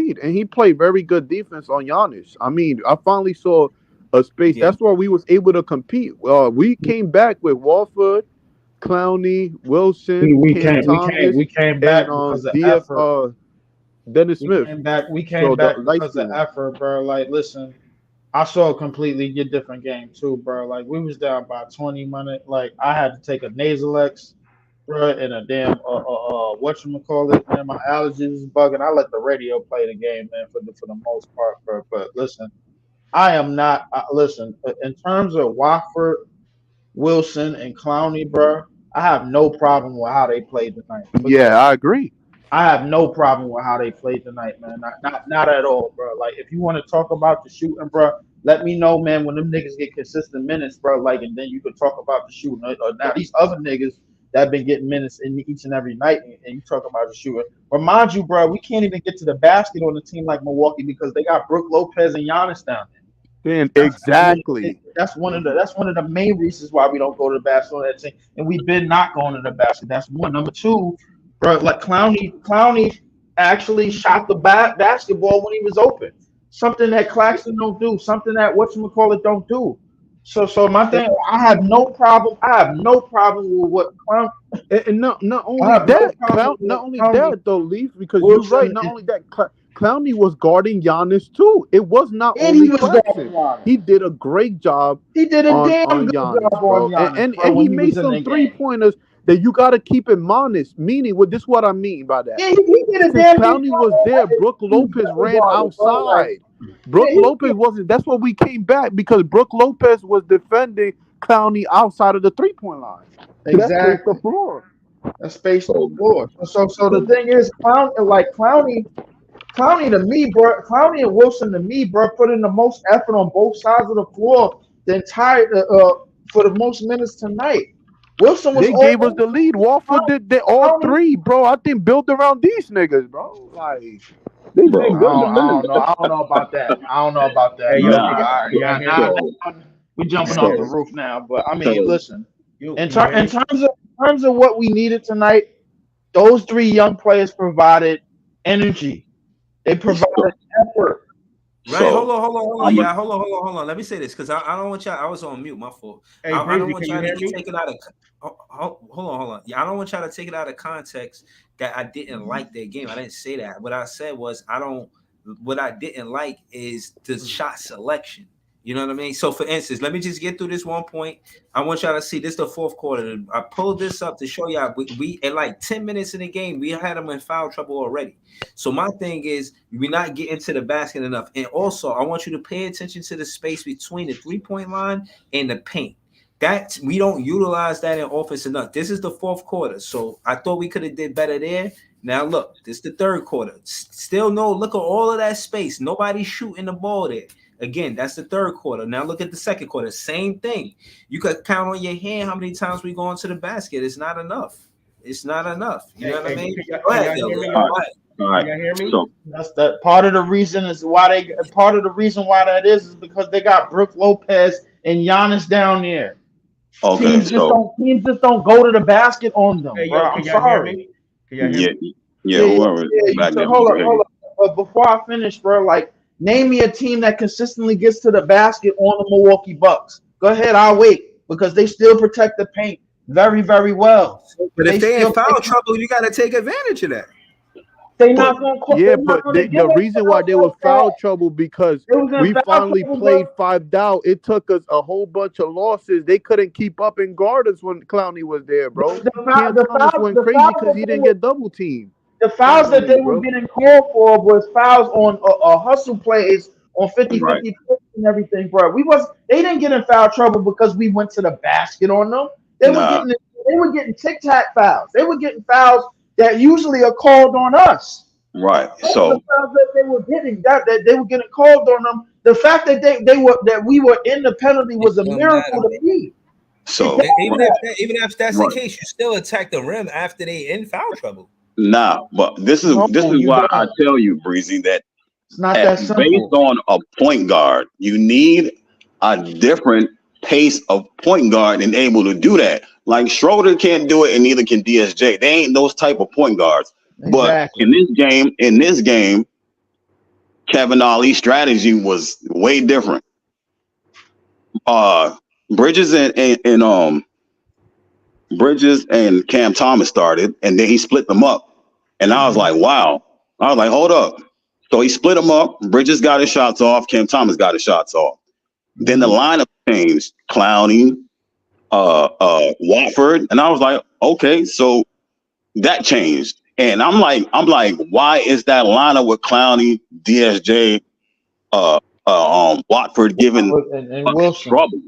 Agreed, and he played very good defense on Giannis. I mean, I finally saw a space. Yeah. That's why we was able to compete. We came back with Walford, Clowney, Wilson, We Cam came we came Thomas, we came and back because of DF effort. Dennis We Smith. came back. We So came the back light because of skin one. effort, bro. Like, listen, I saw a completely different game too, bro. Like, we was down by 20 minutes. Like, I had to take a Nasalex, bro, and a damn whatchamacallit, man. My allergies was bugging. I let the radio play the game, man, for the most part, bro. But listen, I am not. Listen, in terms of Wofford, Wilson, and Clowney, bro, I have no problem with how they played tonight. Yeah, I agree. I have no problem with how they played tonight, man. Not at all, bro. Like, if you want to talk about the shooting, bro, let me know, man. When them niggas get consistent minutes, bro, like, and then you can talk about the shooting. Or now these other niggas that been getting minutes in each and every night, and you talk about the shooting. Remind you, bro, we can't even get to the basket on a team like Milwaukee because they got Brook Lopez and Giannis down there. Then That's exactly. that's one of the main reasons why we don't go to the basket on that team, and we've been not going to the basket. That's one. Number two, bro, like Clowney actually shot the basketball when he was open. Something that Claxton don't do. Something that whatchamacallit don't do. So my thing, I have no problem. I have no problem with what Clown. And not I only have no that, problem Not with only Clowney, that though, Leaf, because you're right. Wilson, Not only that, Clowney was guarding Giannis too. It was not and he only was guarding Claxton. Giannis. He did a great job He did a damn on good Giannis, job on bro. Giannis, bro, And he when he made was in some the game. 3-pointers that you got to keep him honest. Meaning, what this is what I mean by that. Yeah, he did a Since damn good Clowney job was on there, every Brooke Lopez ran regardless, bro. Like, outside. Brooke yeah, Lopez wasn't. That's why we came back because Brooke Lopez was defending Clowney outside of the 3-point line. So that spaced the exactly. floor. That space on the floor. So the thing is, Clowney to me, bro, Clowney and Wilson to me, bro, put in the most effort on both sides of the floor the entire for the most minutes tonight. Wilson was They gave us all the lead. Walford did they all Clowney. three, bro. I think built around these niggas, bro. Like they Bro, good I minutes. don't know. I don't know about that. I don't know about that, Hey, bro. yo, nah. Now we jumping off the So, roof now. But I mean, so listen. you In, can you ter- hear in me? terms of what we needed tonight, those three young players provided energy. They provided effort. Right, so hold on, I'm a, yeah, hold on. Let me say this because I don't want y'all. I was on mute, my fault. Hey, I don't Breezy, want can you y'all hear to me? take it out of. Hold on. Yeah, I don't want y'all to take it out of context that I didn't like their game. I didn't say that. What I said was I don't. What I didn't like is the shot selection. You know what I mean? So, for instance, let me just get through this one point. I want y'all to see this. The fourth quarter. I pulled this up to show y'all. We at like 10 minutes in the game, we had them in foul trouble already. So my thing is, we're not getting to the basket enough. And also, I want you to pay attention to the space between the 3-point line and the paint. That we don't utilize that in offense enough. This is the fourth quarter, so I thought we could have did better there. Now look, this is the third quarter. Still no look at all of that space. Nobody's shooting the ball there. Again, that's the third quarter. Now look at the second quarter. Same thing. You could count on your hand how many times we go into the basket. It's not enough. It's not enough. You know what I mean? Go Can ahead, y'all hear me? Go ahead. all Can right. y'all hear me? So That's that part of the reason is why they part of the reason why that is because they got Brook Lopez and Giannis down there. okay, so Teams just don't go to the basket on them, Hey, bro. yo, I'm can y'all hear sorry. me? Can y'all hear yeah, me? whoever back So there, hold we up, can hear hold you. up. But before I finish, bro, like name me a team that consistently gets to the basket on the Milwaukee Bucks. Go ahead, I'll wait because they still protect the paint very, very well. But They if they in still foul trouble, you got to take advantage of that. they But not gonna call, Yeah, they're not but gonna give the us reason why fouls they like were that. foul trouble because They was in we foul finally trouble, played bro. 5 down. It took us a whole bunch of losses. They couldn't keep up and guard us when Clowney was there, bro. Cam Thomas went crazy because he didn't get double teamed. The fouls that Finally, they were bro. getting called for was fouls on hustle plays on 50 right, 50 and everything, bro. They didn't get in foul trouble because we went to the basket on them. nah, They were getting tic tac fouls. They were getting fouls that usually are called on us. right. Those are the So fouls that they were getting that they were getting called on them. The fact that we were in the penalty It was a don't matter, miracle to man. me. It so Even right, if that's the right. case, you still attack the rim after they in foul trouble. Nah, but No, this is you why I don't. tell you, Breezy, that It's not that based simple. on a point guard, you need a different pace of point guard and able to do that. Like Schroeder can't do it, and neither can DSJ. They ain't those type of point guards. But Exactly. in this game, Kevin Ali's strategy was way different. Bridges and Bridges and Cam Thomas started, and then he split them up. And I was like, wow. I was like, hold up. So he split them up. Bridges got his shots off. Cam Thomas got his shots off. Then the lineup changed. Clowney, Watford, and I was like, okay, so that changed. And I'm like, why is that lineup with Clowney, DSJ, Watford giving and Wilson trouble?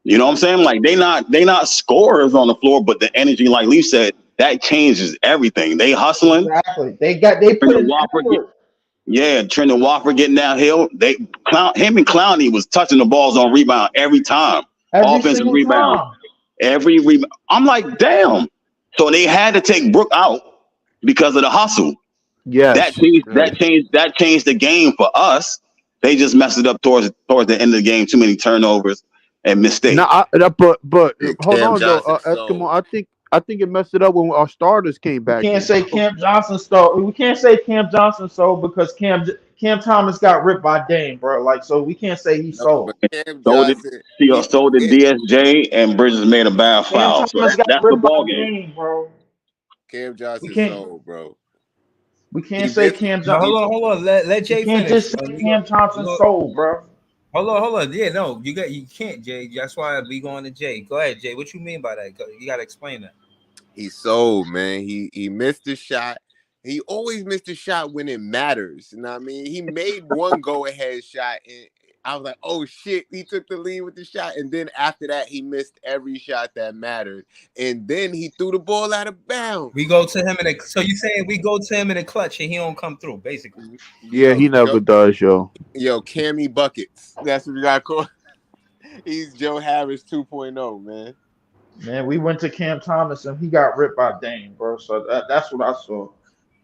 You know what I'm saying? Like they not scorers on the floor, but the energy, like Lee said, that changes everything. They hustling. Exactly. They put in Trendon Watford getting downhill. Him and Clowney was touching the balls on rebound every time. Offensive rebound. Every rebound. I'm like, damn. So they had to take Brook out because of the hustle. Yeah. That changed the game for us. They just messed it up towards the end of the game. Too many turnovers and mistakes. No, but hold on though, Eskimo. I think it messed it up when our starters came back. We can't say Cam Johnson stole. We can't say Cam Johnson sold because Cam Thomas got ripped by Dame, bro. Like, so we can't say he sold. So did DSJ, and Bridges made a bad foul. So that's the ball game, bro. Cam Johnson sold, bro. We can't say Cam Johnson. Hold on. Let Jay finish. You can't just say Cam Johnson sold, bro. Hold on. Yeah, no, you can't, Jay. That's why we going to Jay. Go ahead, Jay. What you mean by that? You gotta explain that. He sold, man. He missed the shot. He always missed a shot when it matters. You know what I mean? He made one go-ahead shot, and I was like, oh, shit, he took the lead with the shot. And then after that, he missed every shot that mattered. And then he threw the ball out of bounds. We go to him so you saying we go to him in a clutch and he don't come through, basically. Yeah, he never does, yo. Yo, Cammy Buckets. That's what we got called. He's Joe Harris 2.0, man. Man, we went to Cam Thomas and he got ripped by Dame, bro. So that's what I saw.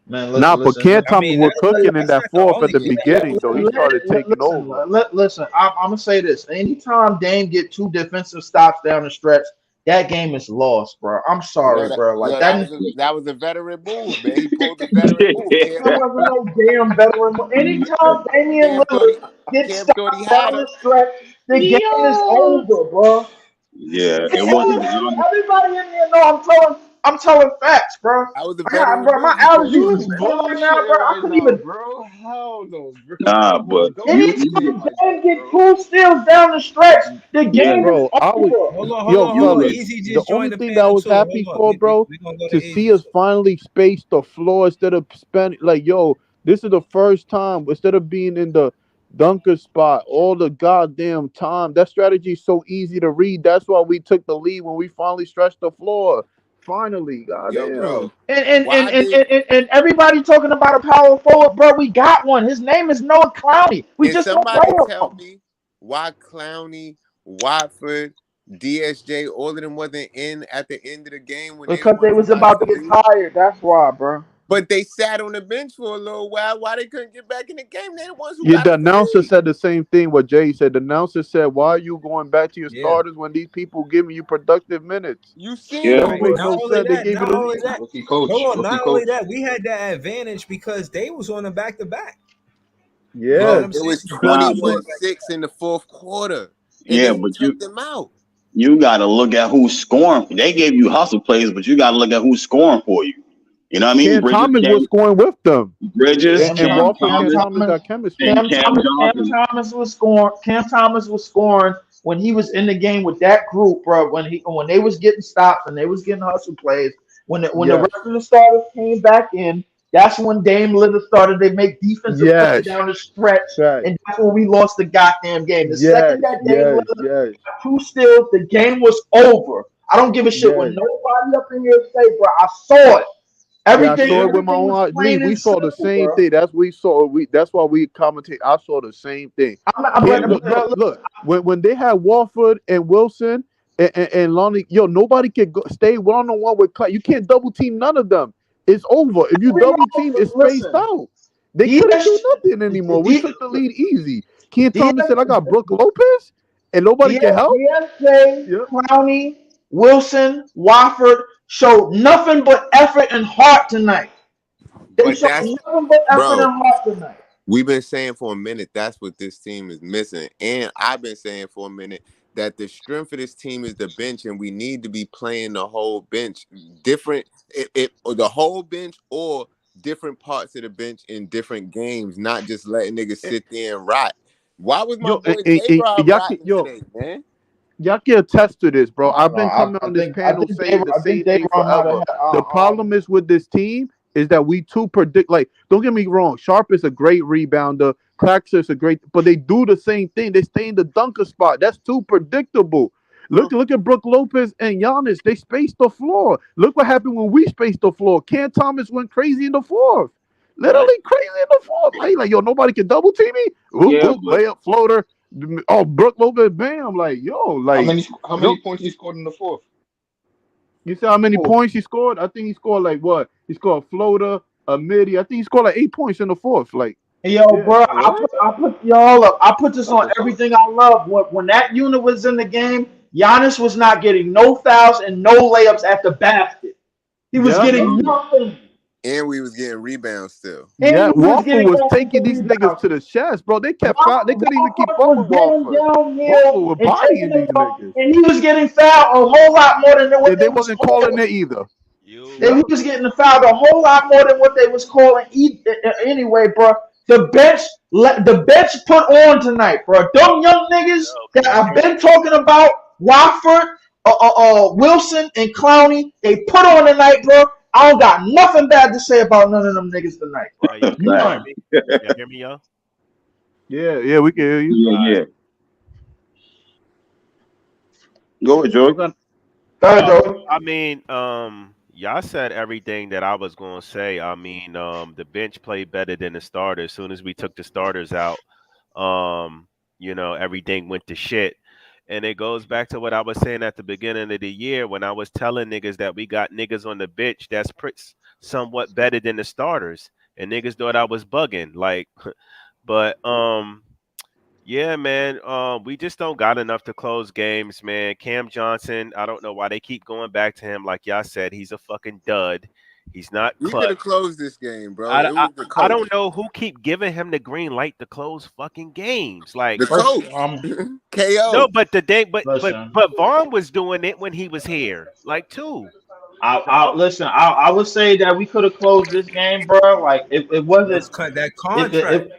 Man, but Cam Thomas was cooking in that fourth at the beginning, though. He started taking over. Listen, I'm gonna say this: anytime Dame get 2 defensive stops down the stretch, that game is lost, bro. I'm sorry, bro. Like that was a veteran move, man. He pulled the veteran move. There wasn't no damn veteran move. Anytime Damian Lillard gets stopped down the stretch, the game is over, bro. Yeah, it wasn't. Everybody in here know I'm telling facts, bro. I was bro. My allergies right now, bro. I couldn't even, bro. Hell no, bro. Nah, but anytime Dame get 2 steals down the stretch, the game is over. Hold on. The only thing that I was happy for, bro, to see us finally space the floor instead of spending, like, yo, this is the first time instead of being in the dunker spot all the goddamn time. That strategy is so easy to read. That's why we took the lead when we finally stretched the floor. Finally, goddamn. Bro. And everybody talking about a power forward, bro. We got one. His name is Noah Clowney. We just somebody tell me why Clowney, Watford, DSJ, all of them wasn't in at the end of the game because they was about to get tired. That's why, bro. But they sat on the bench for a little while. Why they couldn't get back in the game? They the ones who the announcer said the same thing. What Jay said. The announcer said, "Why are you going back to your starters when these people giving you productive minutes?" You see, not only that, we had that advantage because they was on the back-to-back. Yeah, it was 21-6 in the fourth quarter. Yeah, but you took them out. You got to look at who's scoring. They gave you hustle plays, but you got to look at who's scoring for you. You know what I mean? Cam Thomas was scoring with them. Bridges, Cam Thomas was scoring. Cam Thomas was scoring when he was in the game with that group, bro. When they was getting stops and they was getting hustle plays. When the rest of the starters came back in, that's when Dame Lillard started to make defensive plays down the stretch, and that's when we lost the goddamn game. The second that Dame Lillard got 2 steals, the game was over. I don't give a shit what nobody up in here say, bro. I saw it. Everything. I saw it with my own eyes. We saw the same thing. That's why we commentate. I saw the same thing. Look, when they had Warford and Wilson and Lonnie, yo, nobody can stay 1-on-1 with Clyde. You can't double team none of them. It's over. If you double team, it's spaced out. They couldn't do nothing anymore. We took the lead easy. Cam Thomas said, "I got Brook Lopez, and nobody can help." Clowney, Wilson, Wofford showed nothing but effort and heart tonight. They showed nothing but effort and heart tonight. we've been saying for a minute that's what this team is missing, and I've been saying for a minute that the strength of this team is the bench, and we need to be playing the whole bench, different, or the whole bench or different parts of the bench in different games, not just letting niggas sit there and rot. Why was my boy J-Rod rotting today, man? Y'all can attest to this, bro. I've been No, coming on this panel saying the same thing forever. The problem is with this team is that we too predict. Like, don't get me wrong, Sharp is a great rebounder, Claxton is a great, but they do the same thing. They stay in the dunker spot. That's too predictable. Look at Brook Lopez and Giannis. They spaced the floor. Look what happened when we spaced the floor. Cam Thomas went crazy in the fourth. Literally crazy in the fourth. Like yo, nobody can double team me. Layup, floater. Oh, Brook Lopez, bam! Like yo, like how many points he scored in the fourth? You see how many points he scored? I think he scored like what? He scored a floater, a midi. I think he scored like 8 points in the fourth. Like yo, bro, I put y'all up. I put this on everything I love. When that unit was in the game, Giannis was not getting no fouls and no layups at the basket. He was getting nothing. And we was getting rebounds still. Yeah, Waffle was taking these niggas to the chest, bro. They kept foul. They couldn't even keep up with Waffle. Waffle was bodying these niggas. And he was getting fouled a whole lot more than what they wasn't calling it either. And he was getting fouled a whole lot more than what they was calling anyway, bro. The bench put on tonight, bro. Them young niggas that I've been talking about, Wofford, Wilson, and Clowney, they put on tonight, bro. I don't got nothing bad to say about none of them niggas tonight. Y'all hear me, y'all? Yeah, we can hear you. Yeah. Go ahead, Joe. Go ahead, Joe. I mean, y'all said everything that I was gonna say. I mean, the bench played better than the starters. As soon as we took the starters out, everything went to shit. And it goes back to what I was saying at the beginning of the year when I was telling niggas that we got niggas on the bench that's somewhat better than the starters. And niggas thought I was bugging. Like, but yeah, man, we just don't got enough to close games, man. Cam Johnson, I don't know why they keep going back to him. Like y'all said, he's a fucking dud. He's not. We could have closed this game, bro. I don't know who keep giving him the green light to close fucking games. Like the coach, KO. No, but the day, but Vaughn was doing it when he was here, like too. Listen. I would say that we could have closed this game, bro. Like it wasn't that contract.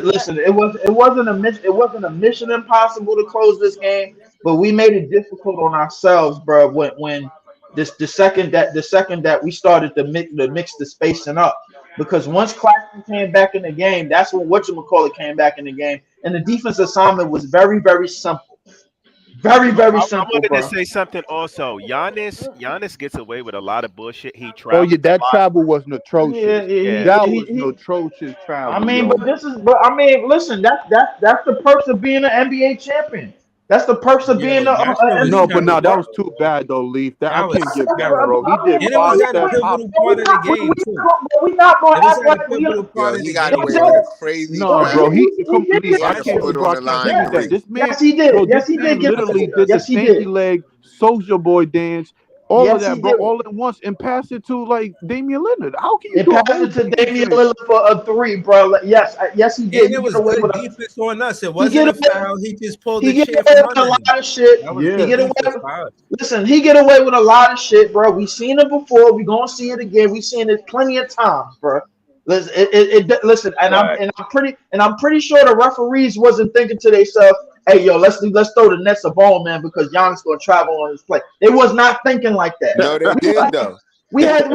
Listen, it wasn't a mission impossible to close this game, but we made it difficult on ourselves, bro. When the second that we started to mix the spacing up, because once Claxton came back in the game, that's when whatchamacallit came back in the game, and the defense assignment was very, very simple. Very, very simple. I wanted to say something also. Giannis gets away with a lot of bullshit. He travels. Oh yeah, that travel was atrocious. That was atrocious travel. I mean, listen, that's the perks of being an NBA champion. That's the perks of being that was too bad though, Leaf. I can't give that, bro. He did 5 steps hop. We not going to act like he got away with a crazy. No, bro. I can't believe this man. Yes, he did. Bro, yes, he did. Literally did the stanky leg Soulja Boy dance. All of that, bro, all at once, and pass it to like Damian Lillard. How can you pass it to Damian Lillard for a 3, bro? Yes, he did. And it was good defense on us. It wasn't a foul. He just pulled the chair from a lot of shit. He get away. Listen, he get away with a lot of shit, bro. We seen it before. We gonna see it again. We seen it plenty of times, bro. Listen, and I'm pretty sure the referees wasn't thinking to themselves, hey, yo, let's throw the Nets a ball, man, because Giannis gonna travel on his play. They was not thinking like that. No, they did though. We had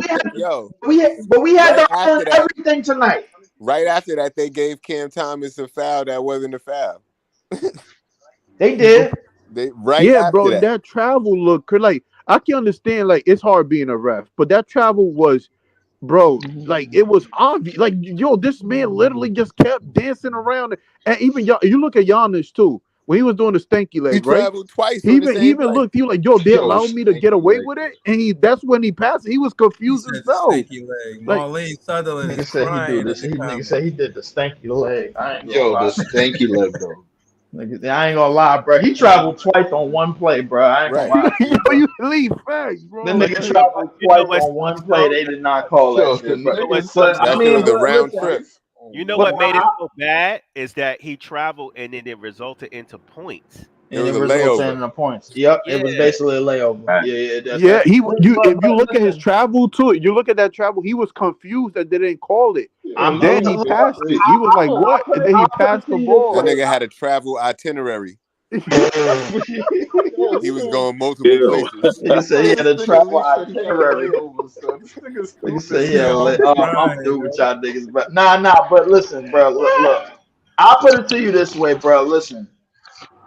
to earn everything tonight. Right after that, they gave Cam Thomas a foul that wasn't a foul. They did. Bro, that travel look like I can understand. Like it's hard being a ref, but that travel was. Bro, like it was obvious. Like yo, this man literally just kept dancing around, and even you look at Giannis too. When he was doing the stanky leg, he right? traveled twice. He even looked. He was like, "Yo, they allowed me to get away with it," and that's when he passed it. He was confused himself. Stanky leg. Marlene Sutherland is crying. Nigga said he did the stanky leg. The stanky leg though. I ain't gonna lie, bro. He traveled twice on one play, bro. I ain't gonna lie. You leave facts, bro. The nigga traveled twice on one play. They did not call that shit. That was the round trip. You know But what made it so bad is that he traveled and then it resulted into points. and was it a resulted layover. in the points. Yep, it was Yeah. basically a layover. Right. Yeah, if you look at his listen, travel too, you look at that travel, he was confused and didn't call it. Then he look, passed it. He was like, "What?" And then he I'll put it passed to the you ball. this That nigga had a travel itinerary. He was going multiple Ew. places. Nigga said he had a This nigga travel Lee said he had a itinerary. layover, son. This nigga's Nigga stupid. said he had a Yo, I'm I'm crying, through with bro. y'all niggas, but nah. But listen, bro. Look. I'll put it to you this way, bro. Listen.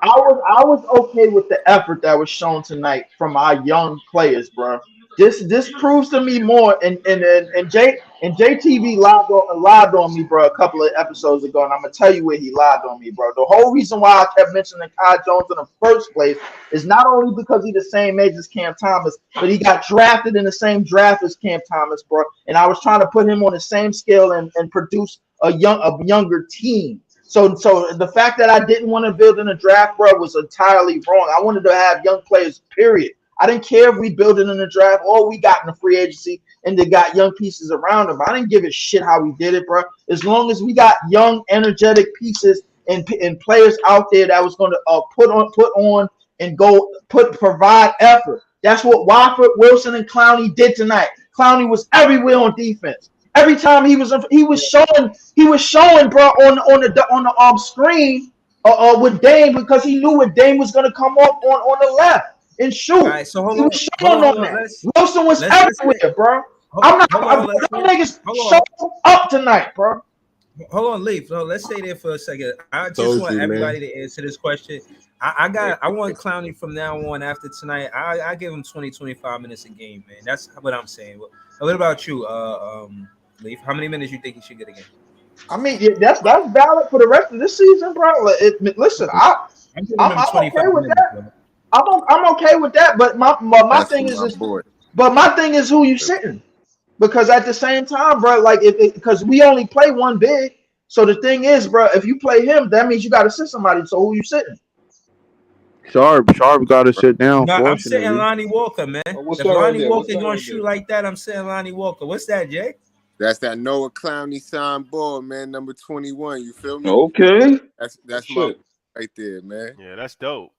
I was okay with the effort that was shown tonight from our young players, bro. This proves to me more, and JTV lied on me, bro, a couple of episodes ago, and I'm gonna tell you where he lied on me, bro. The whole reason why I kept mentioning Kai Jones in the first place is not only because he's the same age as Cam Thomas, but he got drafted in the same draft as Cam Thomas, bro. And I was trying to put him on the same scale and produce a younger team. So the fact that I didn't want to build in a draft, bro, was entirely wrong. I wanted to have young players, period. I didn't care if we built it in the draft or we got in the free agency and they got young pieces around them. I didn't give a shit how we did it, bro. As long as we got young, energetic pieces and players out there that was going to put on and provide effort. That's what Wofford, Wilson, and Clowney did tonight. Clowney was everywhere on defense. Every time he was showing, bro, on the screen with Dame, because he knew when Dame was gonna come off on the left and shoot. All right, so He was showing on that. Wilson was let's everywhere, bro. let's Niggas showed up tonight, bro. Hold on, Leaf. Let's stay there for a second. I just Told want you, everybody to answer this question. I want Clowney from now on after tonight. I give him 20-25 minutes a game, man. That's what I'm saying. What about you, Leaf? How many minutes you think he should get again? I mean, that's valid for the rest of this season, bro. Listen, I'm okay with that. I'm okay with that, but my thing is my thing is who you sitting, because at the same time, bro, like because we only play one big. So the thing is, bro, if you play him, that means you got to sit somebody. So who you sitting? Sharp got to sit down. No, I'm sitting Lonnie Walker, man. What's If that right Lonnie there? Walker What's that gonna right shoot there? like that, I'm sitting Lonnie Walker. What's that, Jay? That's that Noah Clowney signed ball, man, number 21. You feel me? Okay. That's Shit. my right there, man. Yeah, that's dope.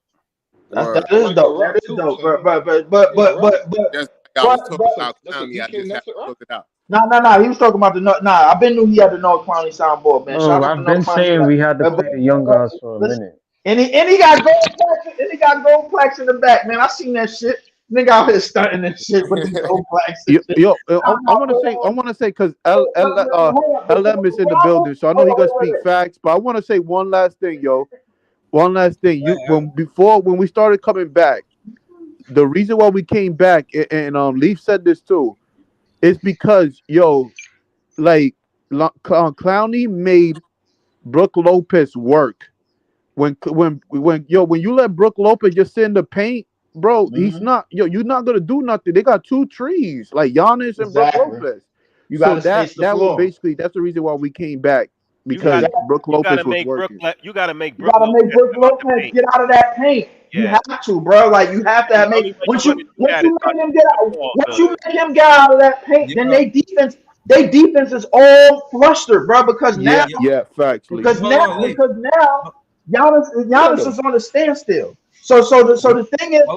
That is dope. That is dope. But Just like I was talking about Clowney, I just have to look it out. Nah. He was talking about I been knew he had the Noah Clowney soundboard, man. Oh, I've been saying we had to play the young guys for a minute. And he got gold plaques in the back, man. I seen that shit. Nigga out here stunting and shit with the gold plaques. I want to say because LM is in the building, so I know he gonna speak facts. But I want to say one last thing, yo. One last thing. When we started coming back, the reason why we came back, and Leaf said this too, is because like Clowney made Brook Lopez work. When you let Brook Lopez just sit in the paint, bro, he's not you're not gonna do nothing. They got two trees like Giannis and Brook Lopez. You got that's the reason why we came back, because Brook Lopez was working. You got to make Brook Lopez get out of that paint. Yeah. You have to, bro. Like you have to make once you make him get out of that paint, then they defense is all flustered, bro. Because now facts. Because now Giannis is on a standstill. So the thing is, I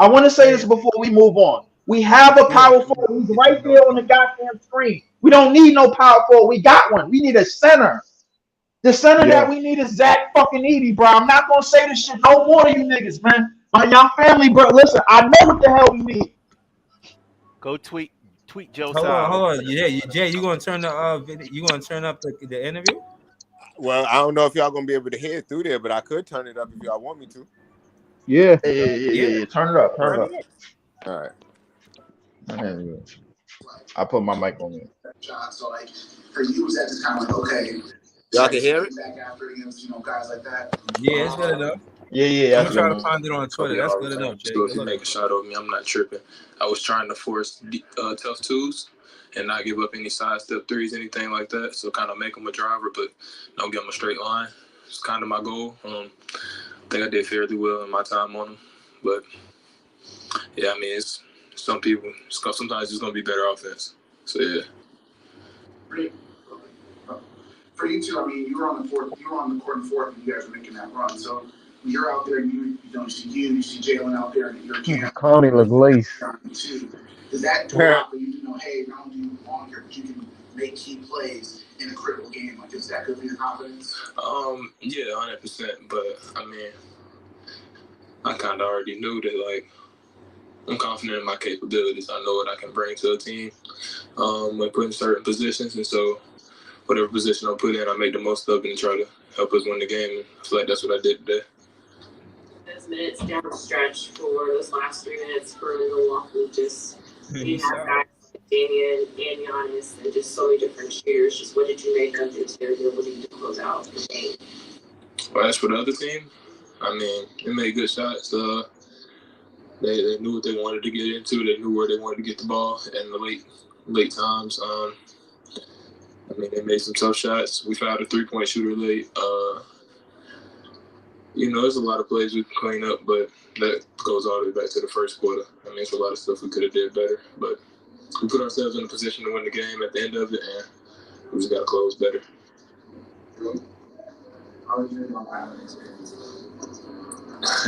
want to say this before we move on. We have a power forward who's right there on the goddamn screen. We don't need no power forward. We got one. We need a center. The center that we need is Zach fucking Edey, bro. I'm not gonna say this shit no more to you niggas, man. Y'all family, bro. Listen, I know what the hell we need. Go tweet Joe. Hold on. Yeah, Jay, you gonna turn the video, you gonna turn up the interview? Well, I don't know if y'all gonna be able to hear through there, but I could turn it up if y'all want me to. Yeah. Turn it up. All right. I put my mic on you. So like for you, was that just kind of like okay? Y'all can hear it? Back after against guys like that. Yeah, it's good enough. Yeah. I'm trying to find it on Twitter. That's good enough, Jay. So if you make a shot over me, I'm not tripping. I was trying to force tough twos and not give up any side step threes, anything like that. So kind of make them a driver, but don't give them a straight line. It's kind of my goal. I think I did fairly well in my time on them. But, yeah, I mean, it's some people, sometimes it's going to be better offense. So, yeah. for you two, I mean, you were on the court in fourth, and you guys were making that run. So when you're out there, you see you see Jalen out there, and you're Cam. Cody look lace. Too. Does that door out that you know, hey, not only do you belong here, but you can make key plays in a critical game? Like, is that good for your confidence? Yeah, 100%. But I mean, I kind of already knew that. Like, I'm confident in my capabilities. I know what I can bring to a team when put in certain positions, and so whatever position I'm put in, I make the most of it and try to help us win the game. And I feel like that's what I did today. Those minutes down the stretch for those last 3 minutes for Milwaukee, just you have guys like Damian and Giannis and just so many different shooters. Just what did you make of their ability to close out the game? Well, as for the other team, I mean, they made good shots. They knew what they wanted to get into. They knew where they wanted to get the ball in the late times. I mean, they made some tough shots. We fouled a 3-point shooter late. There's a lot of plays we can clean up, but that goes all the way back to the first quarter. I mean, it's a lot of stuff we could have did better, but we put ourselves in a position to win the game at the end of it, and we just got to close better. How was your Long Island experience?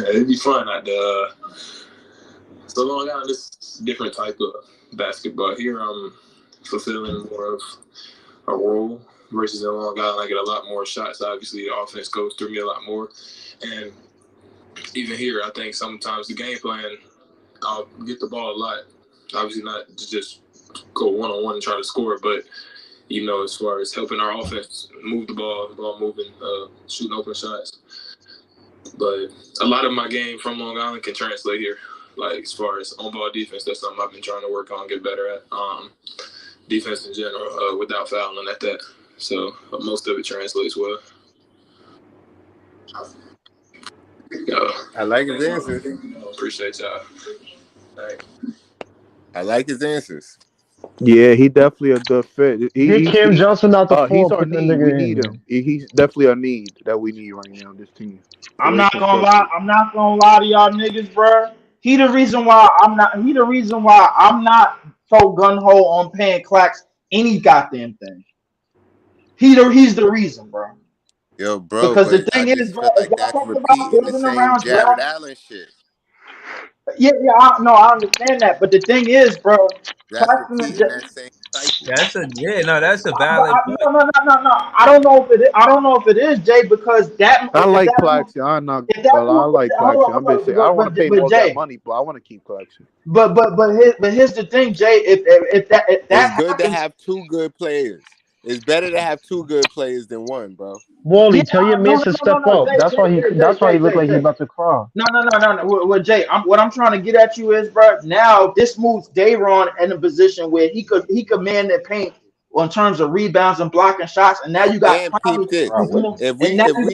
It'd be fun out there. So Long Island is a different type of basketball. Here I'm fulfilling more of a role versus in Long Island. I get a lot more shots. Obviously, the offense goes through me a lot more. And even here, I think sometimes the game plan, I'll get the ball a lot. Obviously not to just go one-on-one and try to score, but, as far as helping our offense move the ball moving, shooting open shots. But a lot of my game from Long Island can translate here. Like, as far as on-ball defense, that's something I've been trying to work on, get better at. Defense in general, without fouling at that. So most of it translates well. I like his answers. Appreciate y'all. Thanks. I like his answers. Yeah, he definitely a good fit. Get Cam Johnson out the He's four. our need. We need him. He's definitely a need that we need right now. This team. I'm not gonna lie to y'all niggas, bro. He the reason why I'm not so gun ho on paying Clax any goddamn thing. He's the reason, bro. Yo, bro. Because the thing is, bro, like that's repeating the same Jared Allen shit. Yeah, I understand that, but the thing is, bro, that's repeating that same cycle. That's a valid point. No. I don't know if it is, Jay, because that I like Claxton. I like Claxton. I'm just saying I don't want to pay all that money, but I want to keep Claxton. But here's the thing, Jay. If that it's good happens, to have two good players. It's better to have two good players than one, bro. Wally, tell your man to step up. That's why he look like he's about to cry. No. Well, Jay, what I'm trying to get at you is, bro. Now this moves Dayron in a position where he could man that paint in terms of rebounds and blocking shots, and now you got. If we need to be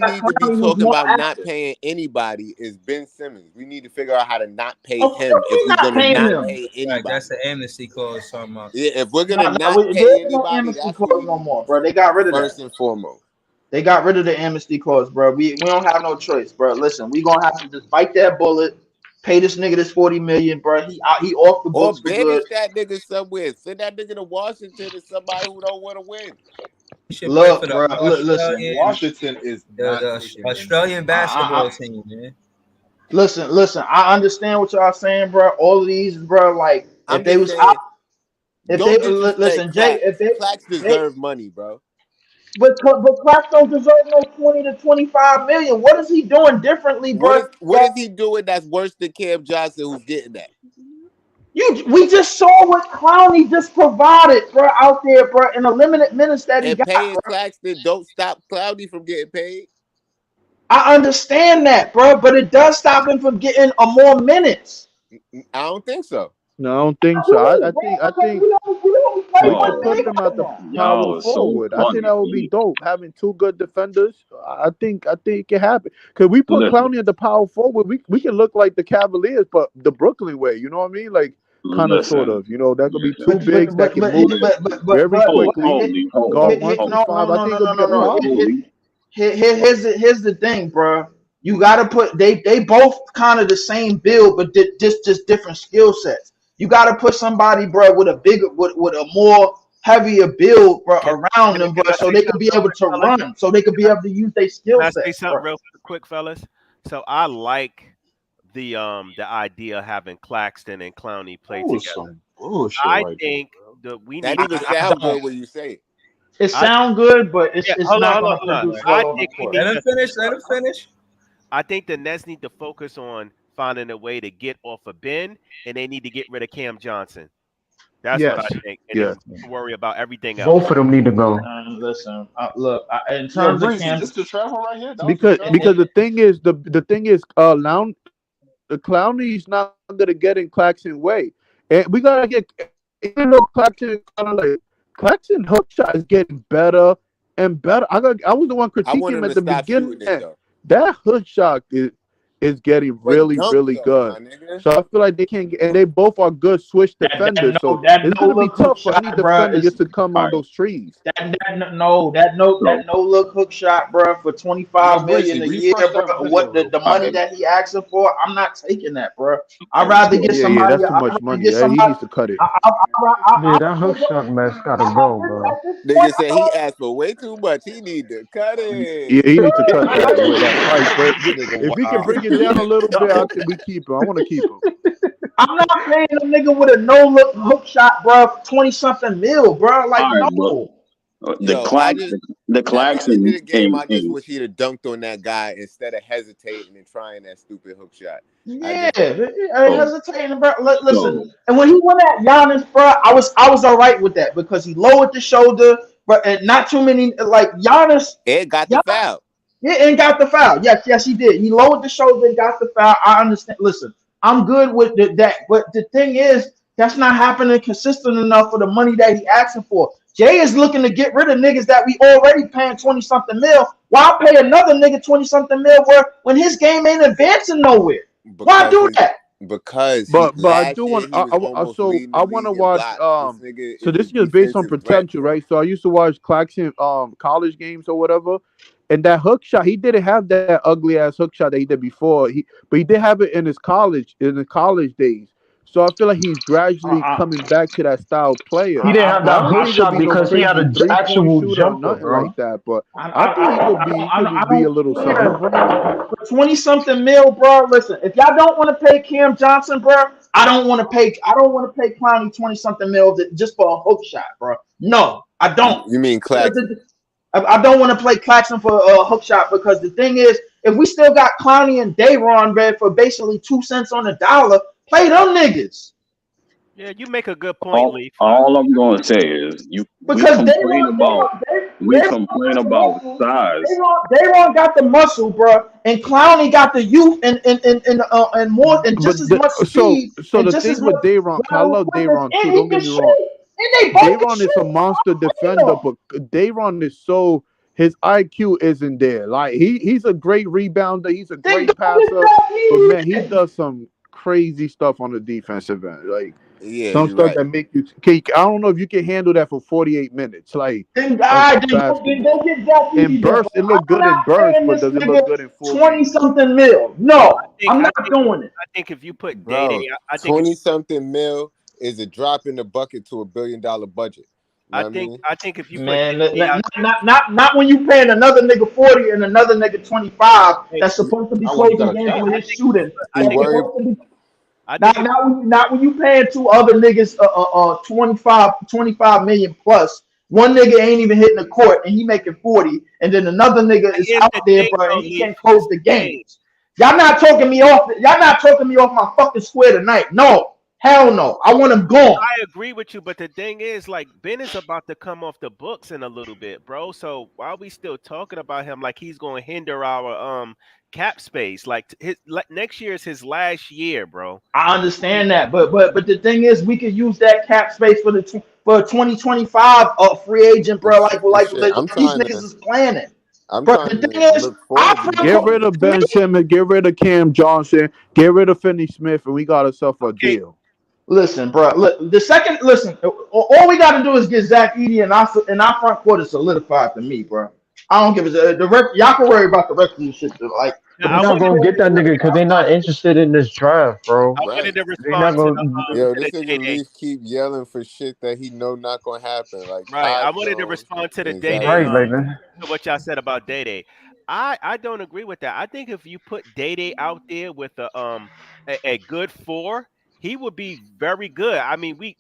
talking about not paying anybody, is Ben Simmons. We need to figure out how to not pay him if we're gonna not pay anybody. Right, that's the amnesty clause talking about. Yeah, if we're gonna not pay anybody, no amnesty clause no more, bro. They got rid of that. First and foremost. They got rid of the amnesty clause, bro. We don't have no choice, bro. Listen, we gonna have to just bite that bullet, pay this nigga this $40 million, bro. He off the books. Or banish that nigga somewhere. Send that nigga to Washington to somebody who don't want to win. Look, bro. Listen, Washington is the Australian basketball team, man. Listen. I understand what y'all saying, bro. All of these, bro. Like if they was out, listen, Jay. If they Clax deserve money, bro. But Clax don't deserve no 20 to 25 million. What is he doing differently, bro? What is he doing that's worse than Cam Johnson, who's getting that? We just saw what Clowney just provided, bro, out there, bro, in the limited minutes that he got. And paying Claxton don't stop Clowney from getting paid. I understand that, bro, but it does stop him from getting more minutes. I don't think so. No, I don't think so. I think we should put them at the power forward. I think that would be dope. Having two good defenders, I think it can happen. Cause we put Clowney at the power forward, we can look like the Cavaliers, but the Brooklyn way. You know what I mean? Like kind of, sort of. You know, that could be two bigs that can move very quickly. Guard 1 through 5. I think it'll be a problem. Here's the thing, bro. You gotta put they both kind of the same build, but just different skill sets. You got to put somebody, bro, with a more heavier build, bro, Can around them, bro, I so say they could be something able real to quick, fellas? run, so they could be able to use their skill Can I say set, something bro. real quick, fellas? So I like the idea of having Claxton and Clowney play That was together. some bullshit I right think there, that we That need even to. sound good when you say it. It I sound good, but yeah. it's Hold on, not hold on, gonna hold on. produce I well on the think we court. need Let him to. finish. Let him finish. I think the Nets need to focus on finding a way to get off of Ben, and they need to get rid of Cam Johnson. That's what I Yes. think, and Yes. then worry about everything else. Both of them need to go. Listen, look, in Yo, terms of Breezy, Cam, this the travel right here? That was the Because travel? the thing is the Clowney's not gonna get in Claxton's way, and we gotta get, even though Claxton kind of like Claxton hook shot is getting better and better. I was the one I want critiquing him him at to the stop beginning. shooting it though. That hook shot is getting But really dunk really though, good. my nigga. So I feel like they can't get, and they both are good switch defenders. So that it's no gonna be look hook tough for any shot, bro, defender is just to come All on right. those trees. that no look hook shot, bro, for Yo, 25 million Breezy, a year, refresh bro. that video What real the quick, money man. that he asking for, I'm not taking that, bro. I'd All right, rather so get Yeah, somebody. that's too I'd much rather money. get He somebody. needs to cut it. Yeah, that hook shot mess gotta go, bro. At this Nigga point, said he asked for way too much. He need to cut Yeah, it. he needs to cut that price. But this nigga if we can wow. bring it down a little bit, we keep him. I want to keep him. I'm not paying a nigga with a no look hook shot, bro. 20-something mil, bro. Like All right, but no. the Yo, Claxton, the at the end of Claxton, the game, I just and wish he'd have dunked on that guy instead of hesitating and trying that stupid hook shot. Yeah, so, hesitating, bro. so Listen, and when he went at Giannis, bro, I was all right with that because he lowered the shoulder, but and not too many like Giannis. Ed got the foul. Yeah, and got the foul. Yes, he did. He lowered the shoulder and got the foul. I understand. Listen, I'm good with that, but the thing is, that's not happening consistent enough for the money that he asking for. Jay is looking to get rid of niggas that we already paying 20-something mil. Why pay another nigga 20-something mil when his game ain't advancing nowhere? Why do that? Because But I last do year want he was almost leading the I want to league in watch blocks. This nigga so is this a is just based on defensive threat, potential, bro. right? So I used to watch Claxton college games or whatever, and that hook shot, he didn't have that ugly ass hook shot that he did before. But he did have it in his college days. So I feel like he's gradually coming back to that style player. He didn't have Now, I that don't hook think he'll shot be no because he had crazy an 3-point actual shooter or jumper, nothing bro. like that, but I think he could be a little something. For 20-something mil, bro. Listen, if y'all don't want to pay Cam Johnson, bro, I don't want to pay Clowney 20-something mil just for a hook shot, bro. No, I don't. You mean Claxton? I don't want to play Claxton for a hook shot because the thing is, if we still got Clowney and Dayron red for basically 2 cents on the dollar, play them niggas. Yeah, you make a good point, Leaf. all I'm gonna say is we complain about size. Dayron got the muscle, bro, and Clowney got the youth and more and just as much speed. So the thing with Dayron, I love Dayron too. Don't get me wrong. Dayron is a monster defender, but Dayron is so his IQ isn't there. Like he's a great rebounder, he's a great passer, but man, he does some crazy stuff on the defensive end. Like some stuff that make you. I don't know if you can handle that for 48 minutes. Like then go get Zach Edey. in burst, it look good in burst, but does it look good in full? 20-something mil. No, I'm not doing it. I think if you put Bro, I think 20-something mil is a drop in the bucket to $1 billion budget. I think if you not when you paying another nigga 40 and another nigga 25 that's supposed to be closing games with his shooting. Not when you paying two other niggas 25 million plus. One nigga ain't even hitting the court and he making 40, and then another nigga is out there, bro, and he can't close the games. Y'all not talking me off my fucking square tonight. No. Hell no. I want him gone. I agree with you, but the thing is, like, Ben is about to come off the books in a little bit, bro. So why are we still talking about him like he's going to hinder our cap space? Like next year is his last year, bro. I understand that, but the thing is, we could use that cap space for 2025 free agent, bro. Like these niggas is planning. The thing is, get rid of Ben Simmons, get rid of Cam Johnson, get rid of Finney Smith, and we got ourselves a deal. Listen, bro. All we got to do is get Zach Edey and our front court is solidified to me, bro. I don't give a y'all can worry about the rest of the shit. Like they're not gonna get that nigga because they're not interested in this draft, bro. I wanted to They're not respond gonna. Yo, to this the nigga Day-Day. Leaf keep yelling for shit that he know not gonna happen. Like Right. I Ty wanted to Jones respond to the and Day-Day. Zach Right, Evans. baby. To what y'all said about Day-Day. I don't agree with that. I think if you put Day-Day out there with a good 4, he would be very good. I mean, we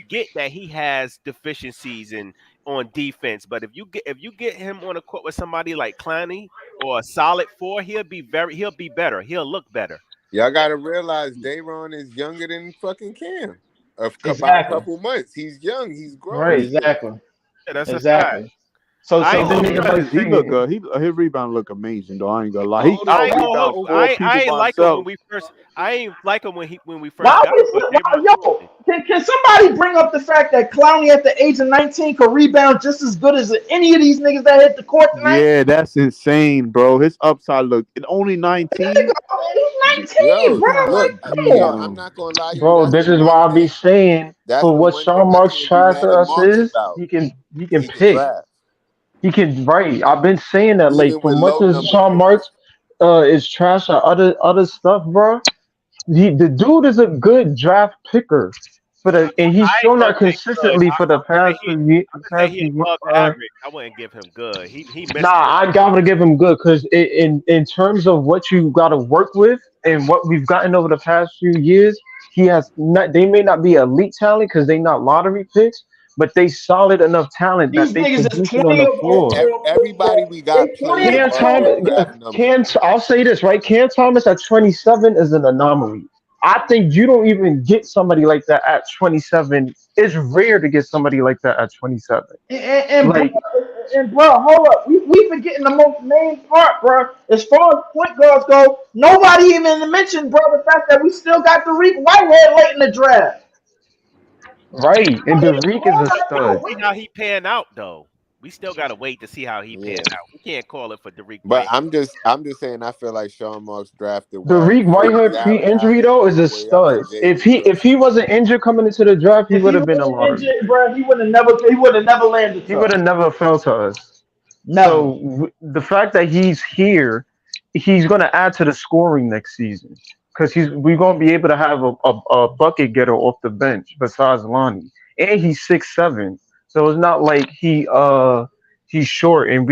get that he has deficiencies on defense, but if you get him on a court with somebody like Clowney or a solid 4, he'll be better. He'll look better. Y'all gotta realize Dayron is younger than fucking Cam. By a Exactly. couple months. He's young. He's growing. Right. Exactly. Yeah, that's Exactly. a fact. So I so ain't then gonna niggas front. like He look good. His rebound look amazing though. I ain't gonna lie. He Hold I on. ain't gonna rebound hold. 4 I people ain't by like him himself. when we first. I ain't like him when we first why got him. But we yo can somebody bring up the fact that Clowney at the age of 19 could rebound just as good as any of these niggas that hit the court tonight? Yeah, that's insane, bro. His upside look only 19. He's 19, Yo, bro. look, Like, yo, come I'm on. not gonna lie to you. Bro, That's this the is one why I be thing. saying That's for the what one Sean thing I Marks can't be trash to mad at us Marks is about. he can He can pick. draft. He can right. I've been saying that like Even for with much low as number Sean picks. Marks is trash at other stuff, bro. The dude is a good draft picker and he's I ain't shown gonna that say good. consistently for the I'm gonna say past few years. I'm gonna say he above average. I wouldn't give him good. He missed. Nah, I gotta give him good because in terms of what you got to work with and what we've gotten over the past few years, he has not. They may not be elite talent because they not lottery picks, but they solid enough talent that These they niggas is producing on 20 the floor. Everybody we got playing Cam above their Thomas, draft number. I'll say this right. Cam Thomas at 27 is an anomaly. I think you don't even get somebody like that at 27. It's rare to get somebody like that at 27. And Like, bro, hold up. We forgetting the most main part, bro. As far as point guards go, nobody even mentioned, bro, the fact that we still got Tariq Whitehead late in the draft. right, and Derek is a We stud. see how he pan out though. We still gotta wait to see how he pan out. We can't call it for Derek But White. I'm just saying I feel like Sean Marks drafted well. Derek Whitehead Zach pre-injury Allen though is all a the way up to stud. If Jaden Green. he wasn't injured coming into the draft, he If would he have been a wasn't lottery. injured, bro, he would have never landed. He would have never fell to us. Never. So the fact that he's here, he's going to add to the scoring next season because we're going to be able to have a bucket getter off the bench besides Lonnie, and he's 6'7", so it's not like he's short and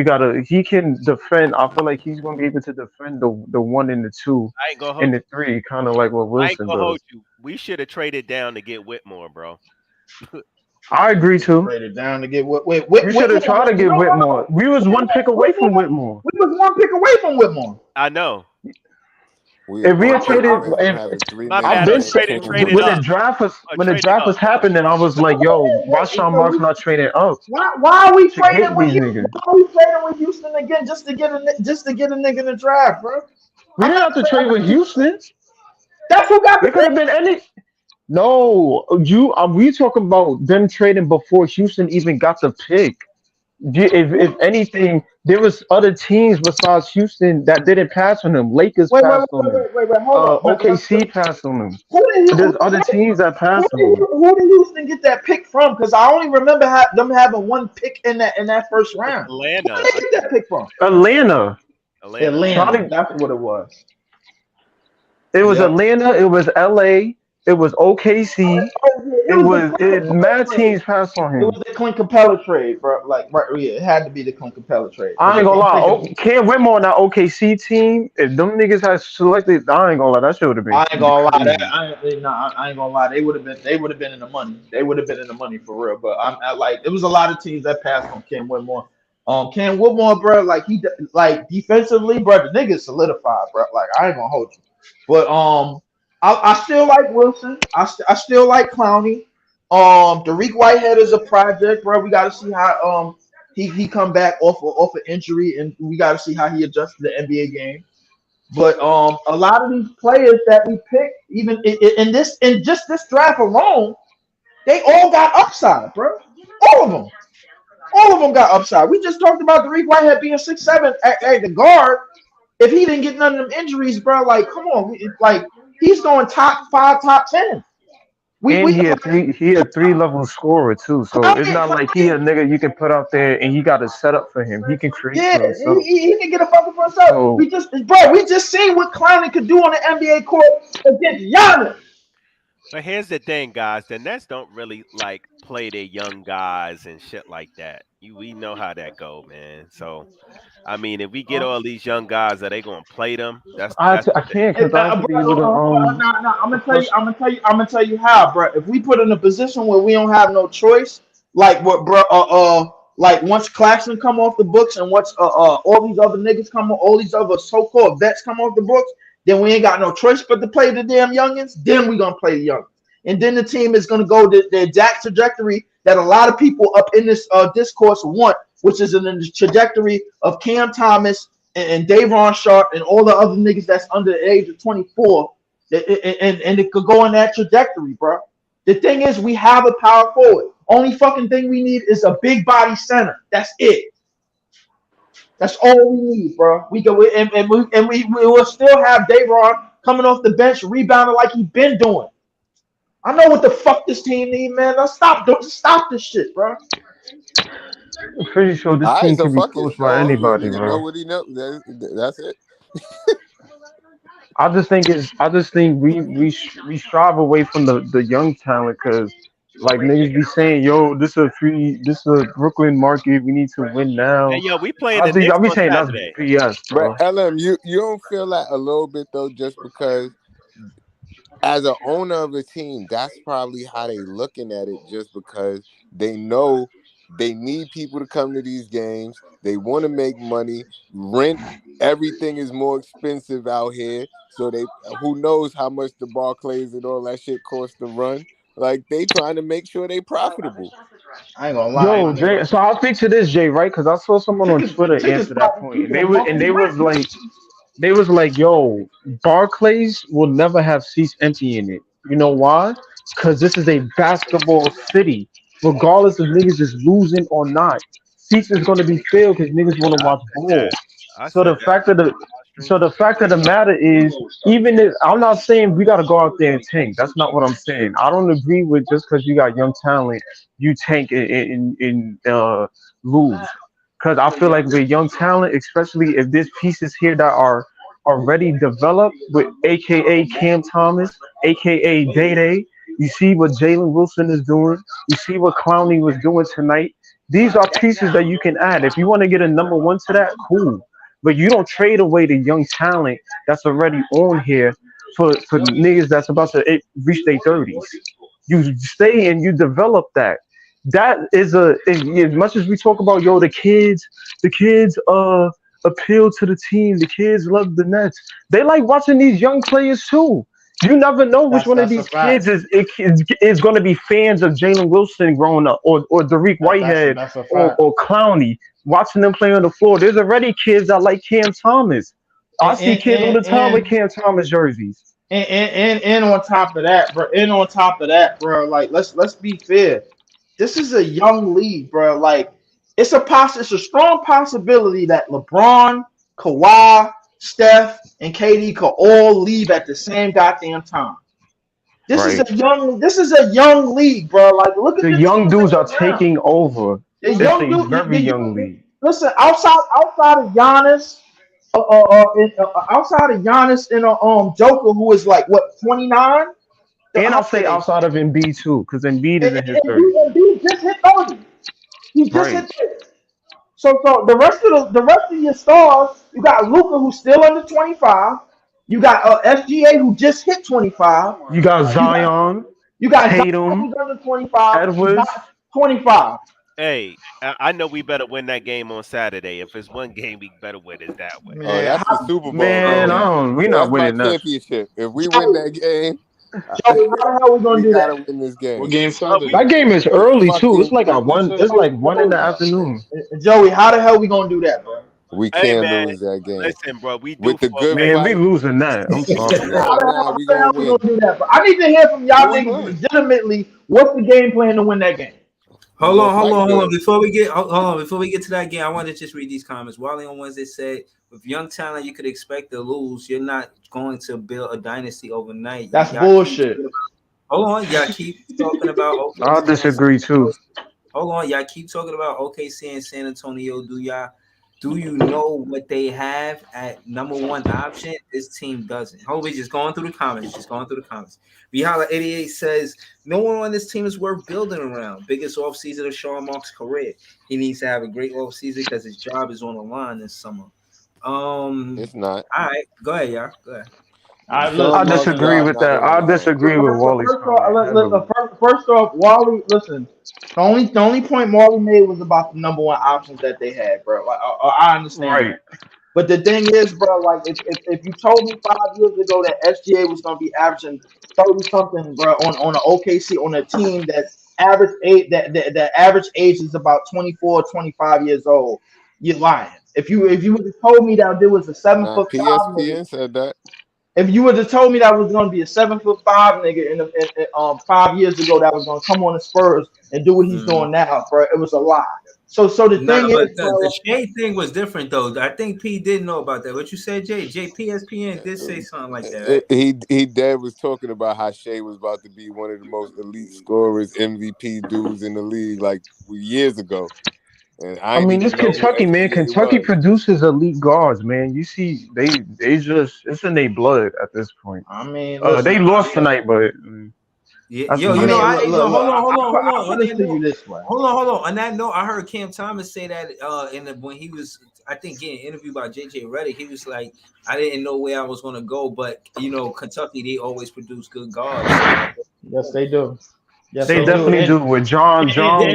he can defend. I feel like he's going to be able to defend the 1 and the 2 I ain't gonna hold and the 3, kind of like what I ain't Wilson gonna does. hold you. We should have traded down to get Whitmore, bro. I agree too. Traded down to get Whitmore. We should have tried to get Whitmore. We was one pick away from Whitmore. We was one pick away from Whitmore. I know. If we had traded, I've been saying when the draft was happening, I was like, "Yo, why Sean Marks not trading up?" Why are we to get trading with these you? niggas? Why are we trading with Houston again just to get a nigga in the draft, bro? We didn't have to trade with Houston. That's who got the It could have been any. No, we talking about them trading before Houston even got the pick. If anything, there was other teams besides Houston that didn't pass on them. Lakers passed on them. Wait, hold on. OKC passed on them. There's There's other teams that passed on them. Who did Houston get that pick from? Because I only remember them having one pick in that first round. Atlanta. Who did they get that pick from? Atlanta. That's what it was. It was Atlanta. It was LA. It was OKC. Mad teams passed on him. It was the Clint Capella trade, bro. It had to be the Clint Capella trade. I ain't gonna lie. Cam Whitmore on that OKC team, if them niggas had selected, I ain't gonna lie, that shit would have been. I ain't gonna lie. I ain't gonna lie. They would have been in the money. They would have been in the money for real. But it was a lot of teams that passed on Cam Whitmore. Cam Whitmore, bro, defensively, bro, the nigga solidified, bro. I ain't gonna hold you. But I still like Wilson. I still like Clowney. Derek Whitehead is a project, bro. We got to see how he come back off an injury, and we got to see how he adjusts to the NBA game. But a lot of these players that we picked, even in just this draft alone, they all got upside, bro. All of them got upside. We just talked about Derek Whitehead being 6'7" at the guard. If he didn't get none of them injuries, bro, come on, he's going top 5, top 10. He had three level scorer too. So it's not like he a nigga you can put out there and he got a setup for him. He can create for himself. he can get a bucket for himself. So We just seen what Clowney could do on the NBA court against Giannis. But here's the thing, guys. The Nets don't really like play their young guys and shit like that. We know how that go, man. So, I mean, if we get all these young guys, are they gonna play them? I can't because I have to be able to. I'm gonna tell you how, bro. If we put in a position where we don't have no choice, like what, bro? Like once Claxton come off the books and once all these other niggas come, all these other so-called vets come off the books, then we ain't got no choice but to play the damn youngins. Then we gonna play the youngins, and then the team is gonna go the exact trajectory that a lot of people up in this discourse want, which is in the trajectory of Cam Thomas and Davon Sharp and all the other niggas that's under the age of 24, and it could go in that trajectory, bro. The thing is, we have a power forward. Only fucking thing we need is a big body center. That's it. That's all we need, bro. We will still have Davon coming off the bench, rebounding like he been doing. I know what the fuck this team need, man. Let's stop this shit, bro. I'm pretty sure this team can be coached by anybody, bro. Know what he knows. That's it. I just think we strive away from the young talent because like niggas be saying, yo, this is a Brooklyn market. We need to win now. Hey, yo, we playing the Knicks on Saturday. Yes, bro. But LM, you don't feel that a little bit though, just because as an owner of a team, that's probably how they looking at it, just because they know they need people to come to these games. They want to make money. Rent, everything is more expensive out here. So who knows how much the Barclays and all that shit costs to run. Like, they trying to make sure they profitable. I ain't gonna lie. Yo, Jay, so I'll speak to this, Jay, right? Because I saw someone on Twitter answer that point. And they was like, yo, Barclays will never have seats empty in it. You know why? Because this is a basketball city. Regardless if niggas is losing or not, seats is gonna be filled because niggas want to watch ball. So the fact of the matter is, even if I'm not saying we gotta go out there and tank. That's not what I'm saying. I don't agree with just because you got young talent, you tank and lose. Because I feel like with young talent, especially if there's pieces here that are already developed, with AKA Cam Thomas, AKA Day. You see what Jalen Wilson is doing. You see what Clowney was doing tonight. These are pieces that you can add. If you want to get a number one to that, cool. But you don't trade away the young talent that's already on here for niggas that's about to reach their 30s. You stay and you develop that. That is as much as we talk about, yo, the kids appeal to the team. The kids love the Nets. They like watching these young players too. You never know which one of these kids is going to be fans of Jalen Wilson growing up, or Derek Whitehead, or Clowney, watching them play on the floor. There's already kids that like Cam Thomas. I see kids all the time with Cam Thomas jerseys. And on top of that, bro, like let's be fair. This is a young league, bro. Like it's a strong possibility that LeBron, Kawhi, Steph, and KD could all leave at the same goddamn time. This is a young league, bro. Like look at the young dudes are taking over. It's a very young league. Listen, outside of Giannis, outside of Giannis and Joker, who is like what 29, and I'll say outside of Embiid too, because Embiid is in his 30s. Embiid just hit 30. He just hit 30. So the rest of your stars, you got Luka who's still under 25. You got SGA who just hit 25. You got Zion. You got Tatum who's under 25. Edwards 25. Hey, I know we better win that game on Saturday. If it's one game we better win it that way. Oh, that's the Super Bowl. Man, we're not winning that championship. If we win that game, how the hell we gonna do that? Win this game. What game Sunday? That game is early too. It's like one in the afternoon. Joey, how the hell we gonna do that, bro? We can't lose that game. Listen, bro, we do with the good man. fight. We losing that. I'm sorry. How the hell we gonna do that, bro? I need to hear from y'all niggas legitimately. What's the game plan to win that game? Hold on. Before we get to that game, I want to just read these comments. Wally on Wednesday said, "With young talent, you could expect to lose. You're not going to build a dynasty overnight." That's bullshit. Hold on, y'all keep talking about OKC. I disagree too. Hold on, y'all keep talking about OKC and San Antonio. Do you know what they have at number one option? This team doesn't. Hold on, just going through the comments. Vihala88 says, no one on this team is worth building around. Biggest offseason of Sean Marks' career. He needs to have a great offseason because his job is on the line this summer. It's not. All right, go ahead, y'all. Go ahead. I disagree with that. I disagree with Wally's comment. First off, Wally, listen. The only point Wally made was about the number one options that they had, bro. Like, I understand. Right. But the thing is, bro, like if you told me 5 years ago that SGA was gonna be averaging 30 something, bro, on an OKC on a team that's average age that average age is about 24, 25 years old, you're lying. If you would have told me that there was a 7'5" PSPN said that. If you would have told me that was going to be a 7'5" nigga in 5 years ago that was going to come on the Spurs and do what he's doing now, bro, it was a lie. So the thing is, the Shea thing was different though. I think P did know about that. What you said, Jay? PSPN did say something like that. Right? He dad was talking about how Shea was about to be one of the most elite scorers, MVP dudes in the league like years ago. And I mean, this Kentucky man. Kentucky produces elite guards, man. You see, they just it's in their blood at this point. I mean, they lost tonight, but yeah, hold on. Hold on. On that note, I heard Cam Thomas say that when he was, I think, getting interviewed by JJ Redick, he was like, I didn't know where I was going to go, but Kentucky, they always produce good guards. Yes, they do. Yes, they definitely do with John Wall. Yeah,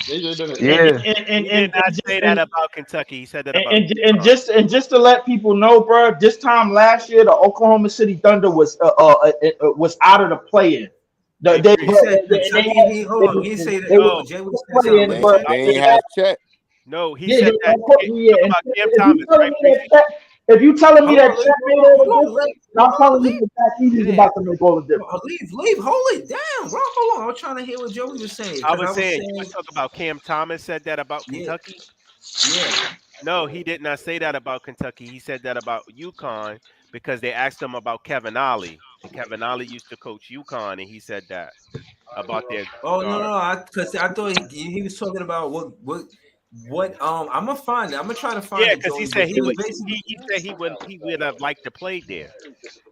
he did not say that about Kentucky. He said that about and just to let people know, bro. This time last year, the Oklahoma City Thunder was out of the play-in. They ain't have Chet. No, he said that about Cam Thomas. If you telling me that Chet made all the difference, I'm telling you that he's about to make all the difference. Leave, hold it down, bro. Hold on, I was trying to hear what Joey was saying. I was saying you were talking about Cam Thomas said that about Kentucky. Yeah. No, he did not say that about Kentucky. He said that about UConn because they asked him about Kevin Ollie. And Kevin Ollie used to coach UConn, and he said that about their. Oh no, because I thought he was talking about what I'm gonna find it. I'm gonna try to find it. Yeah, because he said he would have liked to play there,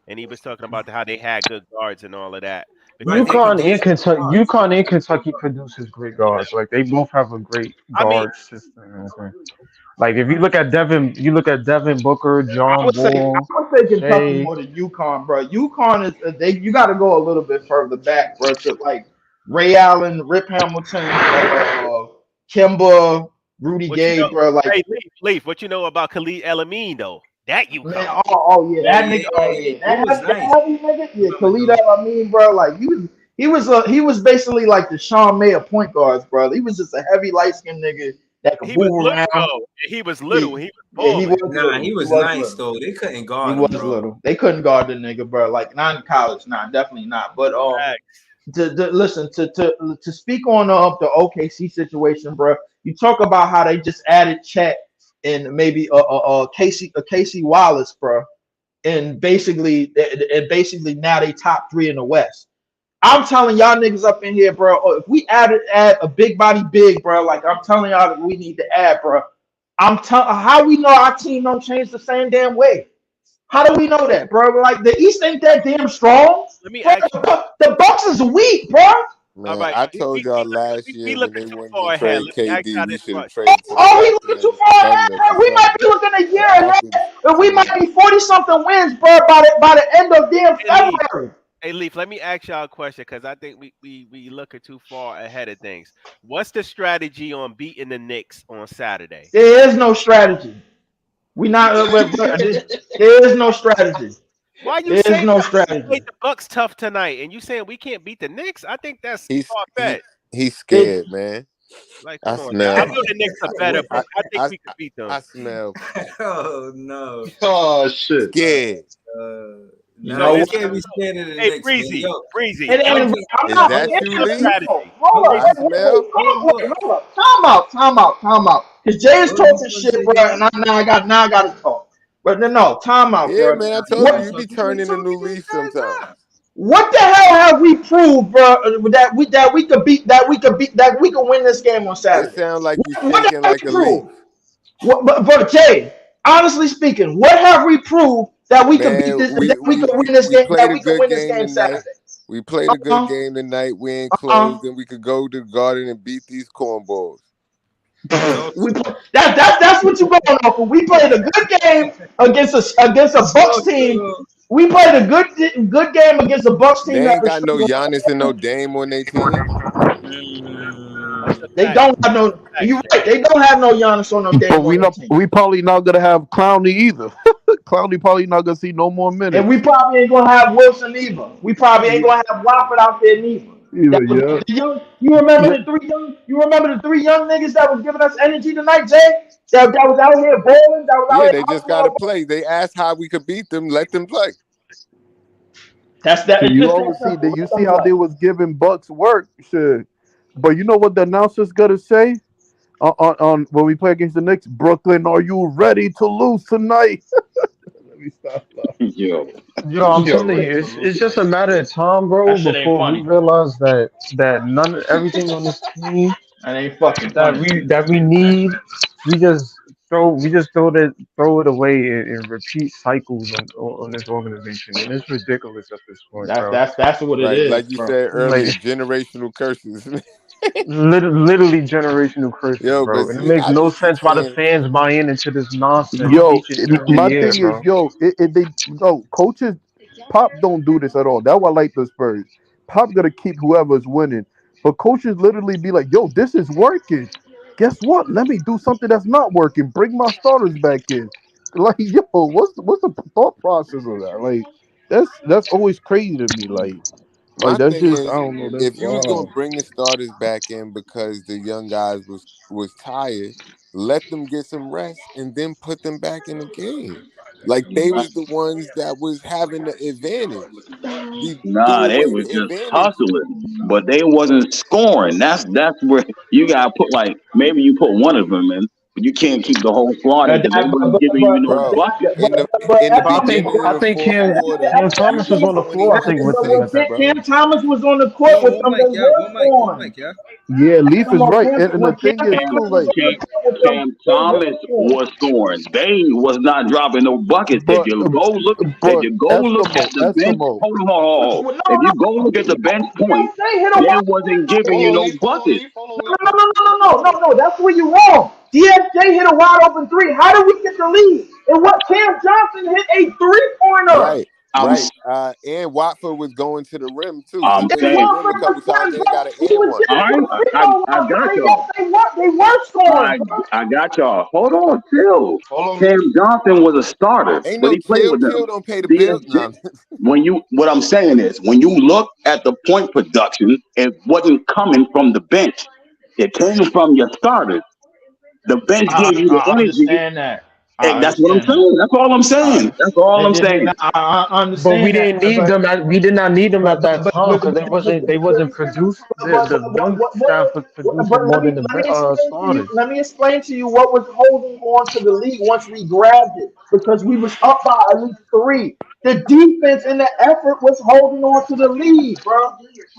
and he was talking about how they had good guards and all of that. UConn and Kentucky produces great guards. Like they both have a great guard system. Like if you look at Devin Booker, John Wall. I would say Kentucky more than UConn, bro. UConn is you got to go a little bit further back, bro. To like Ray Allen, Rip Hamilton, Kemba. Rudy Gay, bro. Like, hey, Leaf, what you know about Khalid El-Amin though? That you man, that nigga, that heavy nigga, yeah, Khalid El-Amin, bro. Like he was basically like the Sean Mayer point guards, bro. He was just a heavy light skinned nigga that could move around. He was little. He was nice though. They couldn't guard. He was little. They couldn't guard the nigga, bro. Like not in college, definitely not. But to speak on the OKC situation, bro. You talk about how they just added Chet and maybe Casey Wallace, bro, and basically now they top 3 in the West. I'm telling y'all niggas up in here, bro. If we add a big body big, bro, like I'm telling y'all that we need to add, bro. How we know our team don't change the same damn way? How do we know that, bro? Like the East ain't that damn strong. Let me ask you. The Bucks is weak, bro. Man, right. I told y'all last year when they wanted to trade KD, we should have traded. We looking too far ahead, bro. We might be looking a year ahead, but we might be 40-something wins, bro, by the end of damn February. Hey, Leaf, let me ask y'all a question because I think we looking too far ahead of things. What's the strategy on beating the Knicks on Saturday? There is no strategy. There is no strategy. Why you saying no strategy? The Bucks tough tonight, and you saying we can't beat the Knicks? I think that's far-fetched. He's scared, man. Like, I smell. I know the Knicks are better, but I think we can beat them. I smell. Oh no! Oh shit! Scared. No, you can't be scared of the Knicks. Hey, Breezy. Is that you, Lee? Hold up. Time out. Because Jay is talking shit, bro, and now I got to talk. But no, time out, bro. Yeah, man, I told you be turning a new leaf sometimes. What the hell have we proved, bro? That we could win this game on It Saturday. sounds like you What shaking have like we a leaf. proved? But Jay, honestly speaking, what have we proved that we could beat Man, this? we That we we could win this we game. played That a we could good win this game game tonight. Saturday. We played a good Uh-uh. game tonight. We ain't Uh-uh. closed, and we could go to the Garden and beat these cornballs. That's what you going off of. We played a good game against a Bucks team. We played a good game against a Bucks team They that ain't was got no Giannis and no Dame on their team. They don't have no. You're right. They don't have no Giannis on no But Dame on their team. we probably not gonna have Clowney either. Clowney probably not gonna see no more minutes. And we probably ain't gonna have Wilson either. We probably ain't gonna have Wofford out there neither. You remember the three young? You remember the three young niggas that was giving us energy tonight, Jay? That was out here balling. That was out Yeah, here. they just gotta play. They asked how we could beat them. Let them play. That's that. You always see that. You see how they was giving Bucks work, shit. But you know what the announcers gotta say on when we play against the Knicks? Brooklyn, are you ready to lose tonight? Let me stop. Yo, I'm telling you, it's just a matter of time, bro, That shit ain't before funny. we realize that everything on this team That ain't fucking that funny. we need, we just throw it away and repeat cycles on this organization, and it's ridiculous at this point, bro. That's what it Right, is, like you bro. said earlier, Like generational curses. literally generational curses, Yo, bro, but and it see, makes I no just keep sense why the saying, fans buy into this nonsense Yo, each and every my year, thing bro. is, coaches, Pop don't do this at all. That's why I like the Spurs. Pop gonna keep whoever's winning, but coaches literally be like, "Yo, this is working. Guess what? Let me do something that's not working. Bring my starters back in." Like, yo, what's the thought process of that? Like, that's always crazy to me. my That's thing just, I is, don't know. That's if you was gonna wild. bring the starters back in because the young guys was tired, let them get some rest and then put them back in the game. Like they was the ones that was having the advantage. We Nah, threw they away was the just advantage. hustling, but they wasn't scoring. That's where you gotta put like maybe you put one of them in, but you can't keep the whole squad in because they wasn't giving you no Bro, bucket. in the But I think beginning of the fourth quarter, Cam Thomas was on the floor. I think with them at that Cam point. Thomas was on the court with them. They were scoring. Yeah, Leaf is right, and the When thing Cam is Thomas too, was like, on the court with them, Cam they were Thomas scoring. was scoring. They was not dropping no buckets. If but you go look at the bench, Eskimo. hold on. No, If you go look at the bench point, they hit a they wide wasn't open giving three. you no buckets. No. That's where you wrong. DSJ hit a wide open three. How did we get the lead? And what Cam Johnson hit a 3-pointer. Right. And Watford was going to the rim too. He I'm went to the saying. rim a couple times and got an He and was one. getting All some right, free throws I up, but got y'all. they were scoring, bro. I got y'all. Hold on, chill. Cam Johnson was a starter, Ain't but no he played with chill them. don't pay the bill. DSJ. No. What I'm saying is, when you look at the point production, it wasn't coming from the bench. It came from your starters. The bench gave you the I energy. understand that. And that's what I'm saying. That's all I'm saying. That's all I'm saying. I But understand we didn't that, need them. We did not need them at that time because they wasn't produced. The young staff was producing more than the starters. let me explain to you what was holding on to the league once we grabbed it, because we was up by at least 3. The defense and the effort was holding on to the lead, bro.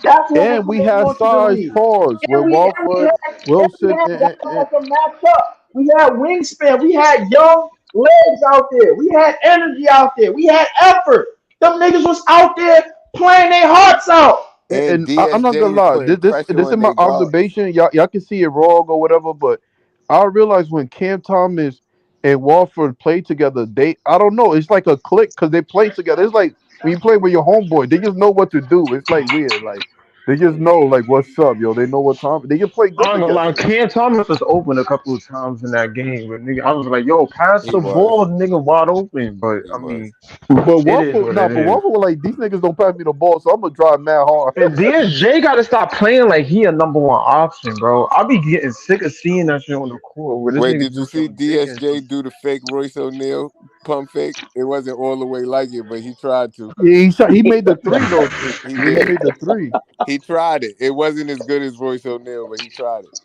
That's what was And we holding had on to the size lead. pause with We Walford, Wilson, had guys that could match up. We had wingspan. We had young legs out there. We had energy out there. We had effort. Them niggas was out there playing their hearts out. And I'm not DSJ gonna was lie. putting pressure This is on my their guard. observation. Y'all can see it wrong or whatever, but I realize when Cam Thomas and Walford play together, I don't know. It's like a click because they play together. It's like when you play with your homeboy, they just know what to do. It's like weird. Like they just know like what's up, yo. They know what time. They just play good I ain't gonna lie, together. Cam Thomas was open a couple of times in that game, but nigga, I was like, "Yo, pass He the was. ball, nigga, wide open." But He I was. mean, But it is what it is. Walford was like these niggas don't pass me the ball, so I'm gonna drive mad hard. And DSJ got to stop playing like he a number one option, bro. I be getting sick of seeing that shit on the court where this Wait, nigga did you do see some big ass shit. DSJ do the fake Royce O'Neal pump fake? It wasn't all the way like it, but he tried to. Yeah, he made the 3 though. He He did. made the 3. He tried it. It wasn't as good as Royce O'Neal, but he tried it.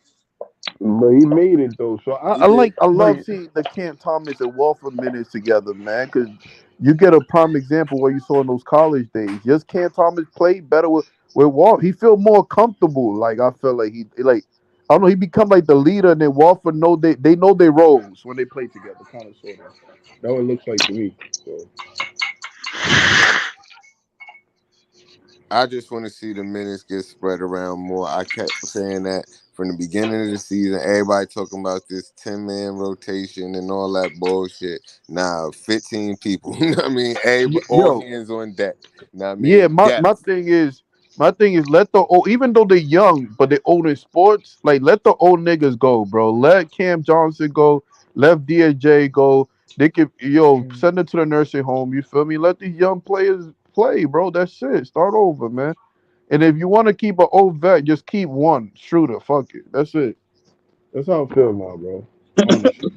But he made it though. So He did. I love But seeing the Cam Thomas and Walford minutes together, man. Because you get a prime example where you saw in those college days. Just Cam Thomas played better with Walford. He felt more comfortable. Like I felt like he like I don't know. He become like the leader, and then Walford know they know their roles when they play together. Kind of sort of. That's what it looks like to me. So. I just want to see the minutes get spread around more. I kept saying that from the beginning of the season. Everybody talking about this 10-man rotation and all that bullshit. Now, 15 people. You know what I mean? All Yo, hands on deck. You know what I yeah, mean? my Depth. thing is let the old, even though they're young but they're old in sports, like let the old niggas go, bro. Let Cam Johnson go, let DSJ go. They could send it to the nursing home. You feel me? Let these young players play, bro. That's it. Start over, man. And if you want to keep an old vet, just keep one shooter. Fuck it. That's it. That's how I feel now, bro. Honestly.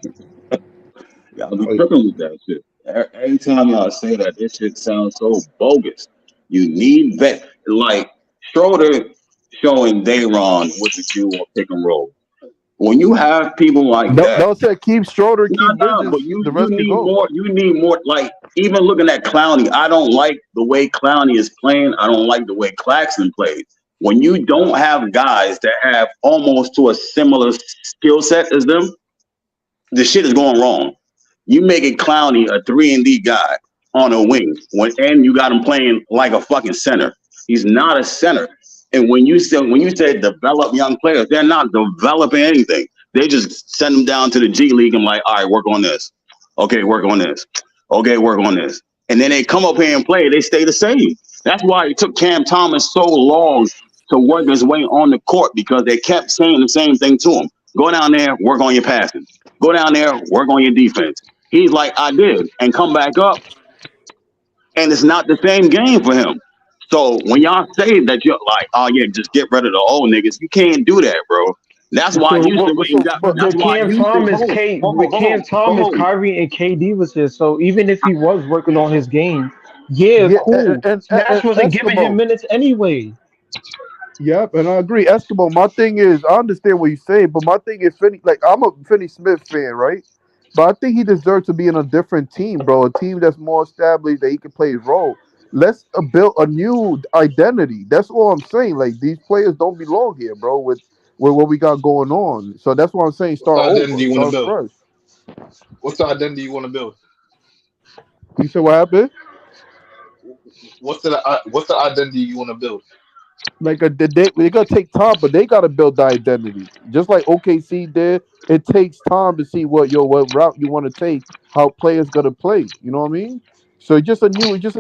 Y'all be tripping with that shit. Every time y'all say that, this shit sounds so bogus. You need vet like Schroeder showing Dayron what to do on pick and roll. When you have people like that, Don't say keep Schroeder, keep Bridges. but you The rest can need go. more. You need more. Like even looking at Clowney, I don't like the way Clowney is playing. I don't like the way Claxton plays. When you don't have guys that have almost to a similar skill set as them, the shit is going wrong. You making Clowney a 3-and-D guy on a wing and you got him playing like a fucking center. He's not a center. And when you say develop young players, they're not developing anything. They just send them down to the G League and like, all right, work on this. Okay, work on this. Okay, work on this. And then they come up here and play. They stay the same. That's why it took Cam Thomas so long to work his way on the court because they kept saying the same thing to him. Go down there, work on your passing. Go down there, work on your defense. He's like, I did, and come back up, and it's not the same game for him. So when y'all say that you're like, oh yeah, just get rid of the old niggas, you can't do that, bro. That's why Houston went and got. That's why Cam Houston. Cam Thomas, Kyrie, and KD was here. So even if he was working on his game, cool. Nash wasn't giving him minutes anyway. Yep, and I agree. Eskimo, my thing is, I understand what you say, but my thing is, I'm a Finney Smith fan, right? But I think he deserves to be in a different team, bro. A team that's more established that he can play his role. Let's build a new identity. That's all I'm saying. Like these players don't belong here, bro. With what we got going on, so that's what I'm saying. What's the Start over, identity you want to start build? fresh. What's the identity you want to build? You said what happened? What's the identity you want to build? Like they gotta take time, but they gotta build the identity. Just like OKC did, it takes time to see what route you want to take, how players gonna play. You know what I mean? So it's just a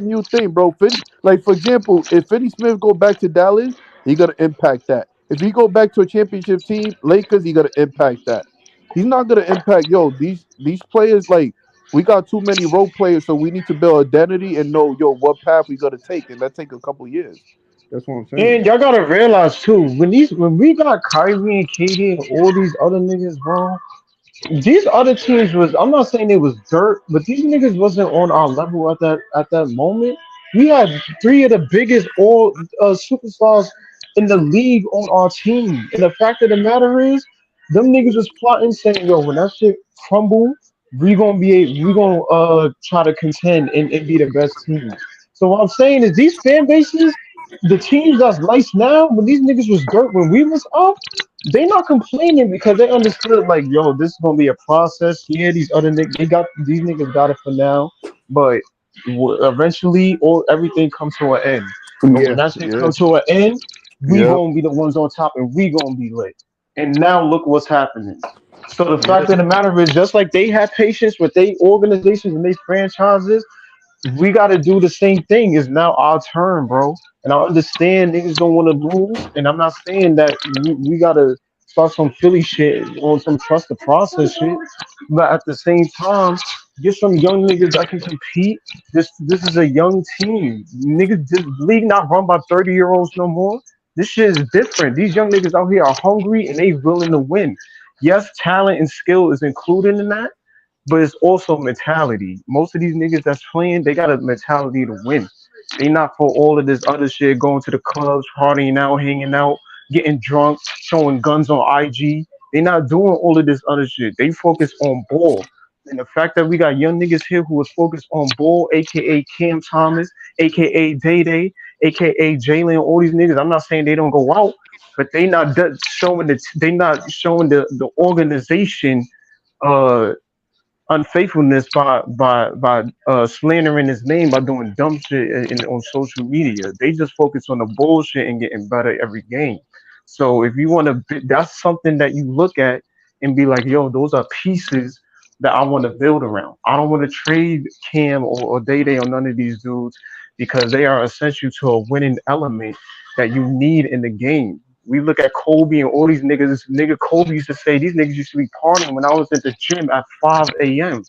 new thing, bro. Like for example, if Finney Smith go back to Dallas, he gonna impact that. If he go back to a championship team, Lakers, he gonna impact that. He's not gonna impact these players. Like we got too many role players, so we need to build identity and know what path we gotta take, and that take a couple years. That's what I'm saying. And y'all gotta realize too, when we got Kyrie and KD and all these other niggas, bro, these other teams was, I'm not saying it was dirt, but these niggas wasn't on our level at that moment. We had three of the biggest all superstars in the league on our team. And the fact of the matter is, them niggas was plotting saying, yo, when that shit crumble, we gonna try to contend and be the best team. So what I'm saying is these fan bases, the teams that's nice now, when these niggas was dirt when we was up, they not complaining because they understood like, yo, this is gonna be a process. Yeah, these other niggas, these niggas got it for now, but eventually, everything comes to an end. And when that shit comes to an end, we gonna be the ones on top, and we gonna be lit. And now look what's happening. So the fact of the matter is, just like they have patience with their organizations and their franchises, we got to do the same thing. It's now our turn, bro. And I understand niggas don't want to lose, and I'm not saying that we got to start some Philly shit on some trust the process shit, but at the same time, get some young niggas that can compete. This is a young team. Niggas, this league not run by 30-year-olds no more. This shit is different. These young niggas out here are hungry and they willing to win. Yes, talent and skill is included in that, but it's also mentality. Most of these niggas that's playing, they got a mentality to win. They not for all of this other shit, going to the clubs, partying out, hanging out, getting drunk, showing guns on IG, They're not doing all of this other shit. They focus on ball. And the fact that we got young niggas here who is focused on ball, aka Cam Thomas, aka Day Day, aka Jalen, all these niggas. I'm not saying they don't go out, but they not showing the organization unfaithfulness by slandering his name by doing dumb shit on social media. They just focus on the bullshit and getting better every game. So if you want to, that's something that you look at and be like, yo, those are pieces that I want to build around. I don't want to trade Cam or Day Day or none of these dudes because they are essential to a winning element that you need in the game. We look at Kobe and all these niggas. Nigga Kobe used to say these niggas used to be partying when I was at the gym at 5 a.m.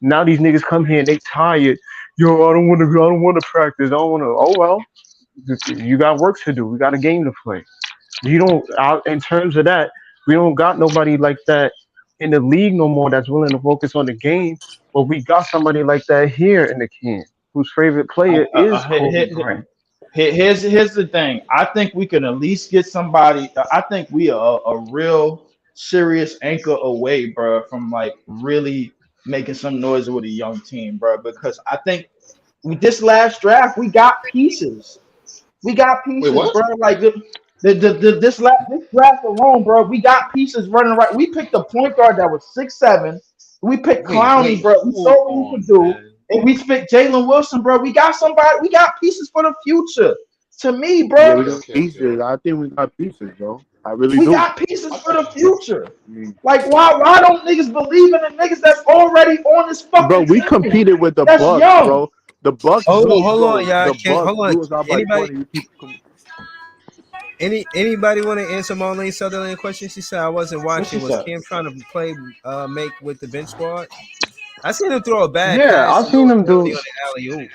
Now these niggas come here and they tired. Yo, I don't want to practice. I don't want to. Oh well, you got work to do. We got a game to play. You don't. In terms of that, we don't got nobody like that in the league no more that's willing to focus on the game. But we got somebody like that here in the camp whose favorite player is Kobe Bryant. Here's the thing. I think we can at least get somebody. I think we are a real serious anchor away, bro, from like really making some noise with a young team, bro. Because I think with this last draft, we got pieces. We got pieces, bro. Like this draft alone, bro. We got pieces running right. We picked a point guard that was 6'7". We picked Clowney, bro. We saw what we could do. And we picked Jalen Wilson, bro. We got somebody. We got pieces for the future. To me, bro. Yeah, we got pieces. I think we got pieces, bro. I really do. We got pieces for the future. Like, why don't niggas believe in the niggas that's already on this fucking Bro, we team? competed with the That's Bucks, young. bro. The Bucks. Hold blew, on, bro. y'all. The Bucks blew us out by Anybody? 20. Anybody want to answer Marlene Sutherland question? She said I wasn't watching. she Was said? Cam trying to play make with the bench squad? I seen him throw a bad Yeah, pass. I seen him do. On an alley-oop.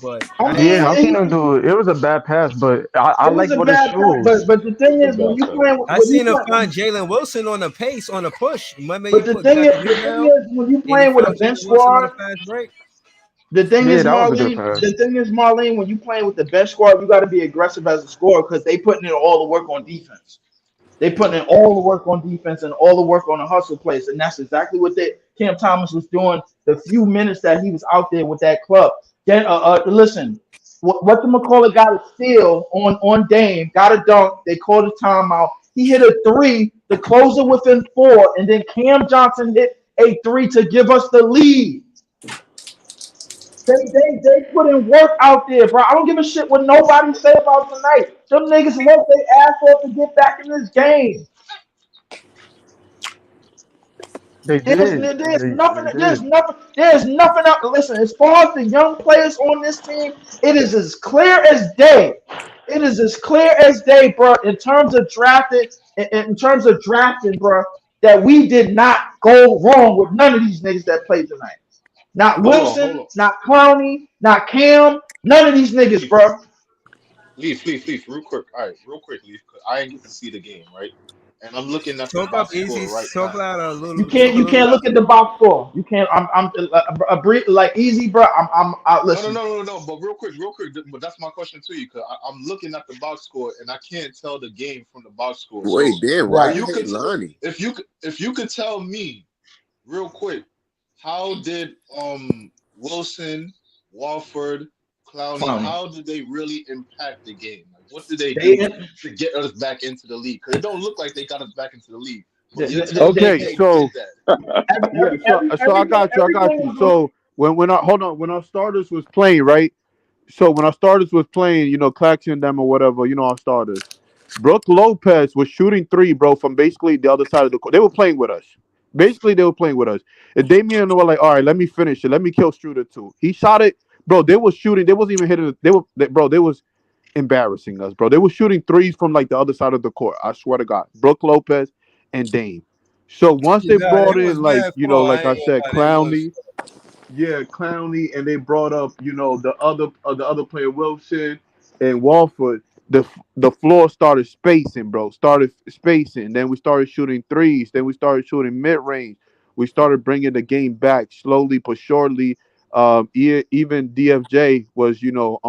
But Yeah, I seen him do it. It was a bad pass, but I like what it shows. But the thing is, when you playing, I seen him find Jalen Wilson on the pace on the push. Remember but the thing is, when you playing with a bench squad, the thing is, Marlene, when you playing with the bench squad, you got to be aggressive as a scorer because they putting in all the work on defense. They putting in all the work on defense and all the work on the hustle plays, and that's exactly what Cam Thomas was doing the few minutes that he was out there with that club. Then, listen, what the McCullough got a steal on Dame, got a dunk. They called a timeout. He hit a three, the closer within 4, and then Cam Johnson hit a 3 to give us the lead. They put in work out there, bro. I don't give a shit what nobody say about tonight. Some niggas work their ass off to get back in this game. There's nothing out. Listen, as far as the young players on this team, it is as clear as day. It is as clear as day, bro. In terms of drafting, bro, that we did not go wrong with none of these niggas that played tonight. Not Wilson, not Clowney, not Cam, none of these niggas, bro. Leaf, real quick. All right, real quick, Leaf, because I ain't get to see the game, right? And I'm looking at the box score right now. You can't look at the box score. You can't. I'm like easy, bro. Listen. No. But real quick. But that's my question to you, because I'm looking at the box score and I can't tell the game from the box score. Wait, damn, why you could Lonnie? If you could tell me, real quick, how did Wilson, Walford, Clowney, how did they really impact the game? Like, what did they do to get us back into the league? Because it don't look like they got us back into the league. Okay, so I got you. So when our starters was playing, right? So when our starters was playing, you know, Claxton, them or whatever, you know, our starters. Brooke Lopez was shooting 3, bro, from basically the other side of the court. They were playing with us. Basically, they were playing with us. And Damian were like, all right, let me finish it. Let me kill Struder too. He shot it. Bro, they was shooting. They wasn't even hitting. They was embarrassing us, bro. They were shooting 3s from like the other side of the court. I swear to God. Brooke Lopez and Dame. So once they brought in, like, you know, like I said, Clowney. Yeah, Clowney, and they brought up, you know, the other player, Wilson and Walford. The floor started spacing, bro. Then we started shooting 3s. Then we started shooting mid-range. We started bringing the game back slowly but surely. Even DFJ was, you know,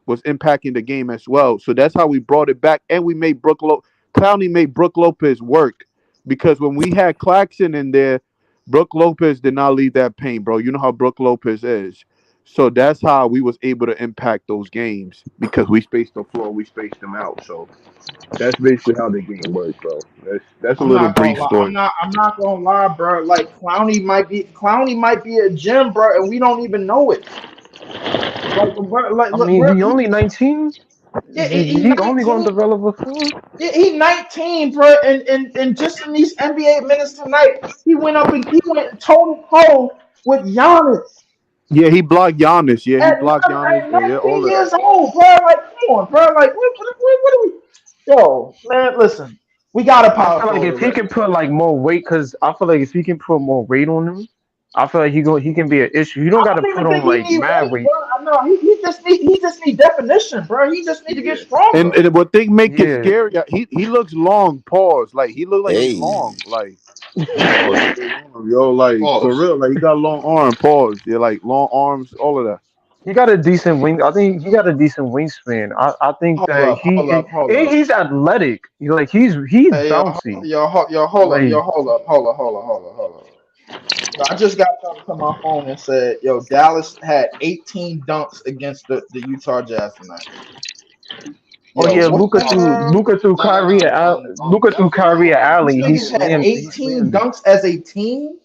was impacting the game as well. So that's how we brought it back. And we made Clowney made Brooke Lopez work because when we had Claxton in there, Brooke Lopez did not leave that paint, bro. You know how Brooke Lopez is. So that's how we was able to impact those games because we spaced the floor, we spaced them out. So that's basically how the game works, bro. That's a I'm little not gonna brief lie. story. I'm not gonna lie, bro. Like Clowney might be a gem, bro, and we don't even know it. Like, bro, like I look, mean, bro, he only 19. yeah, He only going to develop a floor. Yeah, he 19, bro, and just in these NBA minutes tonight, he went toe to toe with Giannis Yeah, he blocked Giannis. Yeah, he at, blocked Giannis. at Yeah, 19 all of years that. old, bro. Like, come on, bro. Like, what are we? Yo, man, listen, we got a I power feel like forward if he already, can bro. put like more weight, because I feel like if he can put more weight on him, I feel like he can be an issue. You don't I got to don't put even on think he like need mad weight, weight. bro. I know he just need definition, bro. He just need to get Yeah, stronger. And what they make it yeah. scary, he looks long. Pause. Like he look like he's Hey, long. Like he got shit on him, yo. Like for Pause. real. Like he got long arm. Pause. Yeah, like long arms. All of that. He got a decent wing. I think he got a decent wingspan. I think Hold that up, hold up, hold and up. he's athletic. Like he's Hey, bouncy. hold up, Like hold up. So I just got something to my phone and said, yo, Dallas had 18 dunks against the Utah Jazz tonight. oh Yo, yeah, what the hell? Luca through Kyrie Luca through Kyrie and Allen. He These niggas had slammed. He 18 slammed it. dunks as a team?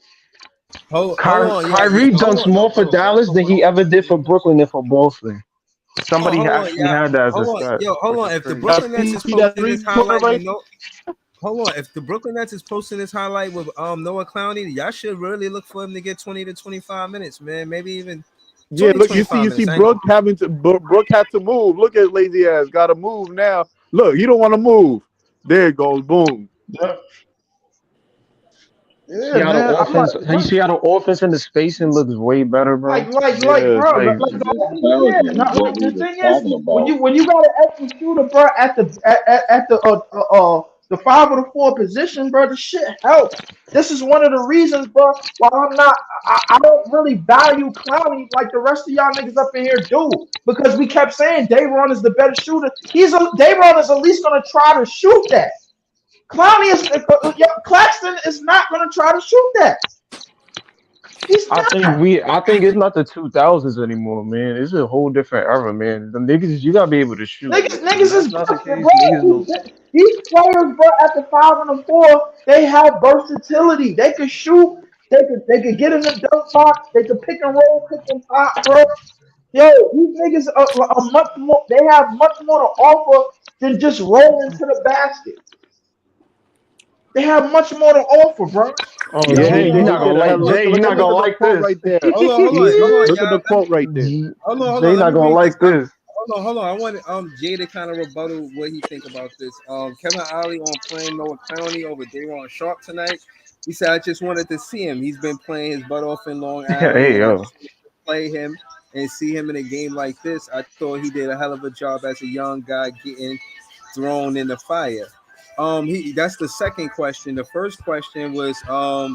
Hold on, Kyrie hold dunks on, more for Dallas than he ever did for Brooklyn and for Boston. Somebody hold on, actually had that as a hold on, stat, yo, hold which on. is If the crazy. Brooklyn Nets You is see that posting this 3-pointer highlight right? with no, hold on. If the Brooklyn Nets is posting this highlight with Noah Clowney, y'all should really look for him to get 20 to 25 minutes, man. Maybe even 20, Yeah, look, you 25 see minutes. Brooke having to Brooke had to move. Look at lazy ass, got to move now. Look, he don't want to move. There it goes, boom. Yeah, See how the man. I'm offense? like, You see how the offense and the spacing looks way better, bro. bro, Like the thing is, when you got an extra shooter, bro, at the 5 or the 4 position, bro, the shit helps. This is one of the reasons, bro, why I don't really value Clowney like the rest of y'all niggas up in here do, because we kept saying Dayron is the better shooter. Dayron is at least gonna try to shoot that. Claxton is not gonna try to shoot that. I think it's not the 2000s anymore, man. It's a whole different era, man. The niggas, you gotta be able to shoot. Niggas is not the busted, case. bro. These players, bro, at the 5 and the 4, they have versatility. They could shoot. They could get in the dunk box. They could pick and roll, pick and pop, bro. Yo, these niggas are much more. They have much more to offer than just rolling to the basket. They have much more to offer, bro. Oh, Yeah, Jay, you're not look gonna at that. like Jay. You're not gonna Look at the like quote this. right there. Hold on, Look at y'all. the quote right there. Hold on. Jay Let not me gonna read like this. Hold on. I want Jay to kind of rebuttal what he think about this. Kevin Ollie on playing Noah Clowney over Dayron Sharp tonight. He said, I just wanted to see him. He's been playing his butt off in Long Island. Hey, and I yo. just wanted to play him and see him in a game like this. I thought he did a hell of a job as a young guy getting thrown in the fire. That's the second question. The first question was how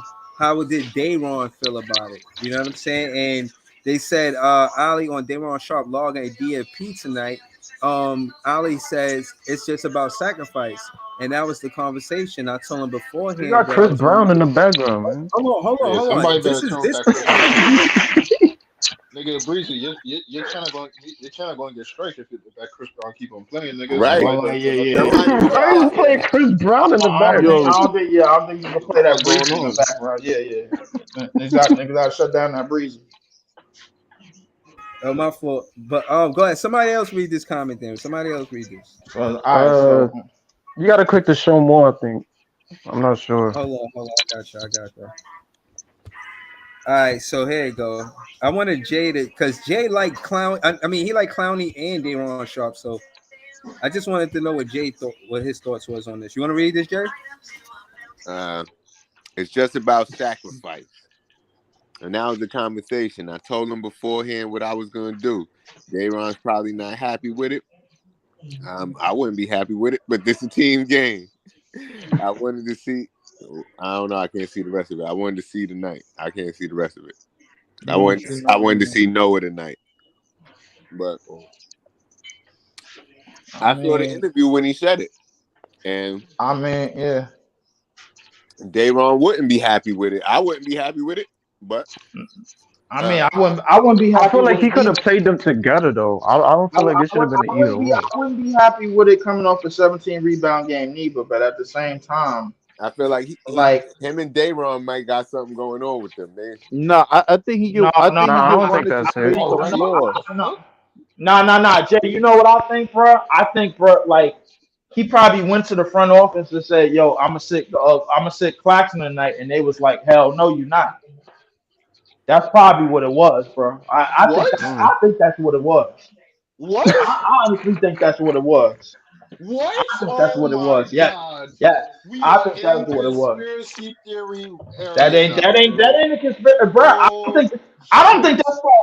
did Dayron feel about it? You know what I'm saying? And they said Ali on Dayron Sharp logging a DFP tonight. Ali says it's just about sacrifice. And that was the conversation. I told him beforehand. You got Chris Brown in the background, man. Hold on. Somebody This better is turn this. that nigga Breezy. You're trying to go and get straight if that Chris Brown keep on playing, nigga. right? Somebody better turn up Somebody Why are you playing Chris Brown in the I background? don't think you can play that What's breezy going in on? the background. Yeah. Niggas got to shut down that breezy. Oh, my fault. But go ahead. Somebody else read this comment then. Somebody else read this. All right, so You gotta click the show more, I think. I'm not sure. Hold on. I got you. All right, so here you go. I wanted Jay to, because Jay liked Clown. I mean, he liked Clowney and Dayron Sharp. So I just wanted to know what Jay thought, what his thoughts was on this. You want to read this, Jay? It's just about sacrifice. And that was the conversation. I told him beforehand what I was gonna do. Dayron's probably not happy with it. I wouldn't be happy with it, but this is a team game. I wanted to see. I don't know. I can't see the rest of it. I wanted to see tonight. I can't see the rest of it. I wanted to see Noah tonight. But I saw the interview when he said it, and I mean, yeah. Dayron wouldn't be happy with it. I wouldn't be happy with it, but I mean, I wouldn't be happy. I feel like with he it could have either. played them together though. I don't feel like it should have been an either or. I wouldn't be happy with it coming off a 17 rebound game neither. But at the same time, I feel like him and Dayron might got something going on with them, man. No, I think he. No, I no, think he no, just I wanted don't to think space that's the it. floor. No, Jay. You know what I think, bro? I think, bro, like he probably went to the front office and said, "Yo, I'm gonna sit Claxton tonight," and they was like, "Hell no, you're not." That's probably what it was, bro. I think that's what it was. What? I honestly think that's what it was. What? I think that's what it was. Yeah, God. yeah. We I are think that's in what it was. conspiracy theory area That ain't now, a conspiracy, bro. I don't think that's what.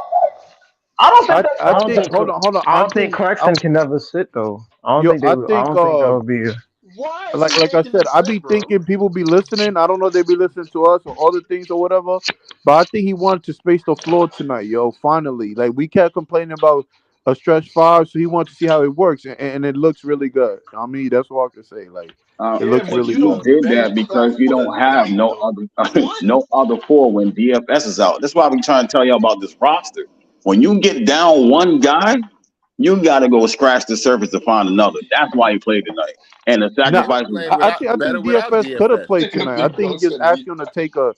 I don't think that's. I think. Hold on. I don't think Claxton can never sit though. I don't think that would be. Why? Like I said, I be thinking people be listening. I don't know if they be listening to us or other things or whatever, but I think he wanted to space the floor tonight, yo. Finally, like we kept complaining about a stretch five, so he wanted to see how it works, and it looks really good. I mean, that's what I can say. Like it looks really good. Did that because you don't have no other four when DFS is out. That's why we trying to tell you about this roster. When you get down one guy, you got to go scratch the surface to find another. That's why he played tonight. And the sacrifice. I think DFS could have played tonight. I think he just asked him to take a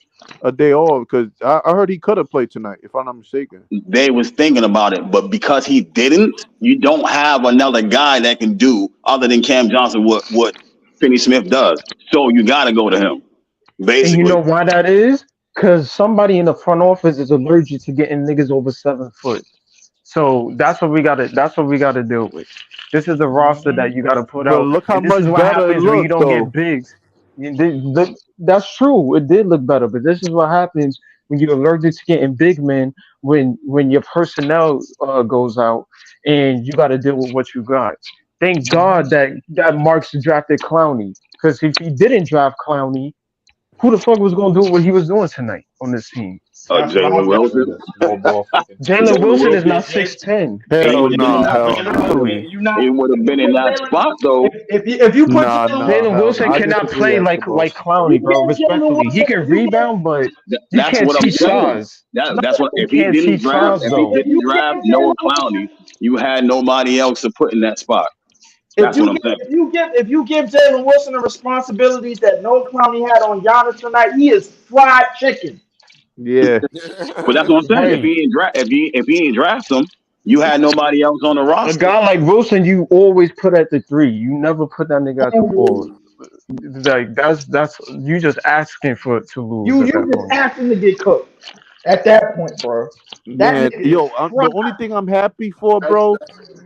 day off because I heard he could have played tonight, if I'm not mistaken. They was thinking about it, but because he didn't, you don't have another guy that can do other than Cam Johnson what Finney Smith does. So you got to go to him. Basically. And you know why that is? Because somebody in the front office is allergic to getting niggas over 7 foot. So that's what we gotta deal with. This is the roster that you gotta put out. Look how this much is what better it happens when you looked, don't though. get bigs. That's true. It did look better, but this is what happens when you're allergic to getting big men. When your personnel goes out and you got to deal with what you got. Thank God that Marks drafted Clowney, because if he didn't draft Clowney, who the fuck was gonna do what he was doing tonight on this team? Jalen Wilson. Jalen Wilson is not 6'10". Hell no. He would have been in that spot though. If you put Jalen Wilson cannot play like Clowney, bro. Respectfully, he can rebound, but you can't teach size. That's what. If he didn't draft Noah Clowney, you had nobody else to put in that spot. That's what I'm saying. If you give Jalen Wilson the responsibilities that Noah Clowney had on Giannis tonight, he is fried chicken. Yeah, but that's what I'm saying. If he ain't draft him, you had nobody else on the roster. A guy like Wilson, you always put at the 3. You never put that nigga at the 4. Like that's you just asking to lose. You just asking to get cooked at that point, bro. Man, the only thing I'm happy for, bro,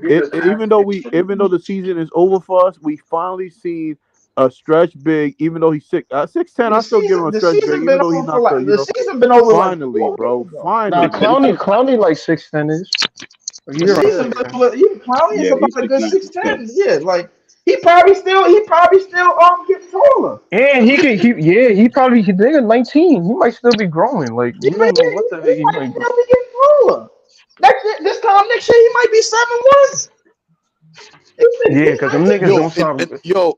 even though the season is over for us, we finally seen a stretch big. Even though he's 6'10", I still give him a stretch big. Even though he's not good, the season been over. Finally, bro. Finally, Clowney like 6'10". Clowney is about a good 6'10". Yeah, like he probably still get taller. And he probably nigga 19. He might still be growing. Like you don't know what the heck he might be. Get taller. This time next year he might be 7'1". Yeah, because them niggas don't stop.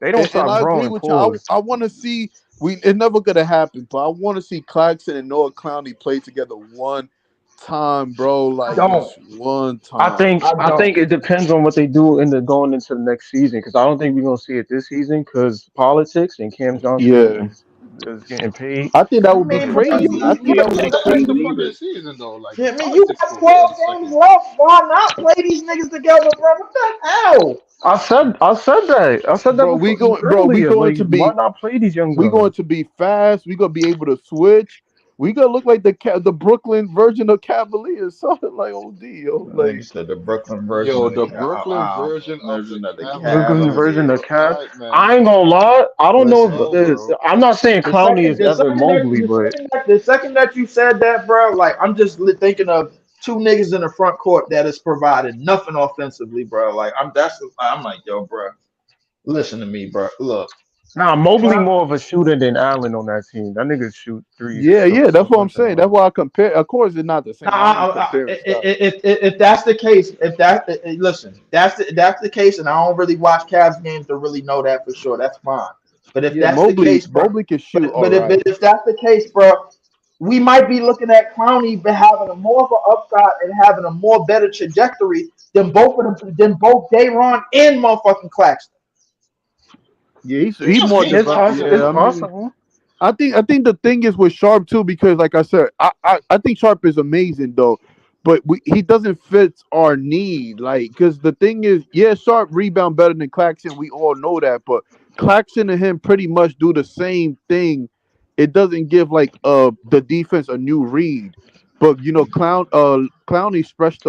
They don't stop growing. I agree with you. I want to see. It's never gonna happen, but I want to see Claxton and Noah Clowney play together one time, bro. Like just one time. I think it depends on what they do going into the next season, because I don't think we're gonna see it this season because politics and Cam Johnson is getting paid. I think that would be crazy. I think that would be crazy. Season though, like you got 12 games left. Why not play these niggas together, bro? What the hell? I said that. Bro, we going to be. Why not play these young guys? We're going to be fast. We're gonna be able to switch. We gonna look like the Brooklyn version of Cavaliers, something like OD. Like you said, the Brooklyn version. The Brooklyn version of the Brooklyn version of Cav. I ain't gonna lie. I don't know if I'm not saying Clowney is Evan Mobley, but the second that you said that, bro, like I'm just thinking of two niggas in the front court that is providing nothing offensively, bro. Like I'm like, yo, bro, listen to me, bro. Look. Nah, Mobley more of a shooter than Allen on that team. That nigga shoot 3. Yeah, that's what I'm saying. That's why I compare. Of course, it's not the same. If that's the case, listen, that's the case, and I don't really watch Cavs games to really know that for sure. That's fine. But if Yeah, that's the case, bro, Mobley can shoot all but right. if that's the case, bro, we might be looking at Clowney but having a more of an upside and having a more better trajectory than both of them, than both Dayron and motherfucking Claxton. Yeah, he's more It's developed. possible. Yeah, It's I mean, possible. I think the thing is with Sharp too, because like I said, I think Sharp is amazing though, but he doesn't fit our need. Like, because the thing is, yeah, Sharp rebound better than Claxton. We all know that, but Claxton and him pretty much do the same thing. It doesn't give like the defense a new read, but Clowney stretched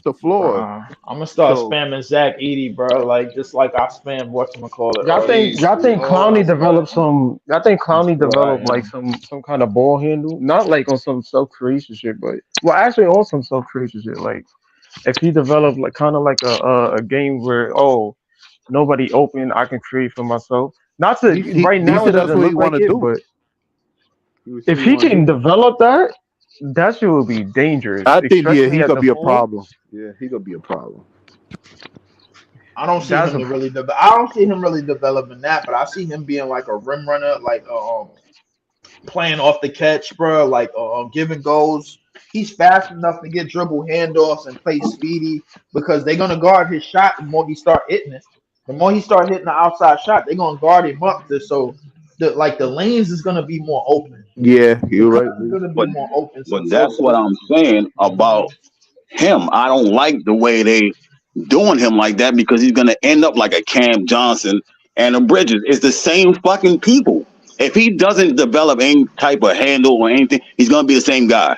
the floor. I'm gonna start So spamming Zach Edey, bro. Like just like I spammed whatchamacallit Y'all earlier. think Clowney developed some? Y'all think Clowney That's who I developed like am. some kind of ball handle? Not like on some self creation shit, but well, actually on some self creation shit. Like if he developed like kind of like a game where nobody open, I can create for myself. Not to right he now it said that's doesn't what he look want like to it, do. but He if said he want to can do. develop that, that shit will be dangerous. I think Especially he at gonna the be a four. problem. Yeah, he gonna be a problem. I don't see That's him a to really. I don't see him really developing that, but I see him being like a rim runner, like playing off the catch, bro, like giving goals. He's fast enough to get dribble handoffs and play speedy because they're gonna guard his shot. The more he start hitting it, the more he start hitting the outside shot, they're gonna guard him up. So the lanes is gonna be more open. Yeah, The you're cut right. is gonna be But more open. that's what I'm saying about him. I don't like the way they doing him like that because he's gonna end up like a Cam Johnson and a Bridges. It's the same fucking people. If he doesn't develop any type of handle or anything, he's gonna be the same guy.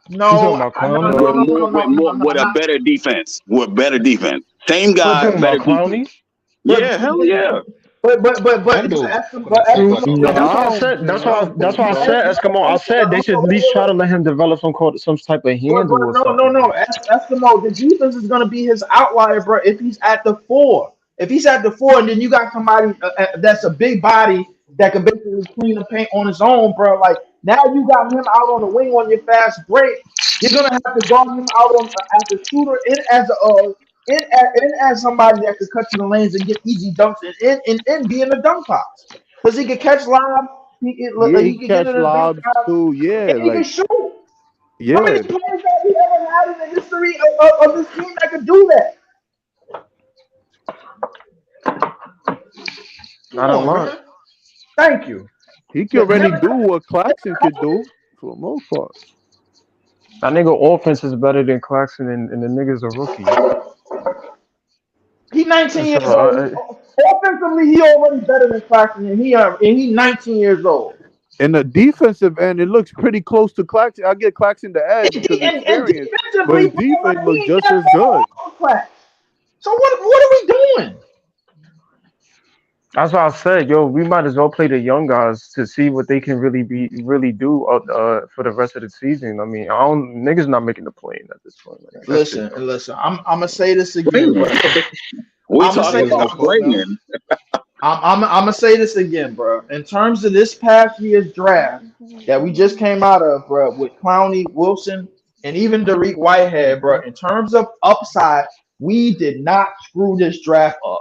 You talking about Clowney? With a better defense. With better defense. Same You guy, talking better about defense. Clowney? Yeah, hell yeah. But Handle. that's When I talk about That's why I handle, said. That's why I said Eskimo. I said they should at least try to let him develop some type of handle or something. no. Eskimo, the defense is gonna be his outlier, bro. If he's at the four, and then you got somebody that's a big body that can basically clean the paint on his own, bro. Like now you got him out on the wing on your fast break. You're gonna have to guard him out on as a shooter and as somebody that could cut to the lanes and get easy dunks and be in the dunk box because he can catch live. He He can catch get in the dunk lobs box too. Yeah, and he can like shoot. How yeah. many players have we ever had in the history of this team that could do that? Not a lot. Thank you. He can already do what Claxton could do for the most part. That nigga offense is better than Claxton, and the nigga's a rookie. He 19 years So, old. Offensively, he already better than Claxton, and he 19 years old. In the defensive end, it looks pretty close to Claxton. I get Claxton the edge because of experience, but his defense looks just as good. So what are we doing? that's why I said, yo, we might as well play the young guys to see what they can really do for the rest of the season. I mean, niggas not making the play at this point. Like, Listen. I'm gonna say this again, bro. We talking about playing. I'm gonna say this again, bro. In terms of this past year's draft that we just came out of, bro, with Clowney, Wilson, and even Dariq Whitehead, bro. In terms of upside, we did not screw this draft up.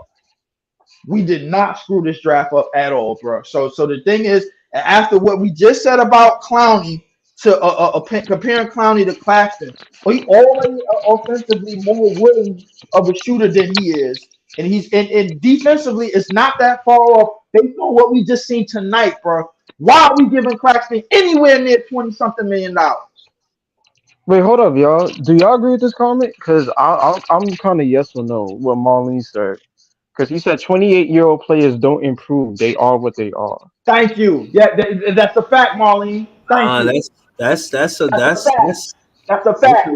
We did not screw this draft up at all, bro. So the thing is, after what we just said about Clowney to comparing Clowney to Claxton, he already offensively more willing of a shooter than he is, and he's and defensively it's not that far off based on what we just seen tonight, bro. Why are we giving Claxton anywhere near $20-something million? wait, hold up, y'all. Do y'all agree with this comment? Because I'm kind of yes or no what Marlene said. Because he said 28-year-old players don't improve; they are what they are. Thank you. Yeah, that's a fact, Marlene. Thank you. That's a fact. That's a fact.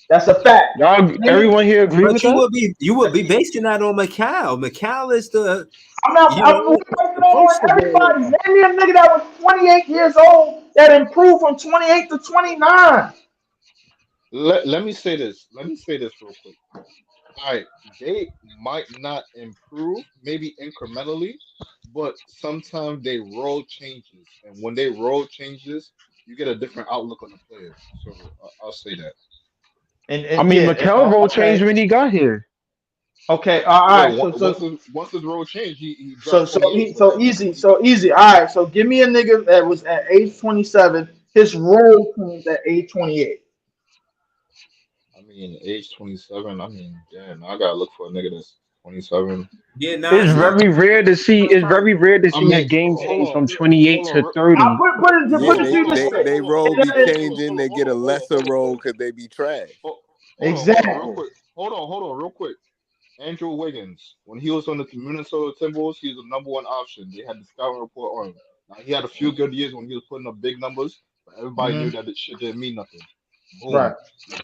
That's a fact. Y'all, everyone here agree with that? You would be basing that on Macau. Macau is the. I'm basing on everybody. Name me a nigga that was 28 years old that improved from 28 to 29. let me say this. Let me say this real quick. All right, they might not improve, maybe incrementally, but sometimes they role changes, and when they role changes, you get a different outlook on the player. So I'll say that. I mean, Macau role changed when he got here. Okay, all right. Yeah, So once his role changed, he so dropped so 28 e- for so that. easy, so easy. All right. So give me a nigga that was at age 27. His role comes at age 28. I mean, age 27. I mean, damn, I gotta look for a nigga that's 27. Yeah, nah, It's it's not. very rare to see. It's very rare to I see a mean, game change from 28 hold to on, 30. Yeah, Put it to you this way. they role And be then- changing. They get a lesser role because they be trash. hold on, real Exactly. quick. Hold on, real quick. Andrew Wiggins, when he was on the Minnesota Timberwolves, he was the number one option. They had the scouting report on him. Now he had a few good years when he was putting up big numbers, but everybody knew that it shit didn't mean nothing. Boom. Right.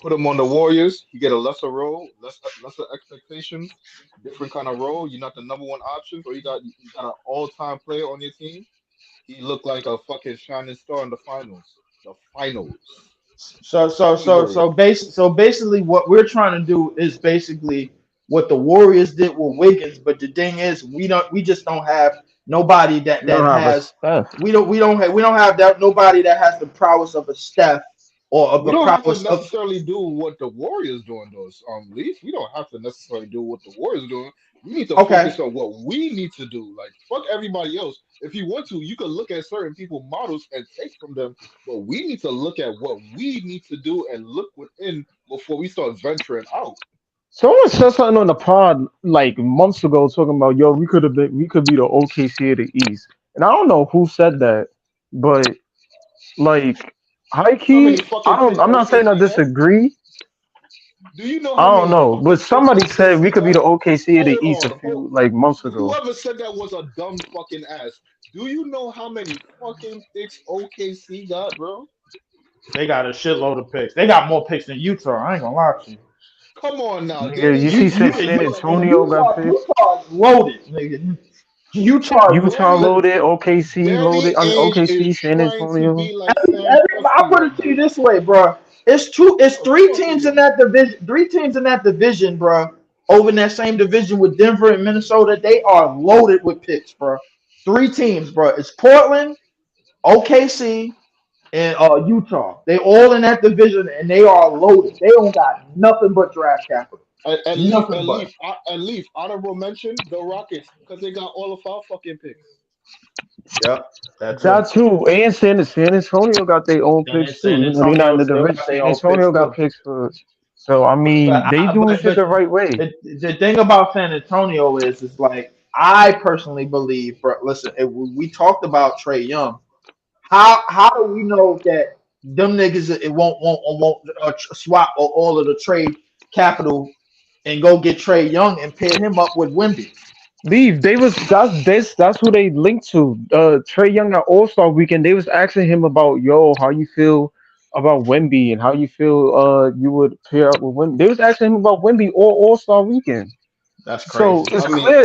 Put him on the Warriors, you get a lesser role, lesser expectations, different kind of role. You're not the number one option, so you got an all-time player on your team. He looked like a fucking shining star in the finals. The finals. So basically, what we're trying to do is basically what the Warriors did with Wiggins. But the thing is, we just don't have nobody that You don't have a has. Steph. We don't have that nobody that has the prowess of a Steph or of We the don't have to prowess of. necessarily do what the Warriors doing, though. Leaf. We don't have to necessarily do what the Warriors doing. We need to Okay. focus on what we need to do. Like fuck everybody else. If you want to, you can look at certain people models and take from them. But we need to look at what we need to do and look within before we start venturing out. Someone said something on the pod like months ago talking about we could be the OKC of the East, and I don't know who said that, but like high How key, many fucking picks I'm not saying I OKC had? disagree. Do you know I how don't many know, fucking but picks somebody said we OKC could be got? the OKC of the Hold East a on. few like months ago. Whoever said that was a dumb fucking ass. Do you know how many fucking picks OKC got, bro? They got a shitload of picks. They got more picks than Utah. I ain't gonna lie to you. Come on now. Nigga, you see San Antonio got picks. Utah's loaded, nigga. Utah loaded, OKC Danny loaded, Ainge OKC, is San trying to Antonio. be like Sam Presti I'll put it to you this way, bro. It's three teams in that division. 3 teams in that division, bro. Over in that same division with Denver and Minnesota, they are loaded with picks, bro. 3 teams, bro. It's Portland, OKC, and Utah. They all in that division, and they are loaded. They don't got nothing but draft capital. And Leaf, honorable mention the Rockets because they got all of our fucking picks. Yep, That too, and San Antonio got their own picks too. Even though they're not in the division, San Antonio got picks for. So I mean, they doing shit the right way. The thing about San Antonio is like I personally believe, bro. Listen, we talked about Trae Young. How do we know that them niggas it won't swap all of the trade capital and go get Trae Young and pair him up with Wemby? Leave. That's who they linked to. Trae Young at All-Star Weekend. They was asking him about how you feel about Wemby and how you feel you would pair up with Wemby. They was asking him about Wemby All-Star Weekend. That's crazy. So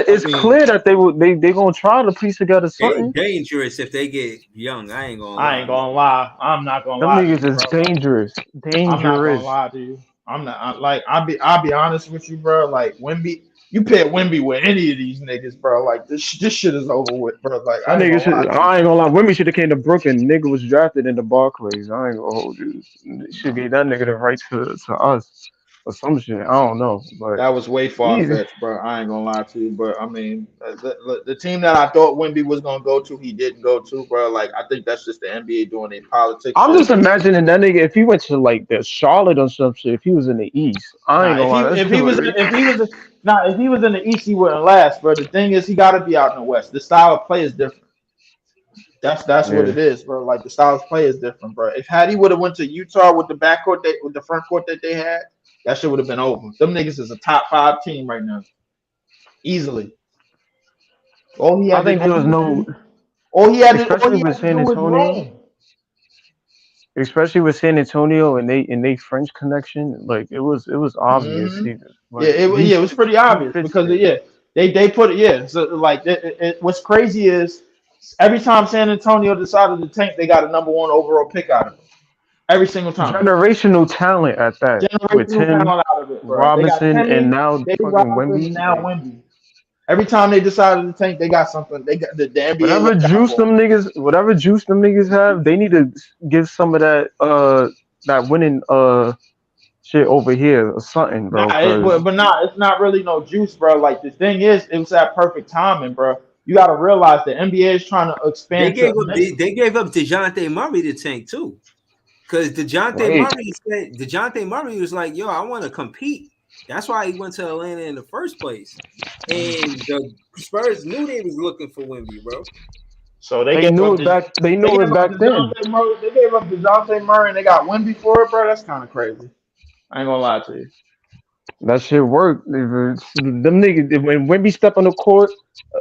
it's clear that they gonna try to piece together something. They're dangerous if they get Young. I ain't gonna lie. I'm not gonna Them lie. niggas is dangerous. I'm not gonna lie to you. I'm not like I'll be honest with you, bro. Like Wemby, you pair Wemby with any of these niggas, bro. Like this shit is over with, bro. Like I ain't gonna lie. Wemby should have came to Brooklyn. Nigga was drafted into Barclays. I ain't gonna hold you. Should give that nigga the right to us or some shit. I don't know, but that was way far fetched, bro. I ain't gonna lie to you, but I mean, the team that I thought Wemby was gonna go to, he didn't go to, bro. Like I think that's just the NBA doing their politics. I'm just imagining that nigga if he went to like the Charlotte or some shit. If he was in the East, I ain't gonna lie. If he was in the East, he wouldn't last. But the thing is, he got to be out in the West. The style of play is different. That's what it is, bro. Like the style of play is different, bro. If he would have went to Utah with the backcourt with the front court that they had, that shit would have been over. Them niggas is a top 5 team right now, easily. All he had to do with San Antonio. Especially with San Antonio and they French connection, like it was obvious. Mm-hmm. It was pretty obvious because they put it. So like what's crazy is every time San Antonio decided to tank, they got a number 1 overall pick out of it. Every single time. Generational talent at that. With Tim Robinson and now fucking Wemby. Now Wemby. Every time they decided to tank, they got something. They got the NBA. Whatever juice them niggas have, they need to give some of that winning shit over here or something, bro. It's not really no juice, bro. Like the thing is, it was that perfect timing, bro. You got to realize the NBA is trying to expand. They gave up DeJounte Murray to tank too, because DeJounte Murray was like, "Yo, I want to compete." That's why he went to Atlanta in the first place, and the Spurs knew they was looking for Wemby, bro. So they knew it back. They knew it back then. They gave up DeJounte Murray and they got Wemby for it, bro. That's kind of crazy. I ain't gonna lie to you. That shit worked. Them niggas, when Wemby step on the court,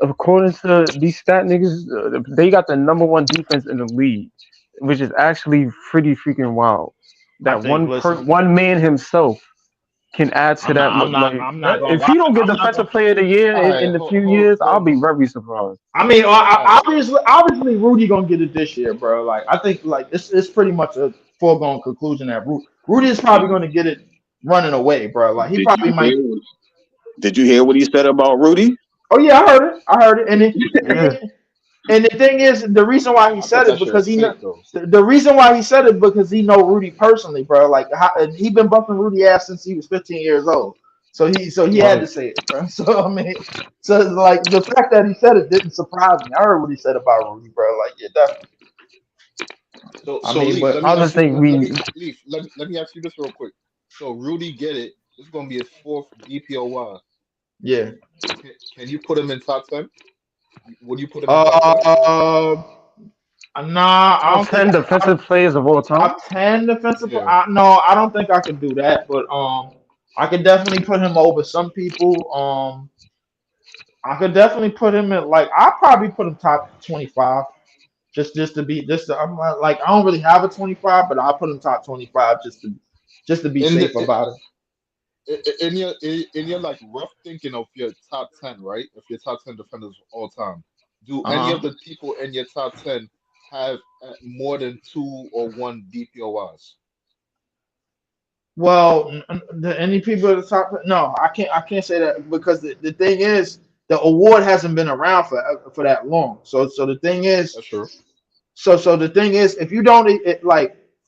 according to these stat niggas, they got the #1 defense in the league, which is actually pretty freaking wild. That one man himself can add to that. If he don't get Defensive Player of the Year in a few years, I'll be very surprised. I mean, obviously, Rudy gonna get it this year, bro. Like, I think like it's pretty much a foregone conclusion that Rudy is probably gonna get it running away, bro. Like, he probably might. Did you hear what he said about Rudy? Oh yeah, I heard it, and the thing is, the reason why he said it because he know Rudy personally, bro. Like, he been bumping Rudy ass since he was 15 years old. So he had to say it, bro. So I mean, like the fact that he said it didn't surprise me. I heard what he said about Rudy, bro. Like, yeah, definitely. Let me ask you this real quick. So Rudy get it. This is gonna be his 4th DPOY. Yeah. Can you put him in top 10? Would you put him in top 10? Nah, I don't 10 defensive players of all time. Top 10 defensive. Yeah. No, I don't think I could do that. But I could definitely put him over some people. I could definitely put him in I'll probably put him top 25. Just to be I'm like I don't really have a 25, but I'll put him top 25 just to be safe about it. In your like rough thinking of your top 10, right? If your top 10 defenders of all time, do any of the people in your top 10 have more than 2 or 1 DPOIs? Well, any people at the top? No, I can't say that because the thing is the award hasn't been around for that long. So the thing is, that's true. So the thing is, if you don't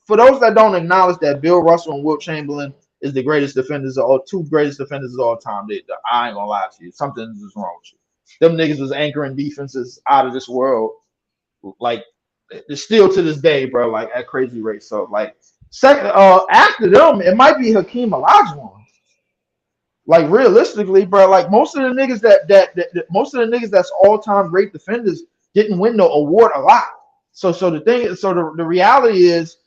for those that don't acknowledge that Bill Russell and Wilt Chamberlain is the greatest defenders or 2 greatest defenders of all time, I ain't gonna lie to you. Something is wrong with you. Them niggas was anchoring defenses out of this world, like still to this day, bro, like at crazy rates. So like second, after them, it might be Hakeem Olajuwon. Like realistically, bro, like most of the niggas that's all time great defenders didn't win the award a lot. So the thing is, the reality is.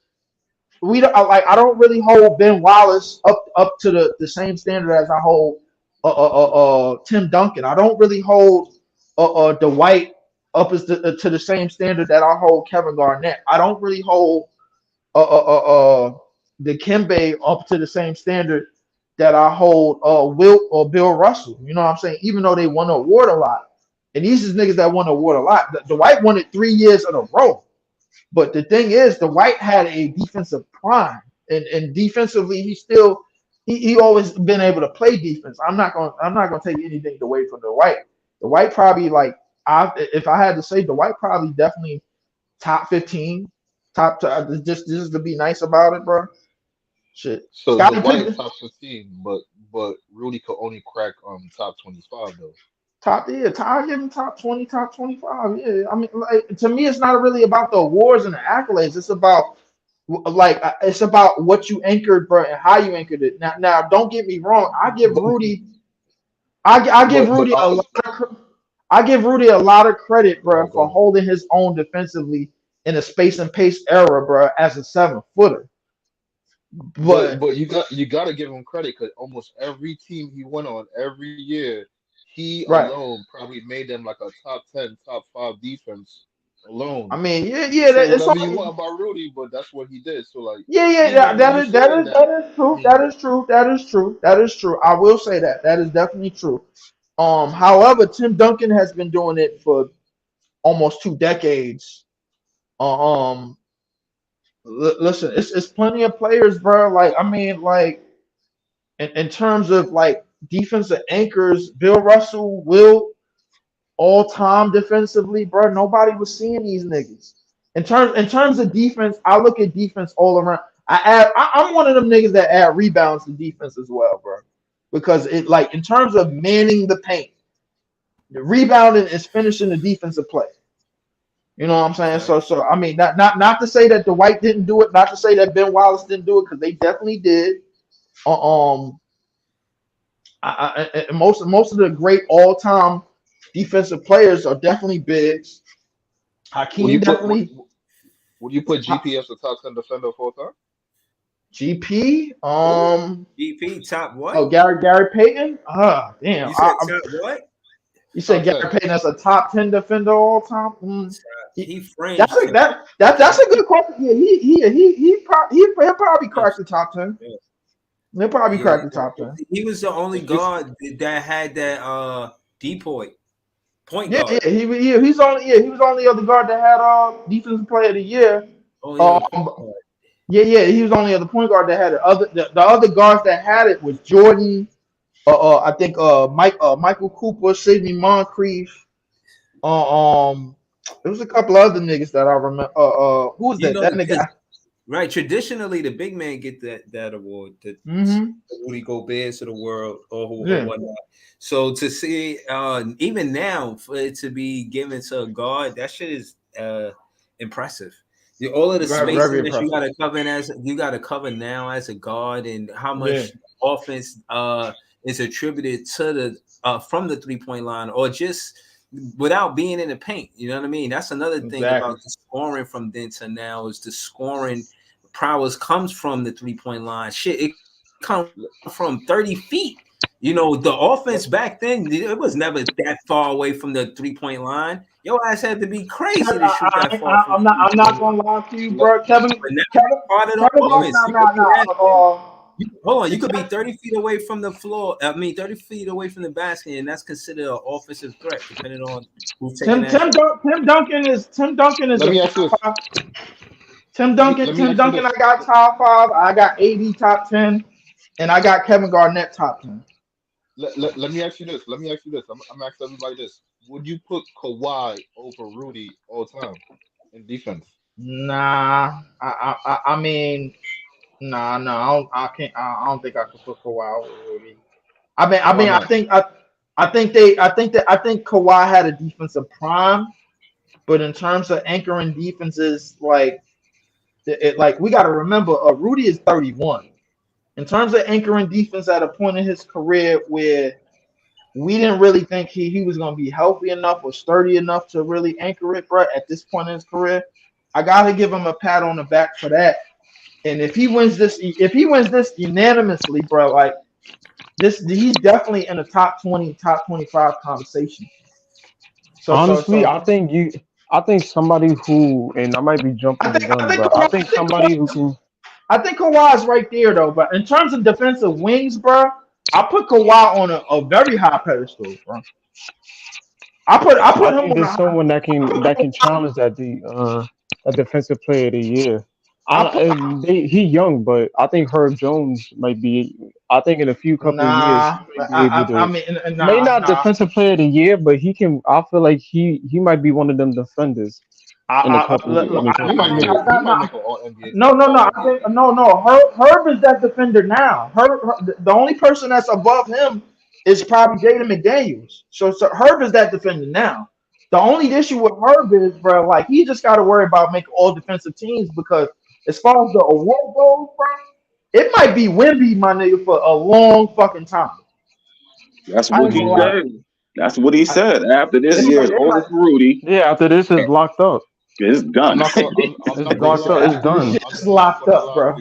I don't really hold Ben Wallace up to the same standard as I hold Tim Duncan. I don't really hold Dwight up to the same standard that I hold Kevin Garnett. I don't really hold Dikembe up to the same standard that I hold Wilt or Bill Russell. You know what I'm saying? Even though they won the award a lot, and these is niggas that won the award a lot. Dwight won it 3 years in a row. But the thing is, Dwight had a defensive prime, and defensively, he always been able to play defense. I'm not gonna take anything away from Dwight. Dwight probably if I had to say, Dwight probably definitely top 15, just to be nice about it, bro. Shit. So Dwight top 15, but Rudy could only crack top 25 though. I give him top 20, top 25. Yeah, I mean, to me, it's not really about the awards and the accolades. It's about what you anchored, bro, and how you anchored it. Now, don't get me wrong. I give Rudy a lot of credit, bro, for holding his own defensively in a space and pace era, bro, as a 7-footer. But you got to give him credit because almost every team he went on every year. He alone probably made them like a top 10, top 5 defense alone. I mean, yeah, it's whatever you want about Rudy, but that's what he did. So like, that is true. I will say that is definitely true. However, Tim Duncan has been doing it for almost 2 decades. Listen, it's plenty of players, bro. Like, I mean, like in terms of like defensive anchors, Bill Russell, Wilt, all time defensively, bro. Nobody was seeing these niggas. In terms of defense, I look at defense all around. I'm one of them niggas that add rebounds to defense as well, bro. Because it like in terms of manning the paint, the rebounding is finishing the defensive play. You know what I'm saying? So I mean, not to say that Dwight didn't do it, not to say that Ben Wallace didn't do it, because they definitely did. Most of the great all-time defensive players are definitely bigs. Hakeem definitely. Would you put GP as the top 10 defender of all time? GP, GP top what? Oh, Gary Payton. Damn. You said top what? You said Gary Payton as a top 10 defender all time. He framed. That's a good question. Yeah, he'll probably crack the top 10. Yeah. He'll probably crack the top 10. He was the only guard that had that depoy point guard. Yeah, he was only the other guard that had defensive player of the year. He was only the point guard that had it. The other guards that had it was Jordan. I think Michael Cooper, Sidney Moncrief. There was a couple other niggas that I remember. Who was that? That nigga. Right. Traditionally, the big man get that award. The Rudy Gobert of the world or whatnot. So to see, even now, for it to be given to a guard, that shit is impressive. All of the space that you got to cover now as a guard, and how much offense is attributed to the from the 3-point line, or just without being in the paint. You know what I mean? That's another thing about the scoring from then to now, is the scoring prowess comes from the 3-point line. Shit, it comes from 30 feet. You know, the offense back then, it was never that far away from the 3-point line. Your ass had to be crazy to shoot that far. I'm not gonna lie to you, bro. Kevin, hold on, you could be 30 feet away from the floor. 30 feet away from the basket, and that's considered an offensive threat, depending on who's taking that. Tim Duncan is. Let me ask you this. Tim Duncan, I got top 5. I got AD top 10, and I got Kevin Garnett top 10. Let me ask you this. I'm asking everybody this. Would you put Kawhi over Rudy all time in defense? Nah, I mean, nah. I don't think I could put Kawhi over Rudy. I think Kawhi had a defensive prime, but in terms of anchoring defenses, like we got to remember, Rudy is 31. In terms of anchoring defense at a point in his career where we didn't really think he was going to be healthy enough or sturdy enough to really anchor it, bro, at this point in his career, I got to give him a pat on the back for that. And if he wins this unanimously, bro, like he's definitely in the top 20, top 25 conversation. Honestly, I think somebody who, and I might be jumping the gun, but I think somebody who can. I think Kawhi's right there though, but in terms of defensive wings, bro, I put Kawhi on a very high pedestal, bro. I put him on. There's someone that can challenge that a defensive player of the year. He young, but I think Herb Jones might be. I think in a few couple of years, may not defensive player of the year, but he can. I feel like he might be one of them defenders. No. Herb is that defender now. The only person that's above him is probably Jaden McDaniels. So Herb is that defender now. The only issue with Herb is, bro, like he just got to worry about making all defensive teams, because as far as the award goes, bro, it might be Wemby, my nigga, for a long fucking time. That's what he said. That's what he said. After this year is over for Rudy. Yeah, after this is locked up. It's done. It's locked up. It's done. It's locked up, bro.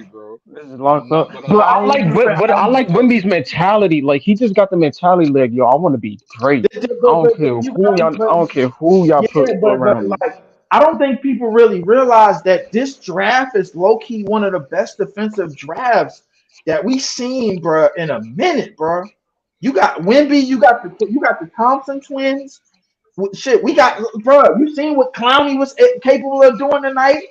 It's locked up. But I like Wemby's mentality. Like he just got the mentality, like, yo, I want to be great. I don't care who y'all put around. Like, I don't think people really realize that this draft is low key one of the best defensive drafts that we seen, bro, in a minute, bro. You got Wemby, you got the Thompson twins. Shit, we got, bro. You seen what Clowney was capable of doing tonight?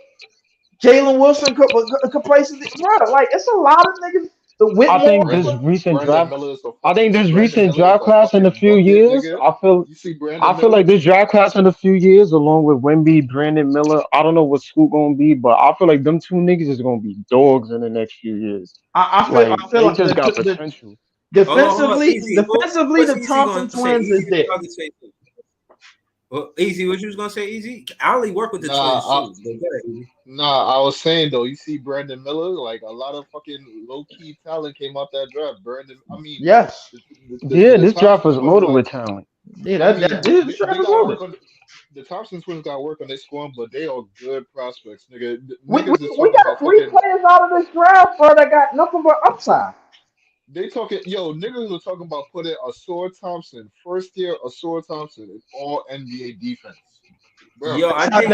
Jalen Wilson could play some, bro. Like, it's a lot of niggas. I think this recent Brandon draft. Miller is a I think this Brandon recent Miller is draft a class in a fucking few bucket, years. nigga. I You see Brandon feel like Miller? this draft class in a few years, along with Wemby, Brandon Miller. I don't know what Scoot gonna be, but I feel like them two niggas is gonna be dogs in the next few years. I Like feel they like just got the potential. Hold on. Easy. defensively, What's the Easy Thompson gonna say? twins is Easy, there. what you say? Well, Easy, what you was gonna say? Easy. I only work with the Nah, twins too. But go ahead, Easy. I was saying though, you see Brandon Miller, like a lot of fucking low key talent came out that draft. Yes. Yeah, The this draft Thompson was twins, loaded like, with talent. Yeah, I mean, this they draft is gotta loaded. work on the Thompson twins. Got to work on their scoring, but they are good prospects, nigga. We Niggas is we talking got about 3 fucking. players out of this draft, bro, that got nothing but upside. They talking, yo, niggas are talking about putting Asor Thompson, first year Asor Thompson, in all NBA defense, bro. Yo, I think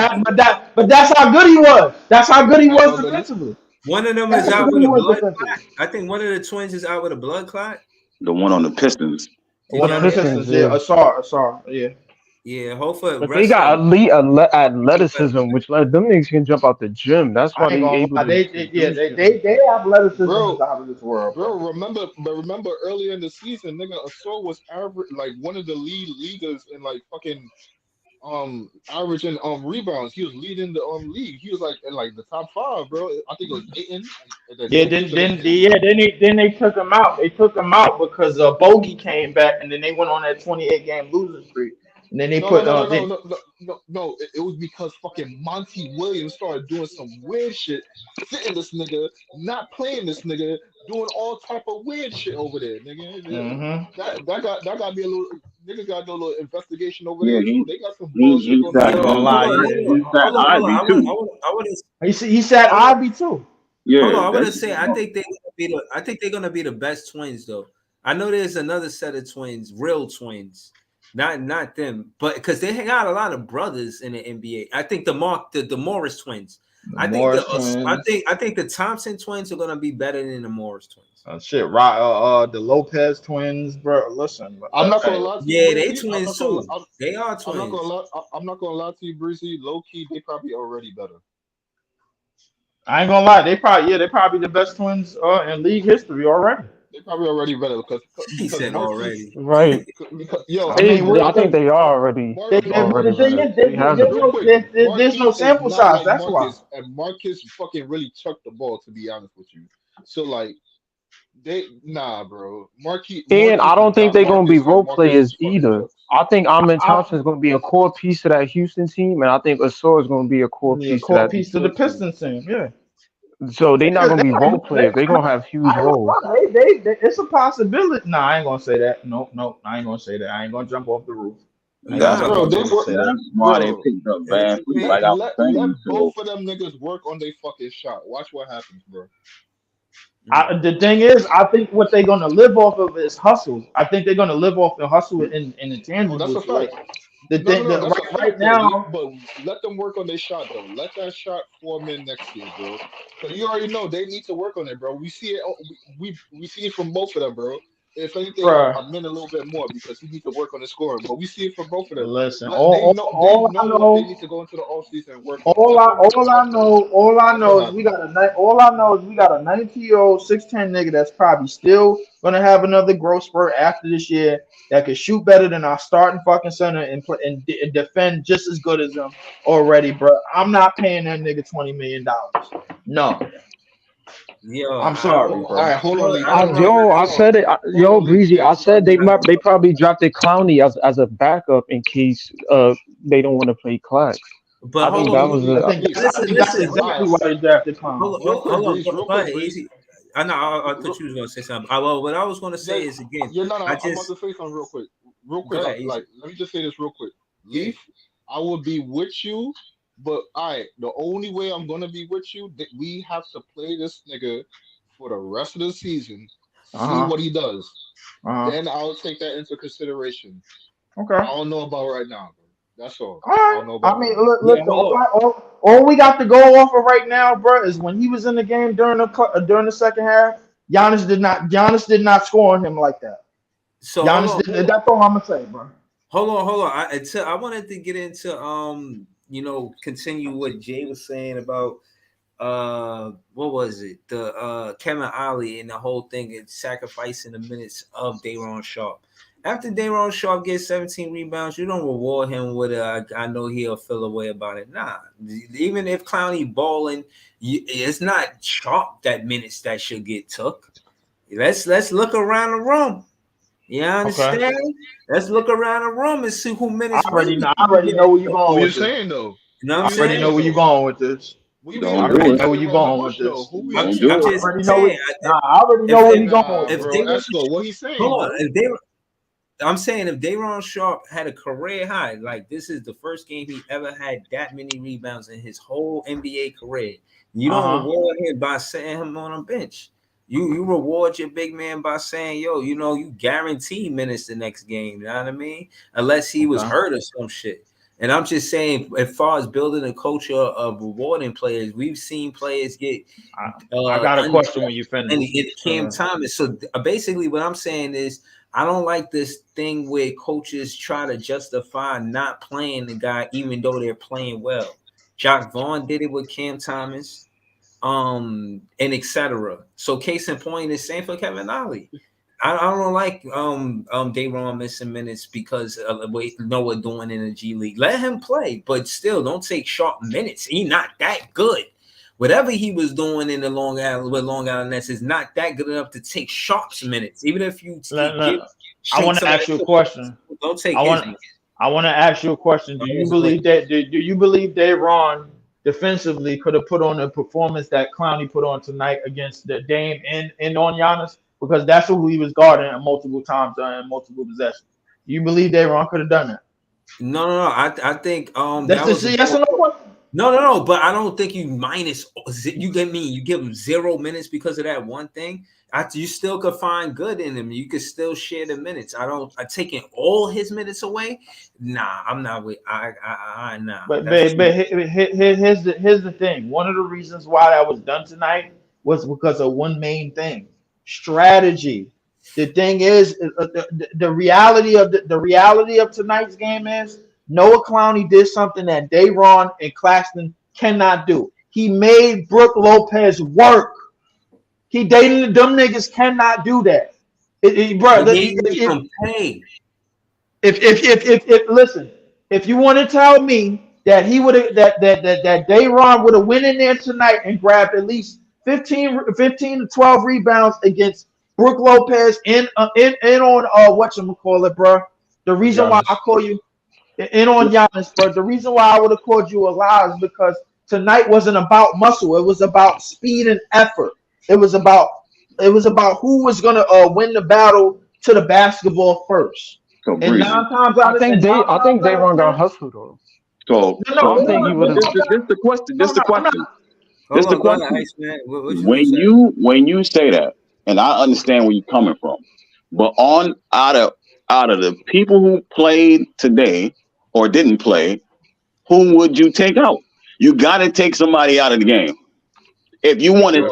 But that's how good he was. That's how good he That's was how good defensively. one of them That's is how out good with he a was blood defensively. clot. I think one of the twins is out with a blood clot. The one on the Pistons. One on the Pistons, yeah. Asar, yeah. Yeah, hopefully. But they got elite athleticism, which like them niggas can jump out the gym. That's why I ain't they gonna able lie. to They do shit. they athleticism Bro, is out of this world, bro. remember earlier in the season, nigga, Asor was average, like one of the leaders in like fucking averaging rebounds. He was leading the league. He was like in like the top 5, bro. I think it was Ayton. Yeah, then they took him out. They took him out because Bogey came back, and then they went on that 28-game losing streak. And then they No, put no. It was because fucking Monty Williams started doing some weird shit, sitting this nigga, not playing this nigga, doing all type of weird shit over there, nigga. That got me a little. Niggas got to do a little investigation over there too. They got some bullshit going on. He said Ivy too. Yeah, Hold on, I want to say I think they're gonna be the best twins though. I know there's another set of twins, real twins, not them, but because they hang out a lot of brothers in the NBA. I think the Morris twins. I think the Thompson twins are gonna be better than the Morris twins. The Lopez twins, bro. Listen, I'm not gonna lie to you. Yeah, they twins too. They are twins. I'm not gonna lie to you, Breezy. Low key, they probably already better. I ain't gonna lie. They probably the best twins in league history already. They probably already better because he said already. Right. Yo, I think they are already. There's no sample size. That's why. And Marcus fucking really chucked the ball, to be honest with you. So like, bro. Marquis, and I don't think they're gonna be role players either. I think Amen Thompson is gonna be a core piece of that Houston team, and I think Asor is gonna be a core piece of the Pistons team. Yeah. So they're not gonna be role players. They're gonna have huge roles. It's a possibility. Nah, I ain't gonna say that. No, I ain't gonna say that. I ain't gonna jump off the roof. Let both of them niggas work on their fucking shot. Watch what happens, bro. The thing is, I think what they're gonna live off of is hustle. I think they're gonna live off the hustle in the tangibles. That's a fact. Right now, but let them work on their shot though. Let that shot form in next year, bro. Because you already know they need to work on it, bro. We see it. We see it from both of them, bro. If anything, I meant a little bit more because he needs to work on his scoring. But we see it from both of them. Listen, they need to go into the offseason and work. All I know is we got a 19-year-old 6'10" nigga that's probably still gonna have another growth spurt after this year that can shoot better than our starting fucking center and defend just as good as him already, bro. I'm not paying that nigga $20 million. No. Yo, I'm sorry, bro. All right, hold on. I said it. Breezy, I said they probably drafted Clowney as a backup in case they don't want to play Clark. But I think that was that's exactly why they drafted Clowney. Hold on, easy. I know. I thought you was gonna say something. What I was gonna say is again. I'm about to say something real quick. Let me just say this real quick. Leaf, I will be with you. But the only way I'm gonna be with you, we have to play this nigga for the rest of the season, see what he does. Then I'll take that into consideration. Okay. I don't know about right now, bro. That's all. All right. All we got to go off of right now, bro, is when he was in the game during the second half. Giannis did not score on him like that. So Giannis did. That's all I'm gonna say, bro. Hold on. I wanted to get into continue what Jay was saying about what was it? The Kevin Ollie and the whole thing is sacrificing the minutes of Day'Ron Sharpe. After Day'Ron Sharpe gets 17 rebounds, you don't reward him with I know he'll feel a way about it. Nah, even if Clowney balling, it's not Sharpe that minutes that should get took. Let's look around the room. You understand? Okay. Let's look around the room and see who minutes. I already know where you're going. What you're saying though? You know what I'm saying? I already know where you're going with this. I already know where you're going with this. I already know where you're going with this. What he's saying? Hold on. I'm saying if Day'Ron Sharpe had a career high, like this is the first game he ever had that many rebounds in his whole NBA career. You don't reward him by setting him on a bench. You reward your big man by saying, yo, you know, you guarantee minutes the next game. You know what I mean? Unless he was hurt or some shit. And I'm just saying, as far as building a culture of rewarding players, we've seen players get. I got a question when you finish. And Cam Thomas. So basically, what I'm saying is, I don't like this thing where coaches try to justify not playing the guy even though they're playing well. Jacque Vaughn did it with Cam Thomas, and etc. So case in point is same for Kevin Ollie. I don't like Day'Ron missing minutes because of the way Noah doing in the G League. Let him play, but still don't take Sharpe minutes. He's not that good. Whatever he was doing in the Long Island Nets is not that good enough to take Sharpe's minutes. Even if you, I want to ask you a question. Don't take. I want to ask you a question. Do you believe Day'Ron defensively could have put on the performance that Clowney put on tonight against the Dame and on Giannis? Because that's who he was guarding multiple times in multiple possessions. You believe Day'Ron could have done that? No. I think that's yes or no question. No, but I don't think you give him 0 minutes because of that one thing. You still could find good in him. You could still share the minutes. I taking all his minutes away. Nah, I'm not with. Nah. But here's the thing. One of the reasons why that was done tonight was because of one main thing: strategy. The thing is, the reality of tonight's game is Noah Clowney did something that Day'Ron and Claxton cannot do. He made Brook Lopez work. Them niggas cannot do that. Listen, if you want to tell me that he would have that Day'Ron would have went in there tonight and grabbed at least 15 to 12 rebounds against Brook Lopez on whatchamacallit, bro. The reason why I call you in on Giannis, bro. The reason why I would have called you a lie is because tonight wasn't about muscle. It was about speed and effort. It was about who was gonna win the battle to the basketball first. So and 9 times out of 10, I think Day'Ron got hustled though. So I think he would have. This the question. This the question. When you say that, and I understand where you're coming from, but out of the people who played today or didn't play, whom would you take out? You got to take somebody out of the game. If you want to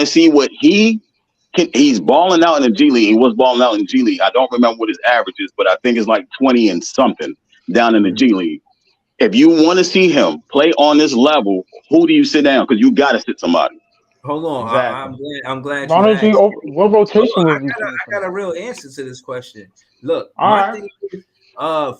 see what he's balling out in the G League. He was balling out in the G League. I don't remember what his average is, but I think it's like 20 and something down in the G League. If you want to see him play on this level, who do you sit down? Because you got to sit somebody. Hold on, exactly. I'm glad. What rotation? I got a real answer to this question. Look, thing is,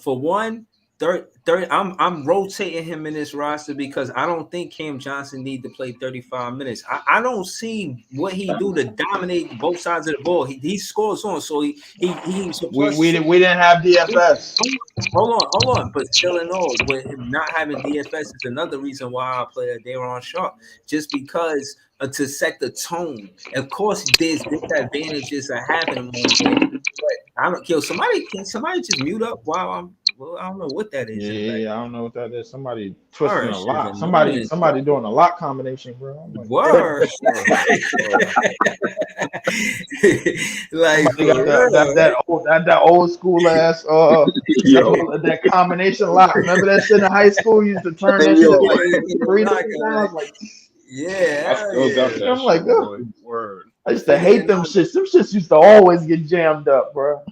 for one. I'm rotating him in this roster because I don't think Cam Johnson need to play 35 minutes. I don't see what he do to dominate both sides of the ball. He scores on, so we didn't have DFS. Hold on, but still in all, with him not having DFS is another reason why I play a Day'Ron Sharpe, just because to set the tone. Of course, there's disadvantages that happen, but I don't kill somebody. Can somebody just mute up while I'm? Well, I don't know what that is. Yeah, I don't know what that is. Somebody twisting a lock. Somebody doing a lock combination, bro. Like, word. Like that old school ass that combination lock. Remember that shit in high school? You used to turn that shit like 3 times. Like, yeah. I'm like, word. I used to hate them shits. Them shits used to always get jammed up, bro.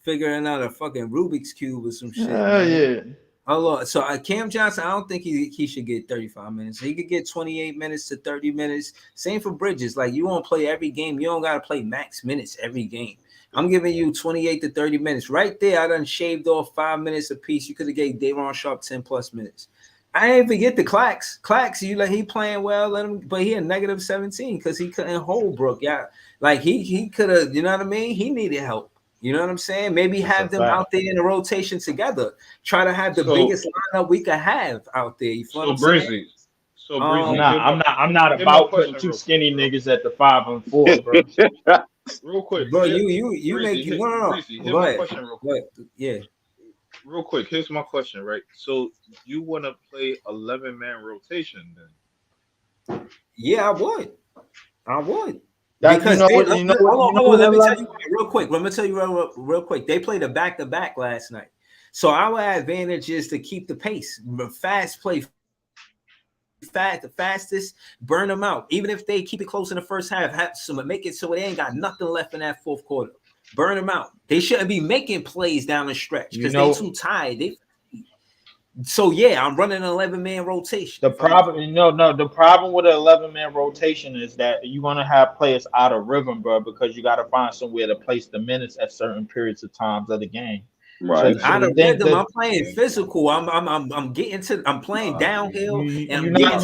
Figuring out a fucking Rubik's Cube or some shit. Yeah. So Cam Johnson, I don't think he should get 35 minutes. He could get 28 minutes to 30 minutes. Same for Bridges. Like, you won't play every game. You don't got to play max minutes every game. I'm giving you 28 to 30 minutes. Right there, I done shaved off 5 minutes apiece. You could have gave Day'Ron Sharpe 10 plus minutes. I didn't forget the Clax. Clax, he playing well, but he had negative 17 because he couldn't hold Brook. Yeah, like he could have, you know what I mean? He needed help. You know what I'm saying? Maybe have them out there in the rotation together. Try to have the biggest lineup we could have out there. You feel what I'm saying? I'm not about putting two skinny niggas at the 5 and 4, bro. Real quick, bro. You make no. Go ahead. Question real quick. Yeah. Real quick, here's my question, right? So you want to play 11-man rotation then? Yeah, I would. Because hold on, let me tell you real quick. Let me tell you real quick. They played a back-to-back last night. So our advantage is to keep the pace. Fast play, the fastest, burn them out. Even if they keep it close in the first half, have some make it so they ain't got nothing left in that fourth quarter. Burn them out. They shouldn't be making plays down the stretch because they're too tired. So yeah, I'm running an 11-man rotation. The problem with an 11-man rotation is that you're gonna have players out of rhythm, bro, because you got to find somewhere to place the minutes at certain periods of times of the game. Right. So Out of rhythm, I'm playing physical. I'm playing downhill, and you're not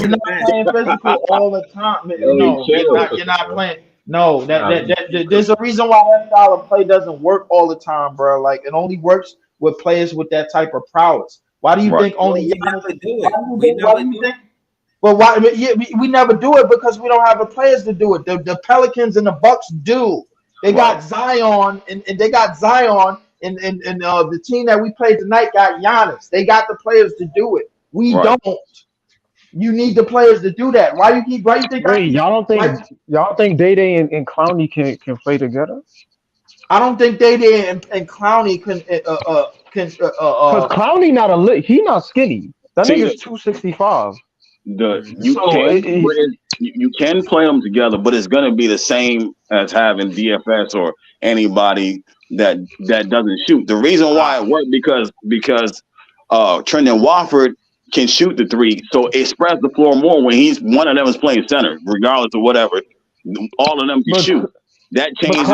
playing physical all the time. No, you're not playing. No, there's a reason why that style of play doesn't work all the time, bro. Like, it only works with players with that type of prowess. Why do you think only Giannis do it? But why? Yeah, we never do it because we don't have the players to do it. The Pelicans and the Bucks do. They got Zion, and they got Zion, and the team that we played tonight got Giannis. They got the players to do it. We don't. You need the players to do that. Why you think? Wait, y'all don't think Day and Clowney can play together? I don't think Day and Clowney can. Because Clowney not he not skinny. That nigga's 265. You can play them together, but it's gonna be the same as having DFS or anybody that doesn't shoot. The reason why it worked because Trendon Watford can shoot the three, so it spreads the floor more when one of them is playing center, regardless of whatever. All of them can shoot. That changes.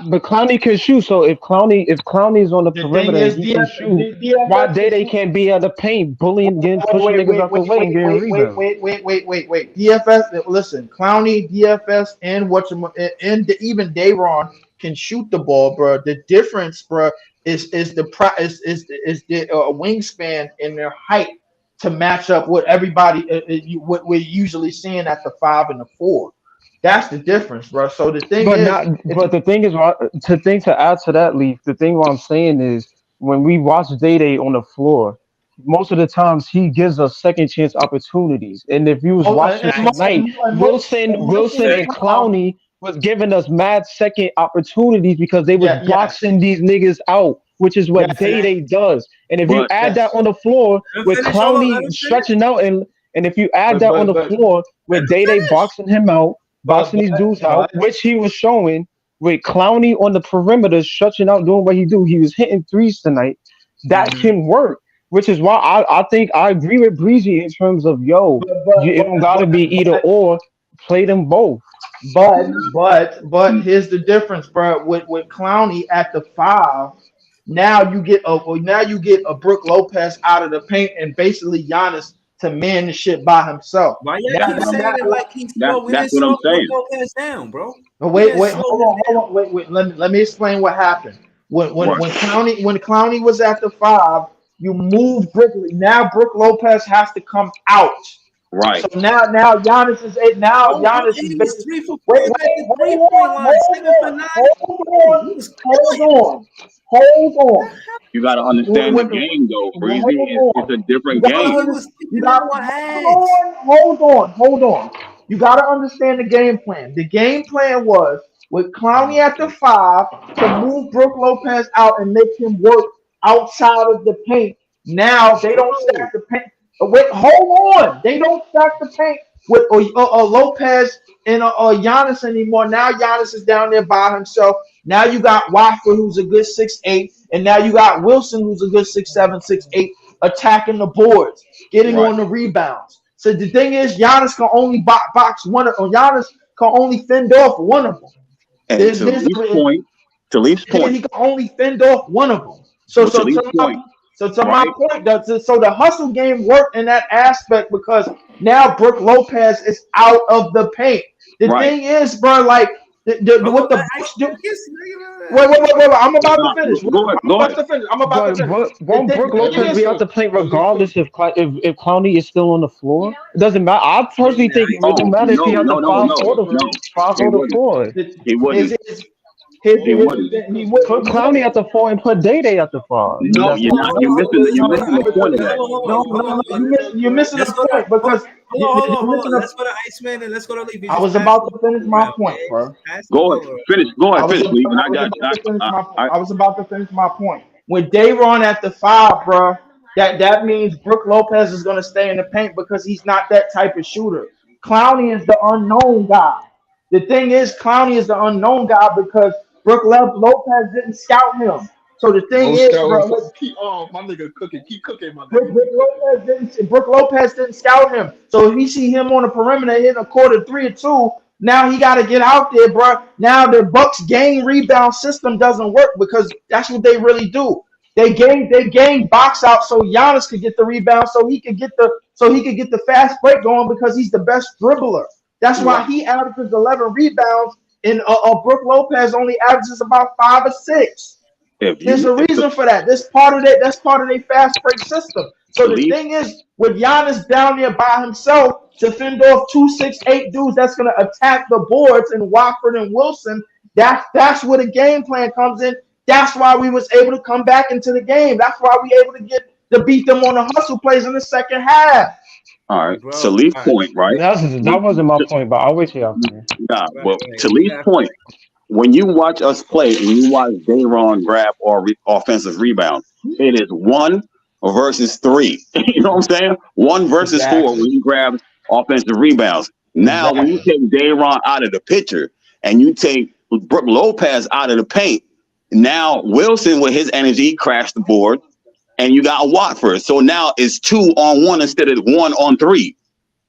But Clowney can shoot. So if Clowney's on the perimeter, he can shoot. Why Day can't be at the paint, bullying, pushing niggas out the way and getting rebounds? Wait. DFS. Listen, Clowney, DFS, and even Day'Ron can shoot the ball, bro. The difference, bro, is the wingspan and their height to match up with everybody. What we're usually seeing at the 5 and the 4. That's the difference, bro. So the thing to add to that, Leaf, the thing what I'm saying is when we watch Day on the floor, most of the times he gives us second chance opportunities. And if you was watching tonight, Wilson and Clowney was giving us mad second opportunities because they was boxing these niggas out, which is what Day does. And if you add that on the floor with Clowney stretching out and if you add that on the floor with Day boxing him out, boxing these dudes out, which he was showing with Clowney on the perimeter, stretching out, doing what he do. He was hitting threes tonight. That can work, which is why I think I agree with Breezy in terms of it don't gotta be either or. Play them both. But here's the difference, bro. With Clowney at the 5, now you get a Brook Lopez out of the paint and basically Giannis to man the shit by himself. Why you keep saying it like he's slow? We didn't slow Lopez down, bro. Wait, hold on. Let me explain what happened. When Clowney was at the 5, you moved Brook. Now Brook Lopez has to come out. Right. So now Giannis is Giannis is basically Hold on. You got to understand the game, though, Breezy. It's a different game. Hold on. You got to understand the game plan. The game plan was with Clowney at the 5 to move Brook Lopez out and make him work outside of the paint. Now they don't stack the paint. Wait, hold on. They don't stack the paint with Lopez and Giannis anymore. Now Giannis is down there by himself. Now you got Watford, who's a good 6'8", and now you got Wilson, who's a good 6'7", 6'8", attacking the boards, getting Right. on the rebounds. So the thing is, Giannis can only box one. Giannis can only fend off one of them. And to Leaf's point, he can only fend off one of them. So to Leaf's point, to my point, so the hustle game worked in that aspect because now Brook Lopez is out of the paint. The thing is, bro, like what the Bucks do. Wait! I'm about to finish. I'm about to finish. Won't Brook Lopez be out the paint regardless if Clowney is still on the floor? It doesn't matter. I personally think it doesn't matter if he has the 5 or the 4. He wouldn't. He put Clowney at the 4 and put Day at the 5. No, you're not. You're missing the point of that. No, you're missing the point because hold on. Let's go to Iceman and let's go to Leaf. I was about to finish my point, bro. Go ahead, finish. I was about to finish my point. With Dayron at the 5, bro, that means Brook Lopez is gonna stay in the paint because he's not that type of shooter. Clowney is the unknown guy. The thing is, Clowney is the unknown guy because Brook Lopez didn't scout him. So the thing is, bro, my nigga cooking. Keep cooking, my nigga. Brook Lopez didn't scout him. So if he see him on the perimeter hitting a quarter 3 or 2, now he got to get out there, bro. Now the Bucks game rebound system doesn't work because that's what they really do. They game box out so Giannis could get the rebound, so he could get the fast break going because he's the best dribbler. That's why he averages 11 rebounds, and Brook Lopez only averages about 5 or 6. There's a reason for that. That's part of their fast break system. So the thing is, with Giannis down there by himself to fend off 2, 6, 8 dudes that's gonna attack the boards and Watford and Wilson, that's where the game plan comes in. That's why we was able to come back into the game. That's why we able to beat them on the hustle plays in the second half. All right, to Leaf's point, right? That wasn't my point, but I'll wait till y'all finish. Nah, well, to Leaf's point, when you watch us play and you watch Dayron grab or offensive rebound, it is 1 versus 3. You know what I'm saying? 1 versus 4 when you grab offensive rebounds. Now, when you take Dayron out of the picture and you take Brook Lopez out of the paint, now Wilson with his energy crashed the board. And you got Watford. So now it's 2 on 1 instead of 1 on 3.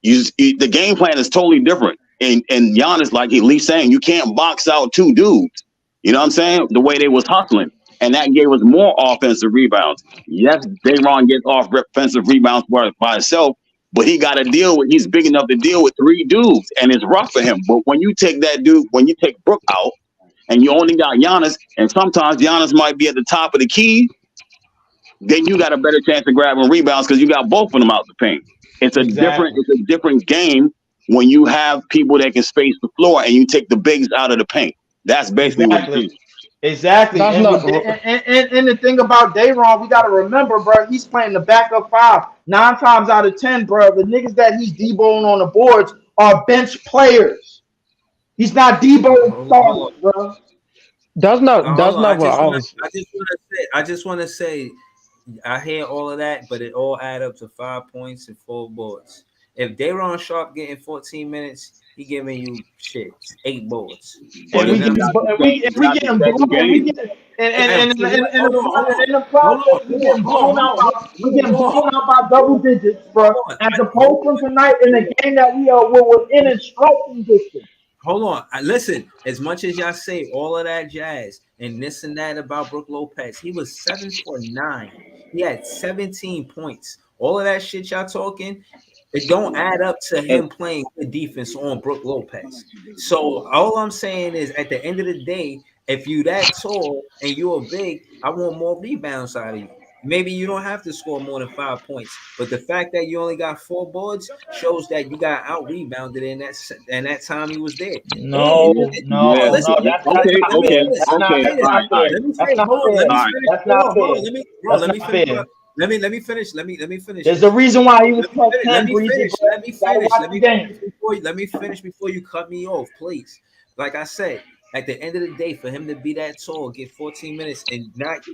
The game plan is totally different. And Giannis, like Lee's saying, you can't box out 2 dudes. You know what I'm saying? The way they was hustling. And that gave us more offensive rebounds. Yes, Dayron gets offensive rebounds by himself, but he's big enough to deal with 3 dudes. And it's rough for him. But when you take when you take Brook out and you only got Giannis, and sometimes Giannis might be at the top of the key, then you got a better chance of grabbing rebounds because you got both of them out the paint. It's a different game when you have people that can space the floor and you take the bigs out of the paint. That's basically what it is. Exactly. And the thing about Dayron, we got to remember, bro, he's playing the backup 5. 9 times out of 10, bro, the niggas that he's deboing on the boards are bench players. He's not deboing starters, bro. That's not what I was. I just want to say. I hear all of that, but it all add up to 5 points and 4 boards. If Dayron Sharp getting 14 minutes, he giving you 8 boards. And we get him blown out by double digits, bro. As opposed to tonight in a game that we were within a striking distance. Hold on. Listen, as much as y'all say all of that jazz and this and that about Brook Lopez, he was 7 for 9. He had 17 points. All of that shit y'all talking, it don't add up to him playing good defense on Brook Lopez. So all I'm saying is at the end of the day, if you that tall and you're big, I want more rebounds out of you. Maybe you don't have to score more than 5 points, but the fact that you only got 4 boards shows that you got out rebounded in that time he was there. No. Let me finish. There's a reason why he was cut. Let me finish before you cut me off, please. Like I said, at the end of the day, for him to be that tall, get 14 minutes and not.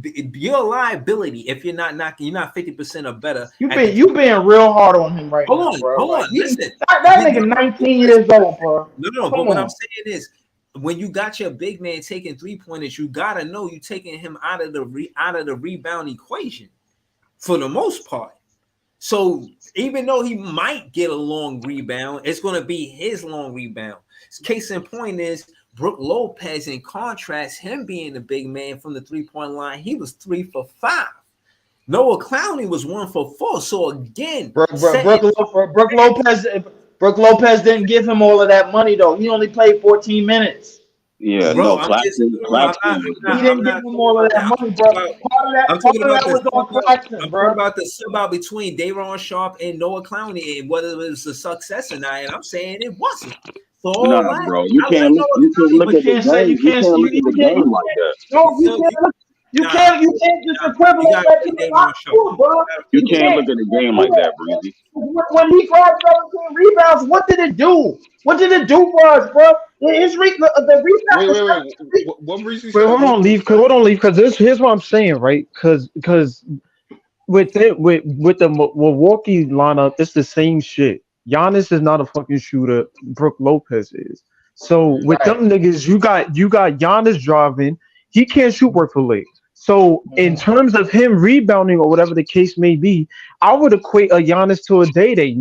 You're a liability if you're not knocking. You're not 50% or better. You being real hard on him right now, bro. Hold on. Listen, that nigga 19 years old, bro. No. But what I'm saying is, when you got your big man taking 3-pointers, you gotta know you taking him out of the rebound equation. for the most part. So even though he might get a long rebound, it's going to be his long rebound. Case in point is Brook Lopez, in contrast, him being the big man from the 3-point line, he was 3 for 5. Noah Clowney was 1 for 4. So again, Brook Lopez didn't give him all of that money though. He only played 14 minutes. Yeah, Bro, no, Claxton. He didn't give him all of that money, bro. I'm talking about was on Claxton, bro. about the sub out between Day'Ron Sharpe and Noah Clowney and whether it was a success or not. And I'm saying it wasn't. Nah, bro, you can't look at the game. You can't look at the game like that. No, you can't just equivalent that to the top school, bro. You can't look at the game like that, Breezy. When he grabbed 17 rebounds, what did it do? What did it do for us, bro? His the rebound. Wait. What Breezy? Wait, hold on, leave, because here's what I'm saying, right? Because with the Milwaukee lineup, it's the same shit. Giannis is not a fucking shooter. Brook Lopez is. So with them niggas, you got Giannis driving. He can't shoot worth a lick. So in terms of him rebounding or whatever the case may be, I would equate a Giannis to a Day.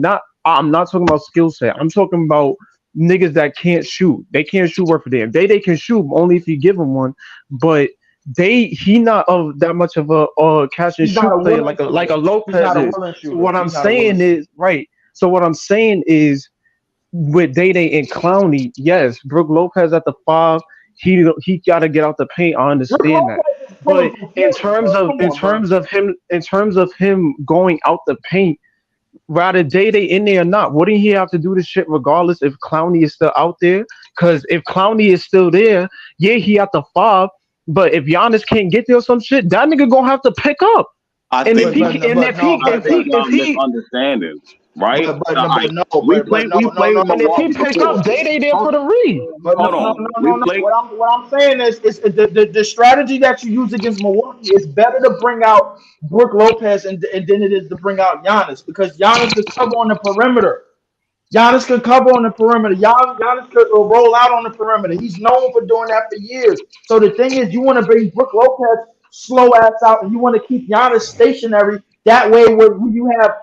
I'm not talking about skill set. I'm talking about niggas that can't shoot. They can't shoot worth a damn. Day can shoot only if you give him one, but he not of that much of a catch and shoot player like a Lopez is. So what I'm saying is right. So what I'm saying is with Day and Clowney, yes, Brook Lopez at the 5. He got to get out the paint. I understand that, but in terms of him going out the paint, rather Day in there or not, wouldn't he have to do this shit regardless if Clowney is still out there? Because if Clowney is still there, yeah, he at the 5. But if Giannis can't get there or some shit, that nigga gonna have to pick up. If he understanding. Right? If he pick up, Day there for the read. What I'm saying is the strategy that you use against Milwaukee is better to bring out Brook Lopez than it is to bring out Giannis, because Giannis could cover on the perimeter. Giannis could cover on the perimeter. Giannis could roll out on the perimeter. He's known for doing that for years. So the thing is, you want to bring Brook Lopez slow ass out, and you want to keep Giannis stationary. That way, when you have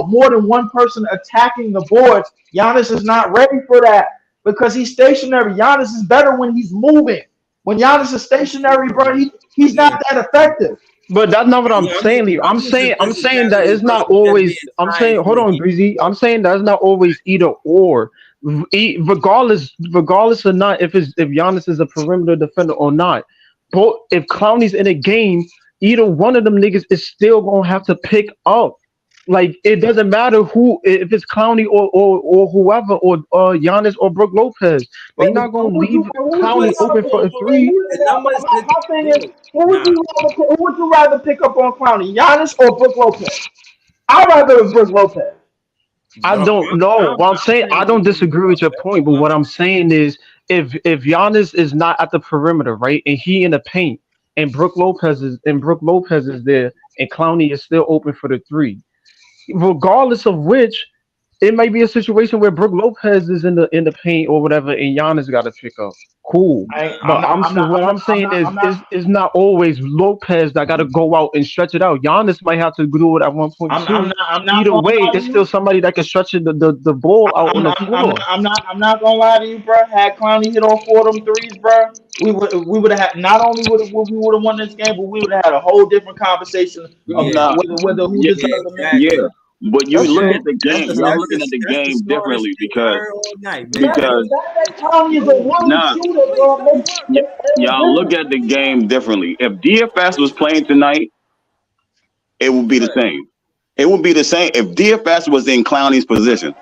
more than one person attacking the boards, Giannis is not ready for that because he's stationary. Giannis is better when he's moving. When Giannis is stationary, bro, he's not that effective. But that's not what I'm saying, Lee. I'm saying that it's not always. I'm saying, hold on, Breezy. I'm saying that's not always either or. Regardless or not, if Giannis is a perimeter defender or not. But if Clowney's in a game, either one of them niggas is still gonna have to pick up. Like, it doesn't matter who, if it's Clowney or whoever, or Giannis or Brook Lopez. They're not going to leave Clowney open for a 3. My thing is, who would you rather pick up on Clowney, Giannis or Brook Lopez? I'd rather Brook Lopez. I don't know. Well, I'm saying I don't disagree with your point, but what I'm saying is if Giannis is not at the perimeter, right, and he in the paint, and Brook Lopez is there, and Clowney is still open for the 3. Regardless of which, it might be a situation where Brook Lopez is in the paint or whatever, and Giannis got to pick up. Cool. I'm saying is not always Lopez that got to go out and stretch it out. Giannis might have to do it at one point too. Either way, there's still somebody that can stretch the ball out on the floor. I'm not gonna lie to you, bro. Had Clowney hit all 4 of them threes, bro, we would have had, not only would we would have won this game, but we would have had a whole different conversation of whether who deserved the match. Yeah. But you look at the game. You're looking at the game differently because y'all look at the game differently. If DFS was playing tonight, it would be the same. It would be the same if DFS was in Clowney's position.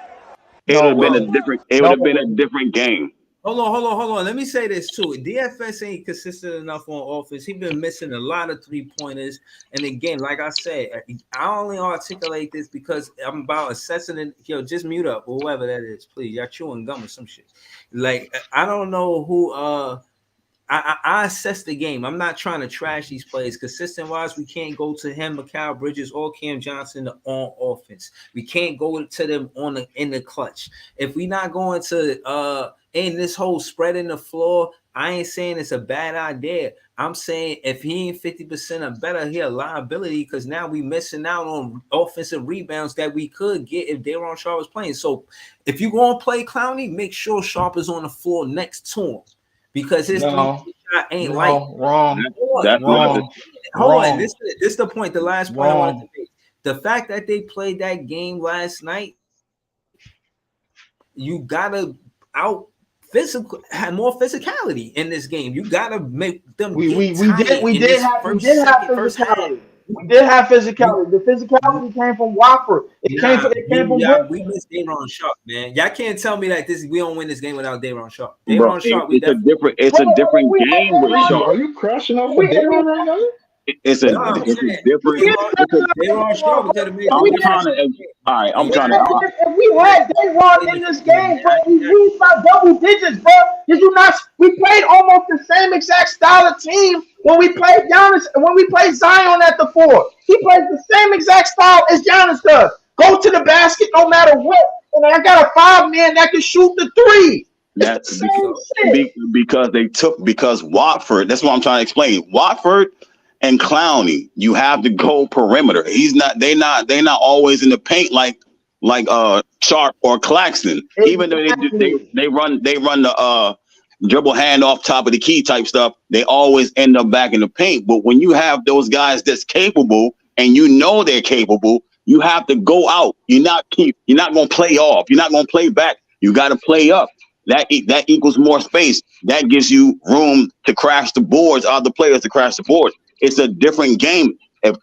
It would have been a different. It would have been a different game. Hold on. Let me say this too. DFS ain't consistent enough on offense. He's been missing a lot of 3-pointers. And again, like I said, I only articulate this because I'm about assessing it. Yo, just mute up or whoever that is, please. Y'all chewing gum or some shit. Like, I don't know who I assess the game. I'm not trying to trash these players. Consistent wise, we can't go to him, Mikal Bridges, or Cam Johnson on offense. We can't go to them in the clutch. If we not going to in this whole spreading the floor, I ain't saying it's a bad idea. I'm saying if he ain't 50% or better, he a liability because now we missing out on offensive rebounds that we could get if Day'Ron Sharpe was playing. So if you going to play Clowney, make sure Sharpe is on the floor next to him. Because his shot ain't wrong. Hold on. This is the point. The last point I wanted to make. The fact that they played that game last night, you gotta have more physicality in this game. You gotta make them. We did have physicality. We did have physicality. The physicality came from Wofford. It came from we missed Day'Ron Sharpe, man. Y'all can't tell me that we don't win this game without Day'Ron Sharpe. Day'Ron Sharpe, it's a different game with Sharpe. Are you crashing off with Day'Ron right now? It's a different. Day'Ron Sharpe could have made. I'm trying to. If we had Day'Ron in this game, bro, we lose by double digits, bro. Did you not? We played almost the same exact style of team when we played Giannis. When we played Zion at the 4, he plays the same exact style as Giannis does. Go to the basket no matter what. And I got a 5-man that can shoot the 3. That's because Watford. That's what I'm trying to explain. Watford and Clowney, you have to go perimeter. They're not always in the paint like Sharpe or Claxton. Exactly. Even though they run the dribble hand off top of the key type stuff, they always end up back in the paint. But when you have those guys that's capable and you know they're capable, you have to go out. You're not gonna play off. You're not gonna play back. You got to play up. That equals more space. That gives you room to crash the boards. Other players to crash the boards. It's a different game. If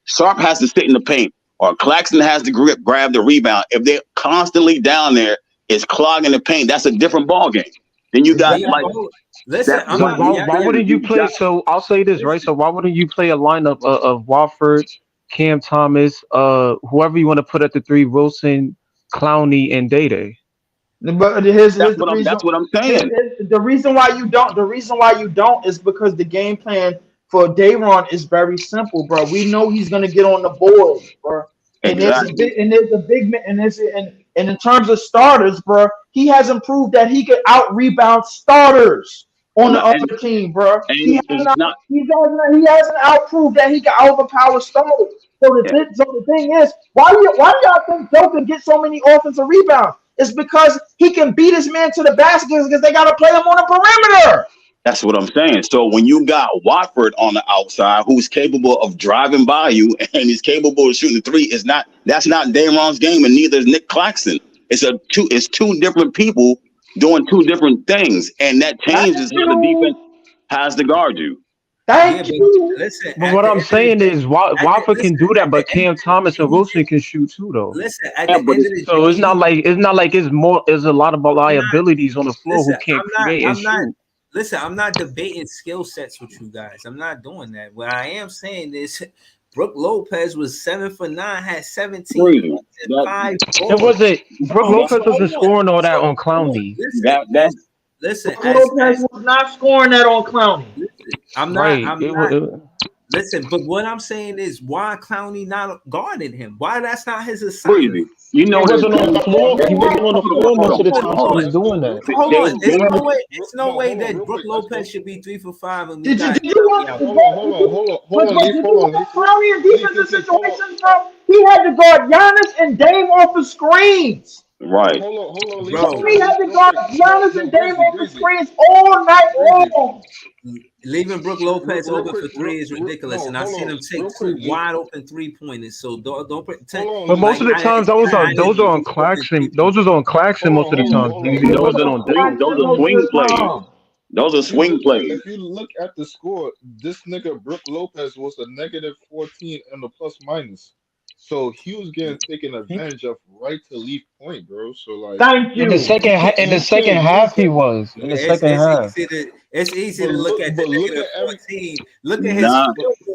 Sharpe has to sit in the paint or Claxton has to grab the rebound, if they're constantly down there, it's clogging the paint. That's a different ball game. Then you got listen. Why wouldn't you play? So I'll say this, right? So why wouldn't you play a lineup of Wofford, Cam Thomas, whoever you want to put at the 3, Wilson, Clowney, and Day? But that's what I'm saying. The reason why you don't is because the game plan for Day'Ron is very simple, bro. We know he's gonna get on the board, bro. And there's a big man, and in terms of starters, bro, he hasn't proved that he could out rebound starters on the other team, bro. He hasn't out proved that he can overpower starters. So the thing is, why do y'all think Joe can get so many offensive rebounds? It's because he can beat his man to the basket because they got to play him on the perimeter. That's what I'm saying. So when you got Watford on the outside, who's capable of driving by you and he's capable of shooting the 3, that's not Day'Ron's game, and neither is Nick Claxton. It's two different people doing 2 different things, and that changes how the defense has to guard you. Thank you. But what I'm saying is, Watford can do that, but Cam Thomas and Wilson can shoot too, though. Listen, so it's not like it's a lot of liabilities on the floor who can't create and shoot. Listen, I'm not debating skill sets with you guys. I'm not doing that. What I am saying is, Brook Lopez was 7 for 9, had 17 and 5. It wasn't. Brook Lopez wasn't scoring all that on Clowney. Listen, Lopez was not scoring that on Clowney. I'm not. Listen, but what I'm saying is, why Clowney not guarding him? Why that's not his assignment? You know, he wasn't on the floor. He wasn't on the floor most of the time. He was doing that. Hold on, there's no way that Brook Lopez should be 3 for 5. And we got hold on. Clowney in defensive situations, bro. He had to guard Giannis and Dame off the screens. Right. Hold on. He had to guard Giannis and Dame off the screens all night long. Leaving Brook Lopez open for 3 is ridiculous, and I've seen him take 2 wide open 3-pointers. So don't pretend. But most of the times, those are on Claxton. Those was on Claxton most of the time. Those are on Dame. Those are swing plays. Those are swing plays. If you look at the score, this nigga Brook Lopez was a -14 in the plus minus. So he was getting taken advantage of right to leave point, bro. So like, thank you. In the second half, he was. In the second half, it's easy to look at the -14. Look at his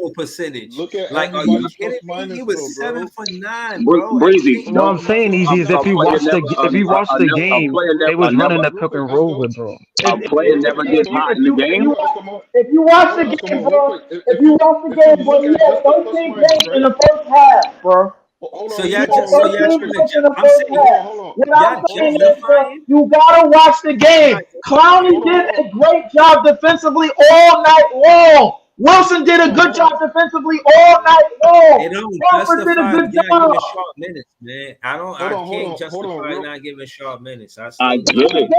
goal percentage. Look at Like, are everybody's you plus kidding me? minus, He though, was bro. 7 for 9, bro. Breezy, What I'm saying, Easy, is if you watch the game, they was running the pick and roll with bro. a player never gets hot in the game. If you watch the game, bro, if you watch the game, bro, he had 13 points in the first half, bro. So He y'all had just, so y'all 13 trying points to, in the I'm first saying, half. What I'm y'all saying is, bro, justifying. you gotta watch the game. Clowney did a great job defensively all night long. Wilson did a good job defensively all night long. It don't Crawford did a justify good y'all job. giving Sharp minutes, man. I can't justify not giving Sharp minutes. I get it.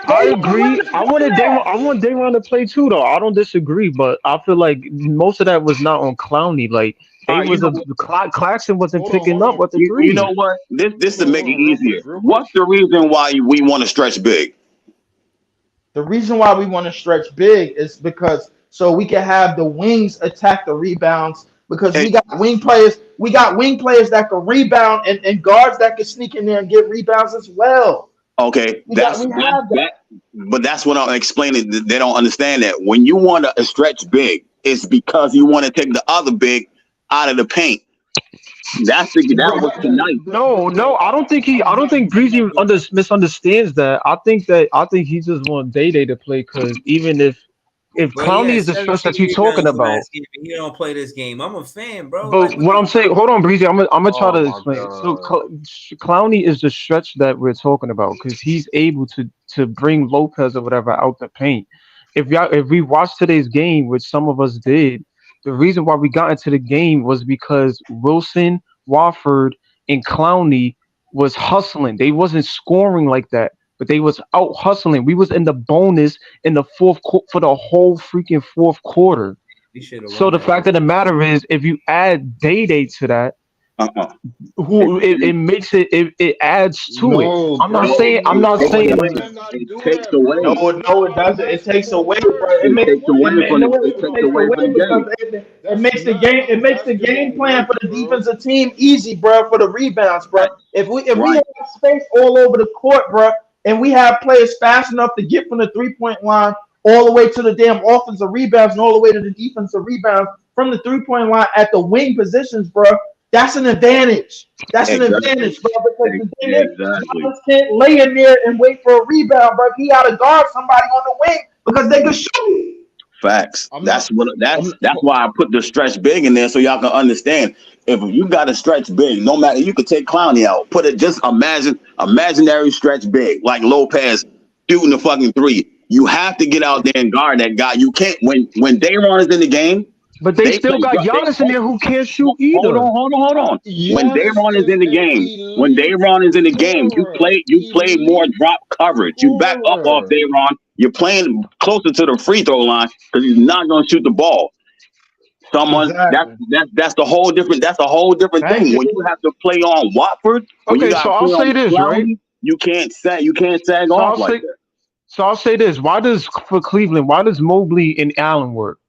I agree. I want Dayron to play too, though. I don't disagree, but I feel like most of that was not on Clowney. Like Claxton wasn't picking up what the three. You know what? This to make it easier. What's the reason why we want to stretch big? The reason why we want to stretch big is because so we can have the wings attack the rebounds because we got wing players. We got wing players that can rebound and guards that can sneak in there and get rebounds as well. Okay, but that's what I'm explaining. They don't understand that when you want to stretch big, it's because you want to take the other big out of the paint. That was tonight. No, I don't think Breezy misunderstands that. I think he just want Day to play because even if Clowney is the stretch that you're talking about, he don't play this game. I'm a fan, bro. But what I'm saying, hold on, Breezy, I'm gonna try to explain. So Clowney is the stretch that we're talking about because he's able to bring Lopez or whatever out the paint. If we watched today's game, which some of us did, the reason why we got into the game was because Wilson, Wofford, and Clowney was hustling. They wasn't scoring like that, but they was out hustling. We was in the bonus in the for the whole freaking fourth quarter. So the fact of the matter is, if you add Day to that, it makes it adds to it. I'm not saying it takes away. No, it doesn't. It takes away, bro. It takes away because it makes the game plan for the defensive team easy, bro. For the rebounds, bro. If we have space all over the court, bro, and we have players fast enough to get from the 3-point line all the way to the damn offensive rebounds and all the way to the defensive rebounds from the 3-point line at the wing positions, bro. That's an advantage. That's an advantage, bro. Because the thing is, Giannis can't lay in there and wait for a rebound, bro. He got to guard somebody on the wing because they can shoot. Facts. That's why I put the stretch big in there so y'all can understand. If you got to stretch big, no matter, you could take Clowney out, put it, just imaginary stretch big like Lopez shooting the fucking three. You have to get out there and guard that guy. You can't when Dayron is in the game. But they still got Giannis in there who can't shoot either. Hold on. When Dayron is in the game, you play more drop coverage. You back up off Dayron. You're playing closer to the free throw line because he's not going to shoot the ball. That's a whole different thing. When you have to play on Watford, so I'll say this, right? You can't sag off like that. So I'll say this: why does Mobley and Allen work?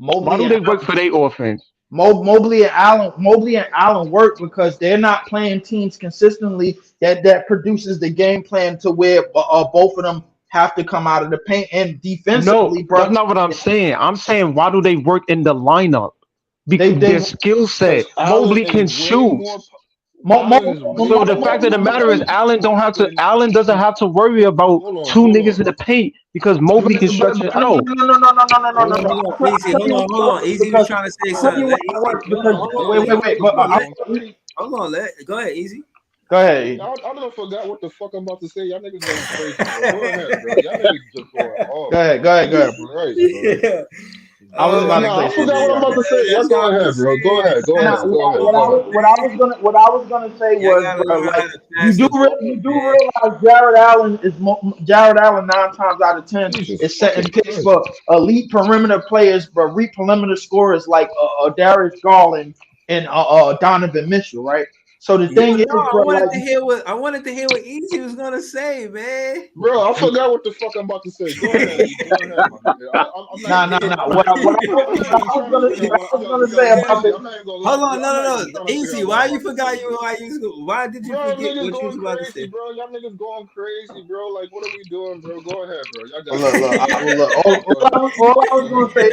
Why do they work for their offense? Mobley and Allen work because they're not playing teams consistently that produces the game plan to where both of them have to come out of the paint and defensively. No, that's not what I'm saying. I'm saying why do they work in the lineup? Because their skill set. Mobley can shoot. So the fact of the matter is, Allen doesn't have to worry about two niggas in the paint because Mobley can stretch it out. No. Easy, hold on. Easy was trying to say something. Wait. Hold on. Go ahead, Easy. Go ahead. I done forgot what the fuck I'm about to say. Y'all niggas going crazy. Bro. Go ahead, bro. Y'all niggas just going off. Go ahead. Crazy, bro. I forgot what I'm about to say. Let's go ahead, bro. Go ahead. What I was gonna say was, bro, like, you do realize Jared Allen 9 times out of 10 is setting picks for elite perimeter players, but elite perimeter scorers like Darius Garland and Donovan Mitchell, right? So the thing is, I bro, wanted like, to hear what Easy was gonna say, man. Bro, I forgot what the fuck I'm about to say. Go ahead, my nigga. I'm not nah. What I was gonna say about the. I'm not even gonna lie. Hold on, no. Trying to Easy, figure out why what you I'm about to forgot say, you? Why did you bro, forget niggas what you was going about to crazy, say? bro. Y'all niggas going crazy, bro. Like, what are we doing, bro? Go ahead, bro. Y'all got All I was gonna say.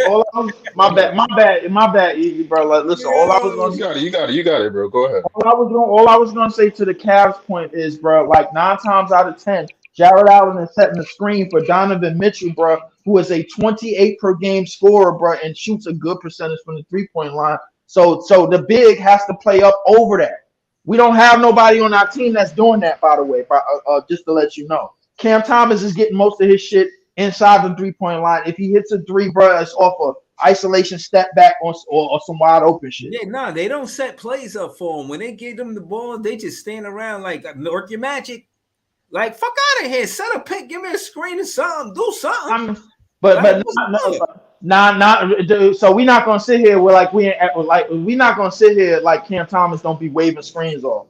My bad, Easy, bro. Like, listen, all I was gonna say. You got it, bro. Go ahead. All I was gonna say to the Cavs point is, bro, like 9 times out of 10, Jared Allen is setting the screen for Donovan Mitchell, bro, who is a 28 per game scorer, bro, and shoots a good percentage from the 3-point line. So the big has to play up over that. We don't have nobody on our team that's doing that, by the way. Just to let you know, Cam Thomas is getting most of his shit inside the 3-point line. If he hits a three, bro, it's off of isolation, step back, or some wide open shit. Yeah, no, they don't set plays up for them. When they give them the ball, they just stand around like work your magic. Like, fuck out of here. Set a pick, give me a screen or something. Do something. So we're not gonna sit here we're not gonna sit here like Cam Thomas don't be waving screens off.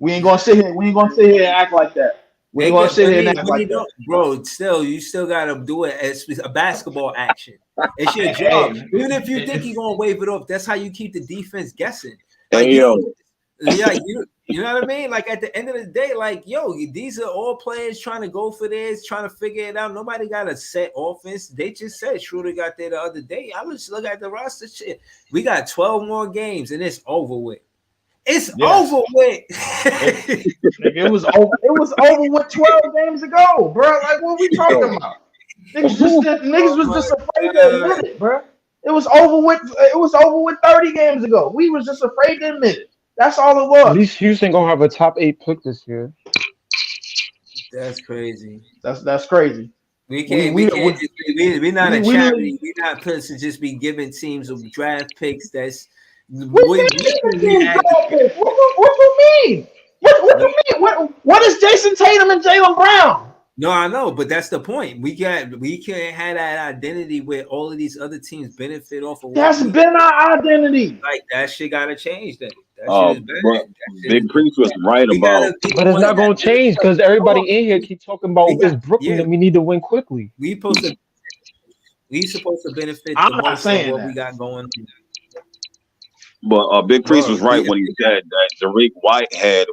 We ain't gonna sit here and act like that. We ain't gonna sit here and act like that. Bro, you still gotta do it as a basketball action. It's your job. Even if you think you're gonna wave it off, that's how you keep the defense guessing. Like, you know what I mean? Like, at the end of the day, like, yo, these are all players trying to go for this, trying to figure it out. Nobody got a set offense. They just said Schroeder got there the other day. I just look at the roster shit. We got 12 more games and it's over with. It's over with. It was over with 12 games ago, bro. Like, what are we talking about? Niggas was just afraid to admit it, bro. It was over with 30 games ago. We was just afraid to admit it. That's all it was. At least Houston gonna have a top 8 pick this year. That's crazy. That's crazy. We're not a charity. We're not supposed to just be giving teams of draft picks. That's what you mean? What is Jason Tatum and Jaylen Brown? No, I know, but that's the point. We can't have that identity where all of these other teams benefit off of. That's been our identity. Like, that shit gotta change. That Big Priest was right about. But it's not gonna change because everybody in here keep talking about it's Brooklyn and we need to win quickly. We supposed to benefit the most of what we got going on. But Big Priest was right when he said that Derek Whitehead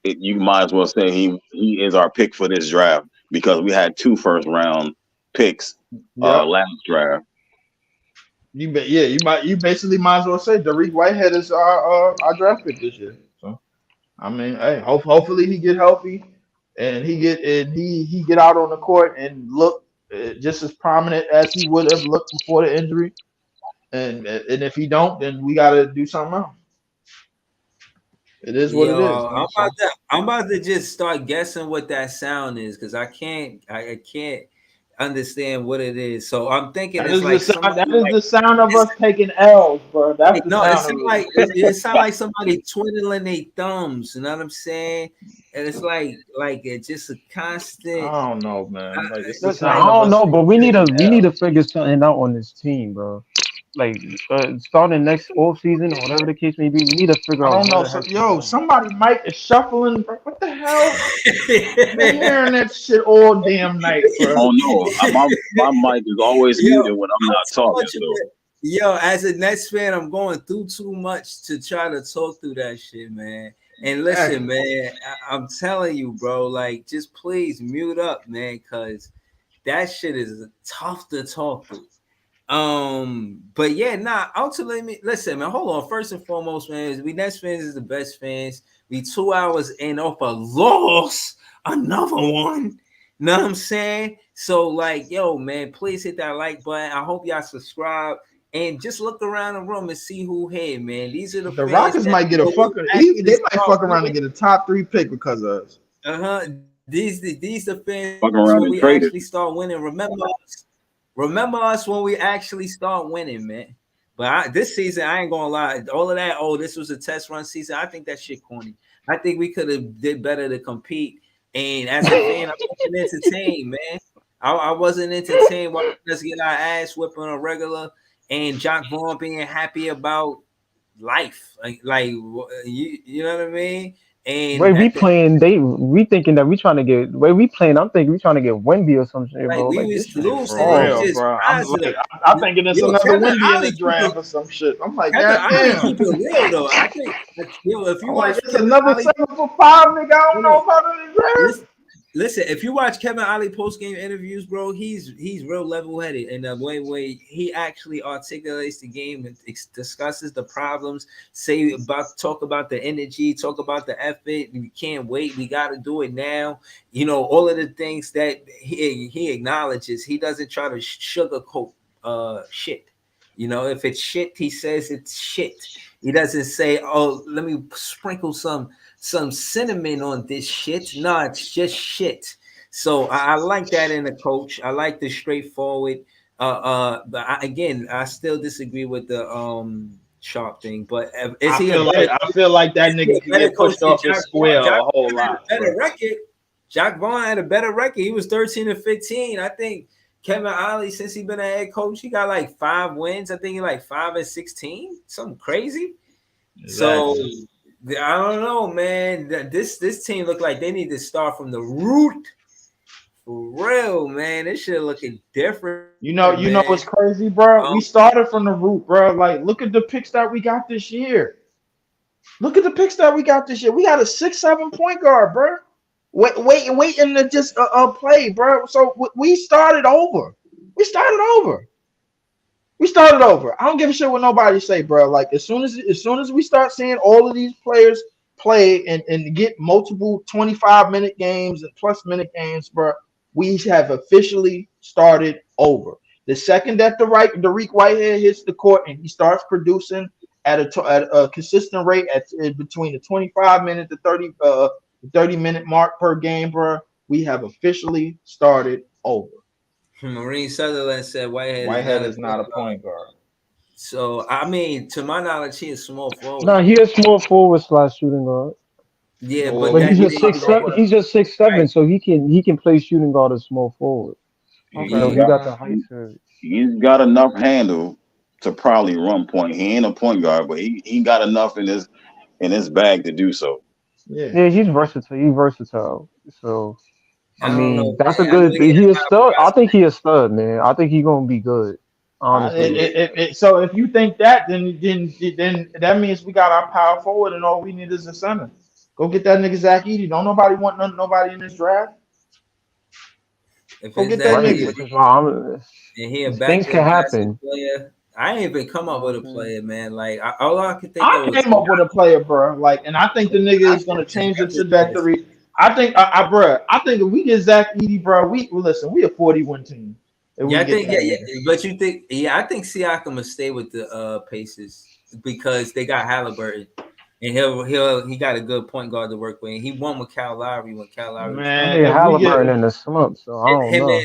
you might as well say he is our pick for this draft because we had 2 first-round picks last draft. You basically might as well say Derek Whitehead is our draft pick this year. So, I mean, hey, hopefully he get healthy and he get out on the court and look just as prominent as he would have looked before the injury. And if he don't, then we got to do something else. It is what it is. I'm about to just start guessing what that sound is because I can't understand what it is. So I'm thinking that is the sound of us taking L's, bro. It sounds like somebody twiddling their thumbs. You know what I'm saying? And it's like it's just a constant. I don't know, man. I don't know, but we need to figure something out on this team, bro. Like starting next off season or whatever the case may be, we need to figure out. I don't know. Somebody mic is shuffling. What the hell? Been hearing that shit all damn night, bro. Oh no, my mic is always muted when I'm not talking. Yo, as a Nets fan, I'm going through too much to try to talk through that shit, man. And listen, man, I'm telling you, bro, like, just please mute up, man, because that shit is tough to talk through. But yeah, ultimately, listen, man, hold on. First and foremost, man, we Nets fans is the best fans. We 2 hours in off a loss, another one. Know what I'm saying? So, like, yo, man, please hit that like button. I hope y'all subscribe and just look around the room and see who here, man. These are the Rockets might get a fucking. They might fuck around and get a top 3 pick because of us. These the fans when we actually start winning. Remember us when we actually start winning, man. But this season, I ain't gonna lie. All of that, this was a test run season. I think that shit corny. I think we could have did better to compete. And as a fan, I wasn't entertained, man. I wasn't entertained watching us get our ass whipped on a regular and Jock Vaughn being happy about life. Like you know what I mean? And Way we playing, we thinking that we trying to get. Way we playing, I'm thinking we trying to get Wendy or some shit, like bro. we Like was this shit losing, For and we real, just bro. rising. I'm thinking it's Yo, another Kevin Wendy in Ollie the draft or some shit. I'm like, Kevin Ollie keep goddamn. it real though. I think if you I'm watch like, it's Kevin another Ollie, 7 for 5 nigga. I don't know about it in the draft. listen, if you watch Kevin Ollie post game interviews, bro, he's real level headed, and the way he actually articulates the game and discusses the problems, talk about the energy, talk about the effort. We can't wait. We got to do it now. You know, all of the things that he acknowledges. He doesn't try to sugarcoat shit. You know, if it's shit, he says it's shit. He doesn't say, "Oh, let me sprinkle some cinnamon on this shit." No, it's just shit. So I like that in a coach. I like the straightforward. But I still disagree with the Sharp thing. But is he I feel like that nigga can get pushed off his square a whole lot. Better record. Jack Vaughn had a better record. He was 13-15. I think Kevin Ollie, since he's been a head coach, he got like 5 wins. I think he like 5-16, something crazy. Exactly. So I don't know, man. This team look like they need to start from the root. For real, man. This shit looking different. You know what's crazy, bro? We started from the root, bro. Like, look at the picks that we got this year. We got a 6'7" point guard, bro. Waiting to just play, bro. So we started over. I don't give a shit what nobody say, bro. Like as soon as we start seeing all of these players play and get multiple 25-minute games and plus minute games, bro, we have officially started over. The second that Dariq Whitehead hits the court and he starts producing at a consistent rate at between the 25-minute to 30-minute mark per game, bro, we have officially started over. Marine Sutherland said Whitehead is not a point guard. So I mean, to my knowledge, he is small forward. Nah, he is small forward / shooting guard. Yeah, but he's just 6'7". He's just 6'7", right. So he can play shooting guard as small forward. Okay. So he got the height. He's got enough handle to probably run point. He ain't a point guard, but he got enough in his bag to do so. Yeah, he's versatile. So I mean, that's a good. He is stud. I think he is stud, man. I think he's gonna be good. Honestly. So if you think that, then that means we got our power forward, and all we need is a center. Go get that nigga Zach Edey. Don't nobody want nobody in this draft. Go get that nigga. Things can happen. Player. I ain't even come up with a player, man. Like all I could think. I came up with a player, bro. Like, and I think the nigga is gonna change the trajectory. I think, bro. I think if we get Zach Edey, bro, we a 40-win team. Yeah, I think, but you think, I think Siakam will stay with the Pacers because they got Halliburton, and he got a good point guard to work with. And he won with Kyle Lowry when Kyle Lowry. Man, Halliburton in the slump, so I don't know.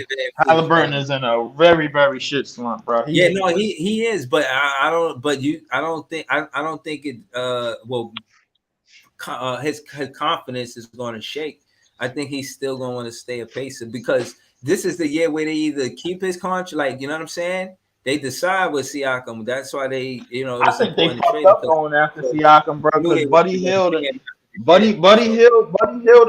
Halliburton is in a very, very shit slump, bro. He is, but I don't think it. His confidence is going to shake. I think he's still going to want to stay a Pacer because this is the year where they either keep his contract, like, you know what I'm saying? They decide with Siakam. That's why they, I think they fucked up going after Siakam, bro. Because Buddy Hield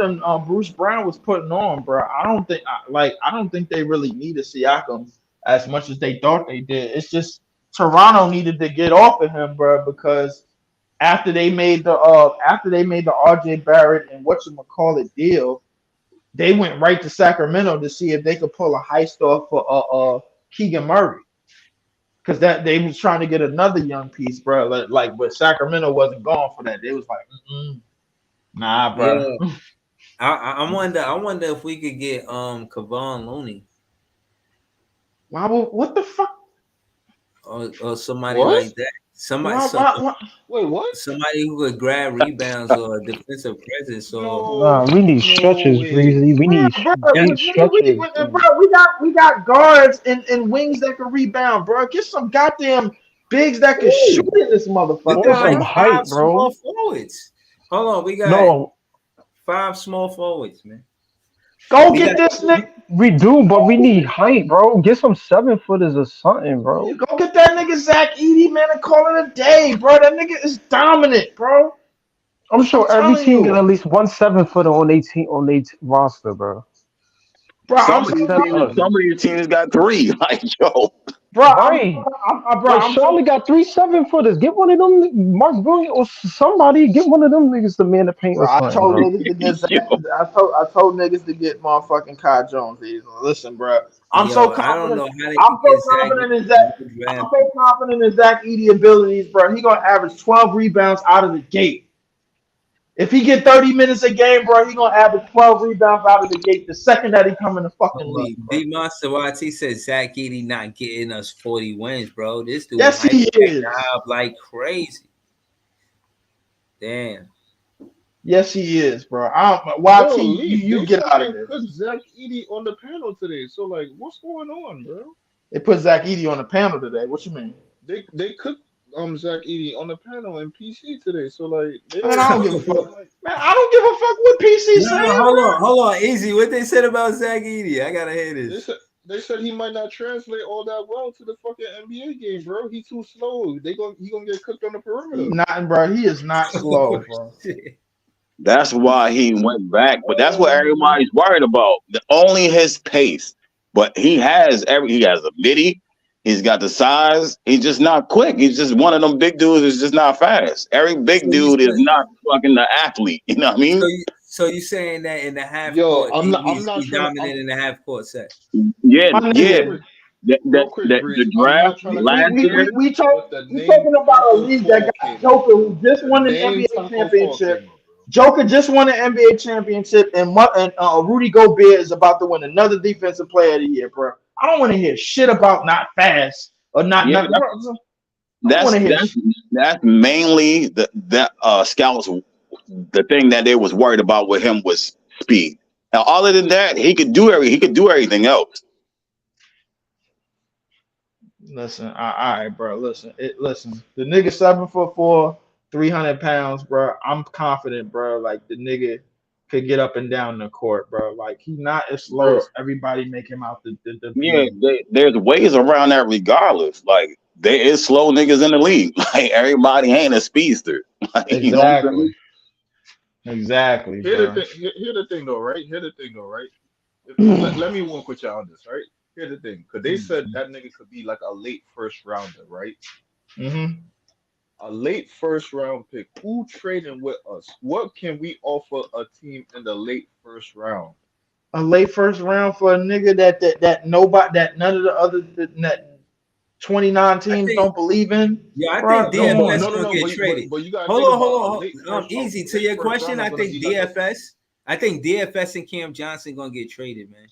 and Bruce Brown was putting on, bro. I don't think they really needed Siakam as much as they thought they did. It's just Toronto needed to get off of him, bro, because after they made the RJ Barrett and whatchamacallit deal, they went right to Sacramento to see if they could pull a heist off for Keegan Murray. Because that they was trying to get another young piece, bro. Like, but Sacramento wasn't going for that. They was like, nah, bro. Yeah. I wonder if we could get Kevon Looney. Wow, what the fuck? Or somebody like that. Wait, what? Somebody who could grab rebounds or defensive presence. Or we need stretches, Breezy. We need stretches. We got guards and wings that can rebound, bro. Get some goddamn bigs that can shoot in this motherfucker. Some height, bro. Small forwards. Hold on, we got 5 small forwards, man. Go get this nigga. We do, but we need height, bro. Get some 7-footers or something, bro. Go get that nigga Zach Edey, man, and call it a day, bro. That nigga is dominant, bro. I'm sure every telling team you. got at least one 7-footer on their roster, bro. Bro, Some of these teams got 3. Like, yo. Bro, Right. I'm Charlotte got 3 7-footers. Get one of them, Mark Williams or somebody. Get one of them niggas to man the paint or Bro, I something. told Bro. niggas to get Zach. I told niggas to get motherfucking Kai Jones. Listen, bro. I'm so confident. I don't know how they I'm can so confident in Zach. I'm so confident in Zach Edey abilities, bro. He gonna average 12 rebounds out of the gate. If he get 30 minutes a game, bro, he gonna average 12 rebounds out of the gate the second that he come in the fucking league. D Monster YT said Zach Edey not getting us 40 wins, bro. This dude Yes, he is. job like crazy. Damn. Yes, he is, bro. YT, you get out of there. Put Zach Edey on the panel today. So like, what's going on, bro? They put Zach Edey on the panel today. What you mean? They cooked Zach Edey on the panel in PC today. So like, man, I don't give a fuck. Man, I don't give a fuck what PC said. Hold on, easy. What they said about Zach Edey? I gotta hear this. They said he might not translate all that well to the fucking NBA game, bro. He too slow. He gonna get cooked on the perimeter. Nothing, bro. He is not slow, bro. That's why he went back, but that's what everybody's worried about. Only his pace, but he has a midi. He's got the size. He's just not quick. He's just one of them big dudes. Is just not fast. Every big dude is not fucking the athlete. You know what I mean? So you saying that in the half court, I'm not he's dominant in the half court set? Yeah. The draft last year. We talking about a league that got Joker, who just won the NBA championship. Joker just won the NBA championship, and Rudy Gobert is about to win another Defensive Player of the Year, bro. I don't want to hear shit about not fast or not. Yeah, that's mainly the scouts. The thing that they was worried about with him was speed. Now, other than that, he could do everything else. Listen, all right, bro. Listen. The nigga 7'4", 300 pounds, bro. I'm confident, bro. Like the nigga could get up and down the court, bro. Like he's not as slow as everybody make him out the there's ways around that regardless. Like there is slow niggas in the league. Like everybody ain't a speedster. Like, exactly. You know what I mean? Exactly. Here's the thing though, right? Let me walk with y'all on this, right? Here's the thing, because they said that nigga could be like a late first rounder, right? Mm-hmm. A late first round pick. Who trading with us? What can we offer a team in the late first round? A late first round for a nigga that none of the other 29 teams don't believe in. Yeah, I think DFS gonna get traded. Hold on. Easy to your question. I think DFS and Cam Johnson gonna get traded, man.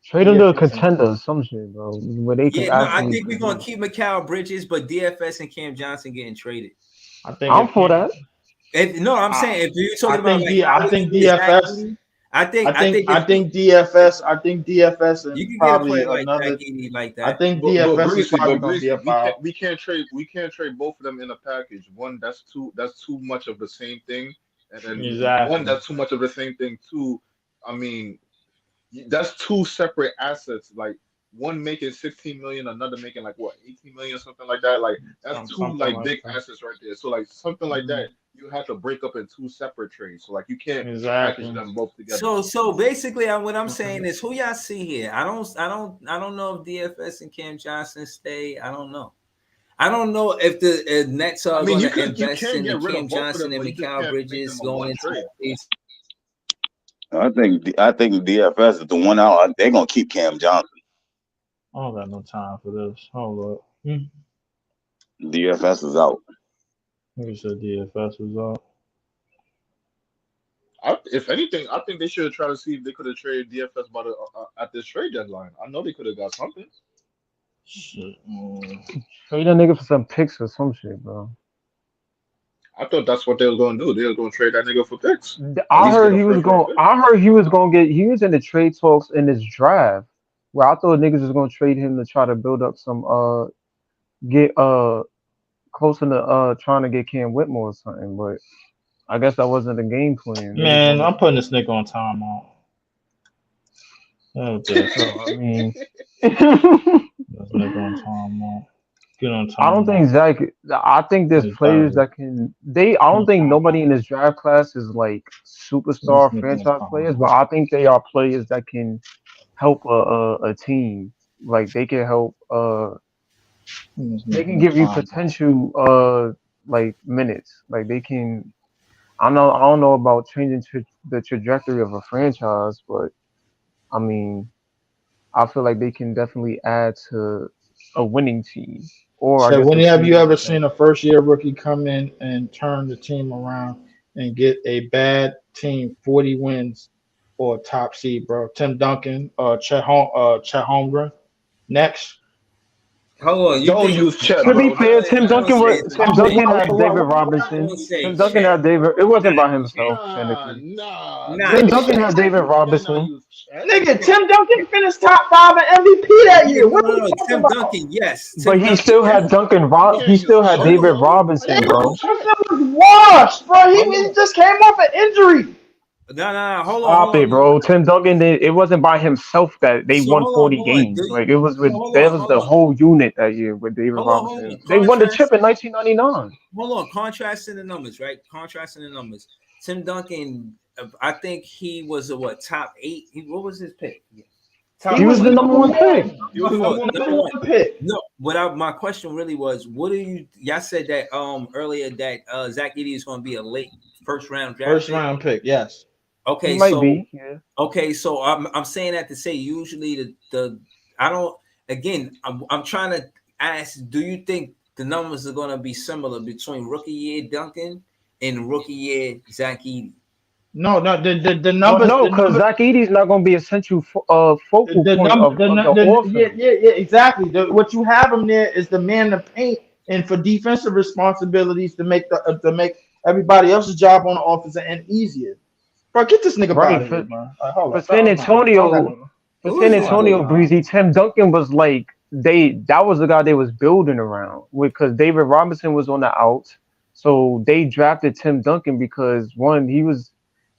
Trade them to a contender, some shit, bro. Where they can I think we're gonna keep Mikal Bridges, but DFS and Cam Johnson getting traded. I'm for that. I'm saying if you're talking about, I think DFS. I think DFS and you can probably get a another. like that. I think DFS is probably gonna be a foul. We can't trade both of them in a package. One that's too much of the same thing, and then one that's too much of the same thing too. I mean, that's two separate assets. Like one making 16 million, another making like what 18 million, something like that. Like that's two like big assets right there. So like something like that, you have to break up in two separate trades. So like you can't package them both together. So basically, what I'm saying is, who y'all see here? I don't know if DFS and Cam Johnson stay. I don't know. I don't know if the Nets are going to invest in Cam Johnson and Mikal Bridges going into the I think DFS is the one out. They're gonna keep Cam Johnson. I don't got no time for this. Hold up. DFS is out. You said DFS was out. If anything, I think they should have tried to see if they could have traded DFS at this trade deadline. I know they could have got something. Shit. Trade a nigga for some picks or some shit, bro. I thought that's what they was going to do. They was going to trade that nigga for picks. I heard he was going to get. He was in the trade talks in this draft where I thought niggas was going to trade him to try to build up some get closer to trying to get Cam Whitmore or something. But I guess that wasn't the game plan. Man, I'm putting this nigga on timeout. Okay. So I mean, Let's make on time out. Get on I don't time think out. Zach. I think there's Get out of players here. that can. I don't No think time nobody out. in this draft class is like Let's superstar make on franchise time players, out. but I think they are players that can help a team. Like they can help. Let's They make can on give you time out. potential. Like minutes. Like they can. I know. I don't know about changing the trajectory of a franchise, but I mean, I feel like they can definitely add to a winning team, or I So guess when a have team you in ever ascent. seen a first year rookie come in and turn the team around and get a bad team 40 wins or a top seed, bro? Tim Duncan, Chet Holmgren. Next. Hold on, you Don't think? use Chet, To be bro. fair, That's Tim I won't Duncan say was crazy. Tim Chet. Duncan had David I Robinson. won't say Tim Duncan Chet. had David. It wasn't by Chet. himself, Nah, technically. nah, Nah, Tim nah. Duncan had David You cannot Robinson, use Chet. Nigga, Tim Duncan finished top 5 in MVP that yeah, year. no, What are no, you no. talking Tim about? Duncan, yes. but Tim he Duncan, still yes. had Duncan. You He can't use still had Hold Chet, on, David bro. Robinson, Can't use bro. Chet. Duncan was washed, bro. hold He on. just came off an injury. No, no, no. Stop it, Hold on. bro. Tim Duncan. It wasn't by himself that they So won hold on, 40 hold on. games. Like it was with Hold that on, was hold the on, whole unit that year with David hold Robinson. on. They won the Contrast. chip in 1999. Hold on. Contrasting the numbers, right? Contrasting the numbers. Tim Duncan, I think he was a what top 8. What was his pick? He Top He was was the the what? number number one pick. one. He was the Number number four. one Number pick. one. Pick. No, my question really was, what do you? Y'all said that earlier that Zach Edey is going to be a late first round draft First pick. round pick, yes. He Okay, might so be. Yeah. okay, so I'm saying that to say usually the I don't again I'm trying to ask, do you think the numbers are going to be similar between rookie year Duncan and rookie year Zach Edey? No, the Well, numbers, no, because Zach Eady's not going to be a central focal the point number, of the yeah, offense. yeah, exactly. What you have him there is the man to paint and for defensive responsibilities to make everybody else's job on the offense and easier. Bro, get this nigga Right. out of here, man. Hold For up, San time out. I don't got Antonio, no. for Who San is this Antonio, dude? Breezy, Tim Duncan was like that was the guy they was building around because David Robinson was on the outs, so they drafted Tim Duncan because one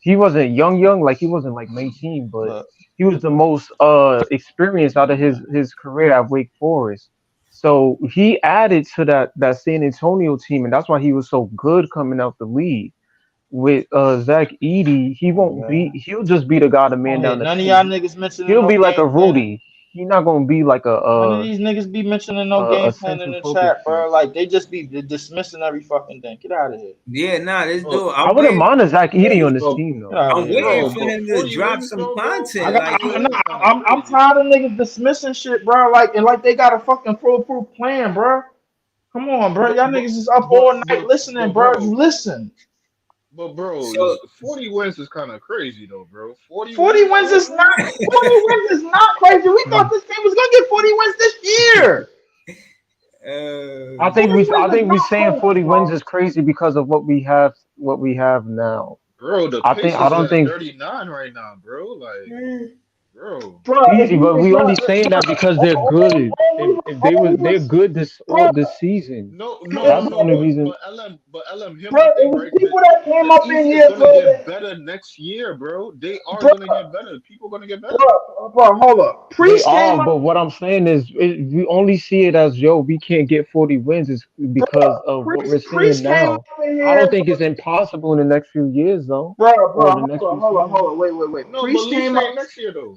he wasn't young like he wasn't like 19, but Look, he was the most experienced out of his career at Wake Forest. So he added to that San Antonio team, and that's why he was so good coming out the league with Zach Edey, he won't yeah. be. He'll just be the guy to I man don't down hear the none of paint. y'all niggas mentioning He'll no be like a game plan. Rudy. He's not gonna be like None of these niggas be mentioning no game a plan in central the focus chat, bro. piece. Like they just be dismissing every fucking thing. Get out of here. Yeah, nah, this Bro, dude. I wouldn't mind a Zach Edey on this bro, team Get though. out of I'm here, waiting bro, bro. for but him to 40 drop wins some though, bro. content. 40 Like, wins is kind of I'm crazy. tired of niggas dismissing shit, bro. Like and like they got a fucking foolproof plan, bro. Come on, bro. Y'all niggas is up all night listening, bro. You listen. But bro, so 40 wins is kind of crazy though, bro. 40 40 wins wins though, is bro. not 40 wins is not crazy. We thought this team was gonna get 40 wins this year. I 40 think wins is we not saying crazy, 40 wins bro. is crazy because of what we have now. Bro, the I Pacers is don't at think 39 right now, bro. Like, bro. Bro, if easy, you but we bro, only saying that because they're good. They're good this season. That's the only reason. But LM, hear bro, my it thing, was right? people that came The up in East is here, gonna bro. get better next year, bro. They are Bro, gonna get better. People gonna get better. bro, hold up. They Priest are, came up, but what I'm saying is, we only see it as we can't get 40 wins is because bro. of what we're seeing Priest came now. up in I don't here, think it's impossible in the next few years, though, bro. or the next few Hold seasons. on. Wait. No, but Lee saying next year though.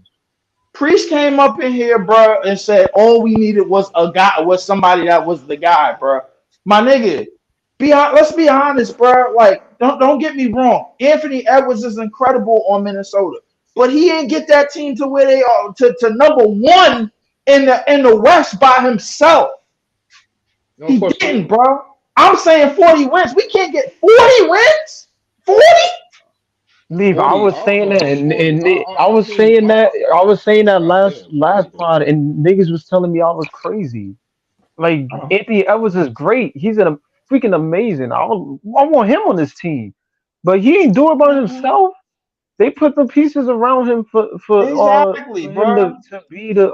Priest came up in here, bro, and said all we needed was somebody that was the guy, bro. My nigga, let's be honest, bro. Like, don't get me wrong. Anthony Edwards is incredible on Minnesota, but he didn't get that team to where they are to number one in the West by himself. No, He of course didn't, not. bro. I'm saying 40 wins. We can't get 40 wins. 40? Leave. I 40. was I don't saying know that, about and, 40. and it- I was saying that God last damn. pod, and niggas was telling me I was crazy. Like Anthony Edwards is great. He's freaking amazing. I want him on this team, but he ain't do it by himself. They put the pieces around him Exactly, for him bro. to be the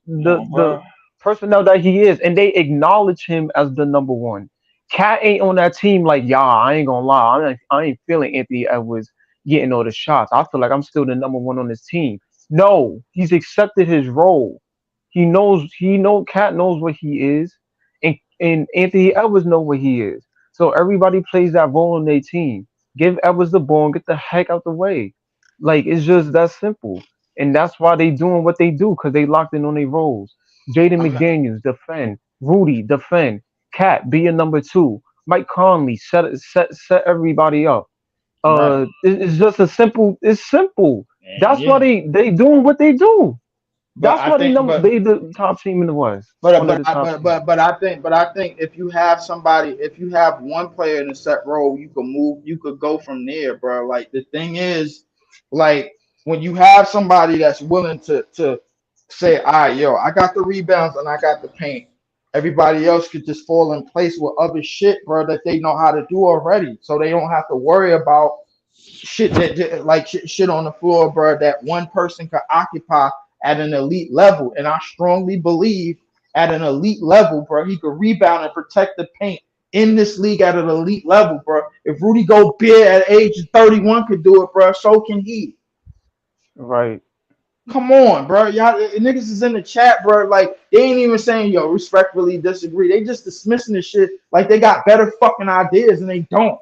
the Bro. personnel that he is, and they acknowledge him as the number one. Cat ain't on that team like y'all. I ain't gonna lie. I ain't feeling Anthony Edwards getting all the shots. I feel like I'm still the number one on this team. No, he's accepted his role. Cat knows what he is, and Anthony Edwards know what he is. So everybody plays that role in their team. Give Edwards the ball and get the heck out the way. Like it's just that simple. And that's why they doing what they do, because they locked in on their roles. Jaden McDaniels, defend. Rudy, defend. Cat, be a number 2. Mike Conley, set everybody up. It's just a simple. It's simple. That's why they doing what they do. That's why they the top team in the West. But I think if you have one player in a set role, you could go from there, bro. Like the thing is, like when you have somebody that's willing to say, all right, yo, I got the rebounds and I got the paint. Everybody else could just fall in place with other shit, bro, that they know how to do already. So they don't have to worry about shit shit on the floor, bro, that one person could occupy at an elite level. And I strongly believe at an elite level, bro, he could rebound and protect the paint in this league at an elite level, bro. If Rudy Gobert at age 31 could do it, bro, so can he. Right. Come on, bro. Y'all niggas is in the chat, bro. Like they ain't even saying, yo, respectfully disagree. They just dismissing this shit like they got better fucking ideas and they don't.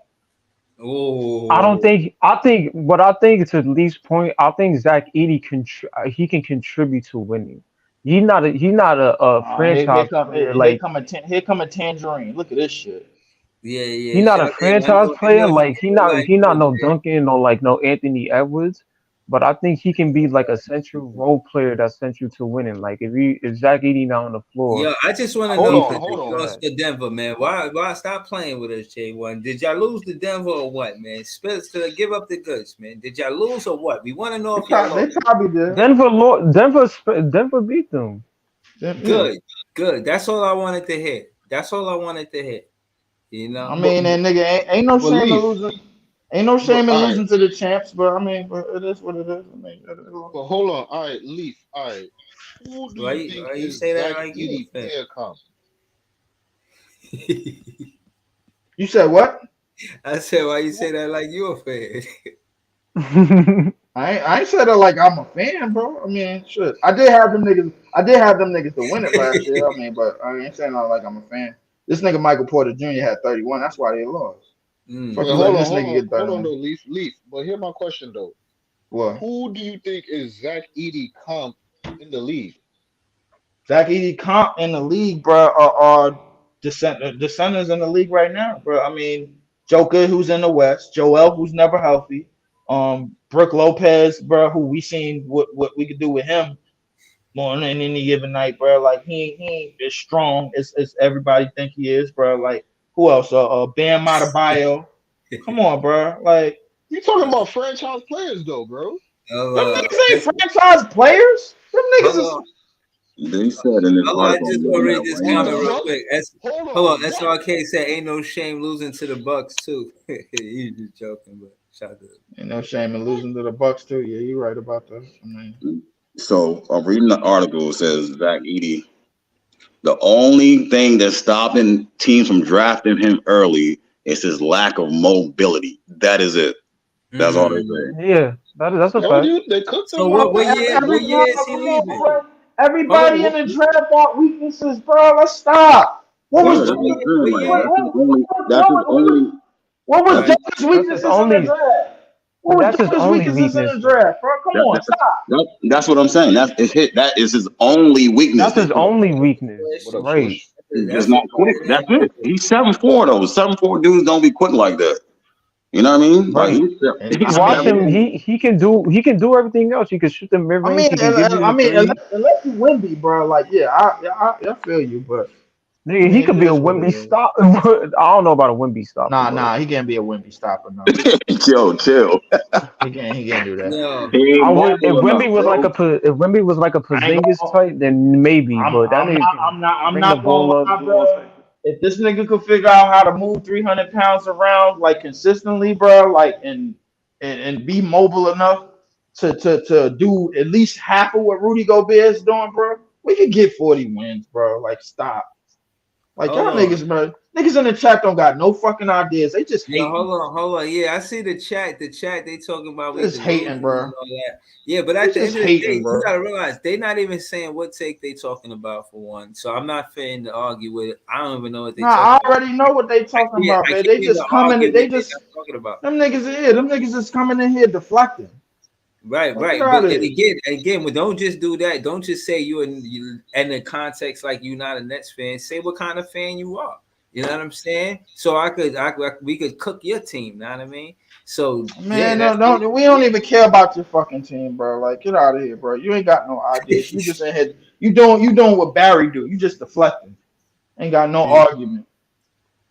Oh, I think to Lee's point, I think Zach Edey he can contribute to winning. He's not a franchise player. Here come a tangerine. Look at this shit. Yeah. He's not a franchise player. Like he not no Duncan or like no Anthony Edwards. But I think he can be like a central role player that's central to winning. Like if Zach Edey not on the floor. Yeah, I just want to know if you lost to Denver, man. Why stop playing with us, J1? Did y'all lose to Denver or what, man? Give up the goods, man. Did y'all lose or what? We want to know if y'all lost. They probably did. Denver beat them. Good. That's all I wanted to hear. You know. I mean, that nigga ain't no shame in losing. Ain't no shame in losing to the champs, but I mean, it is what it is. I mean, but hold on, all right, Leaf, all right. Who do you think you say that like you fair comp? You said what? I said, why you say that like you a fan? I ain't said that like I'm a fan, bro. I mean, shit. I did have them niggas to win it last year. I mean, but I ain't saying that like I'm a fan. This nigga Michael Porter Jr. had 31. That's why they lost. Hold on, though, Leaf. But here's my question, though. What? Who do you think is Zach Edey comp in the league? Zach Edey comp in the league, bro, are the centers in the league right now, bro. I mean, Joker, who's in the West, Joel, who's never healthy, Brook Lopez, bro, who we seen what we could do with him more than any given night, bro. Like he ain't as strong as everybody think he is, bro. Like. Who else? Bam Adebayo. Come on, bro. Like you talking about franchise players, though, bro. Them niggas ain't franchise players. Them niggas is. They said in the I just want to read this comment real quick. Hold on. SRK said, "Ain't no shame losing to the Bucks too." He's just joking, but shout out. Ain't no shame in losing to the Bucks too. Yeah, you're right about that. I mean, so I'm reading the article. It says Zach Edey. The only thing that's stopping teams from drafting him early is his lack of mobility. That is it. That's all they say. Yeah, that's a fact. They cooked him. So what year is he leaving? Everybody in the draft got weaknesses, bro. Let's stop. What was Joker's weaknesses in the draft? That's his only weakness in the draft, bro. Come on, stop. That's what I'm saying. That is his only weakness. That's his only weakness. Right. He's not quick. That's it. He's 7'4" though. 7'4" dudes don't be quick like that. You know what I mean? Right. Like watch him. He can do everything else. He can shoot the mid range. Unless you Wemby, bro. Like, yeah, I feel you, but. Nigga, he could be a Wemby stopper. I don't know about a Wemby stopper. Nah, he can't be a Wemby stopper. No. Chill. He can't do that. No. If Wemby was like a Porzingis type, then maybe. But that I'm not going to. If this nigga could figure out how to move 300 pounds around like consistently, bro, like and be mobile enough to do at least half of what Rudy Gobert is doing, bro, we could get 40 wins, bro. Like, stop. Like Hold y'all on. niggas, man. Niggas in the chat don't got no fucking ideas. They just No, hating. hold on. Yeah, I see the chat. The chat, they talking about we Just the hating, losers bro. and all that. Yeah, but They at the just end of the day, hating, bro. you gotta realize they not even saying what take they talking about for one. So I'm not finna to argue with it. I don't even know what they Nah, I talking about. already know what they talking about, I man. can't They even just coming. argue They what they just not talking about. them niggas is coming in here deflecting. Right. Get But out of and here. again, well, don't just do that. Don't just say you in the context like you're not a Nets fan. Say what kind of fan you are. You know what I'm saying? So we could cook your team. Know what I mean? So yeah, Man, we don't even care about your fucking team, bro. Like, get out of here, bro. You ain't got no ideas. You just in here. You doing what Barry do. You just deflecting. Ain't got no argument.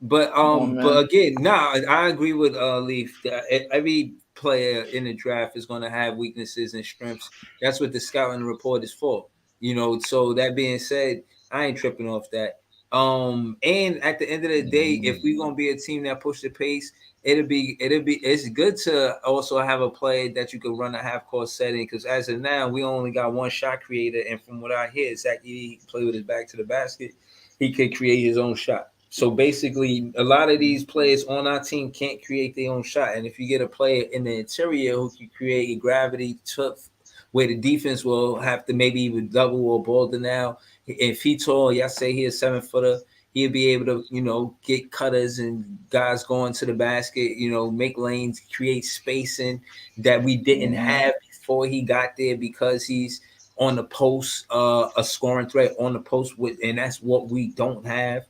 But Come on, man. but again, I agree with Leaf that every player in the draft is going to have weaknesses and strengths. That's what the scouting report is for. You know, so that being said, I ain't tripping off that. And at the end of the day, if we're gonna be a team that push the pace, it's good to also have a play that you could run a half court setting, because as of now, we only got one shot creator, and from what I hear, Zach Edey play with his back to the basket. He could create his own shot. So basically, a lot of these players on our team can't create their own shot. And if you get a player in the interior who can create a gravity tough, where the defense will have to maybe even double or bolder now. If he tall, y'all say he a 7-footer, he'll be able to, get cutters and guys going to the basket, make lanes, create spacing that we didn't have before he got there, because he's on the post, a scoring threat on the post and that's what we don't have.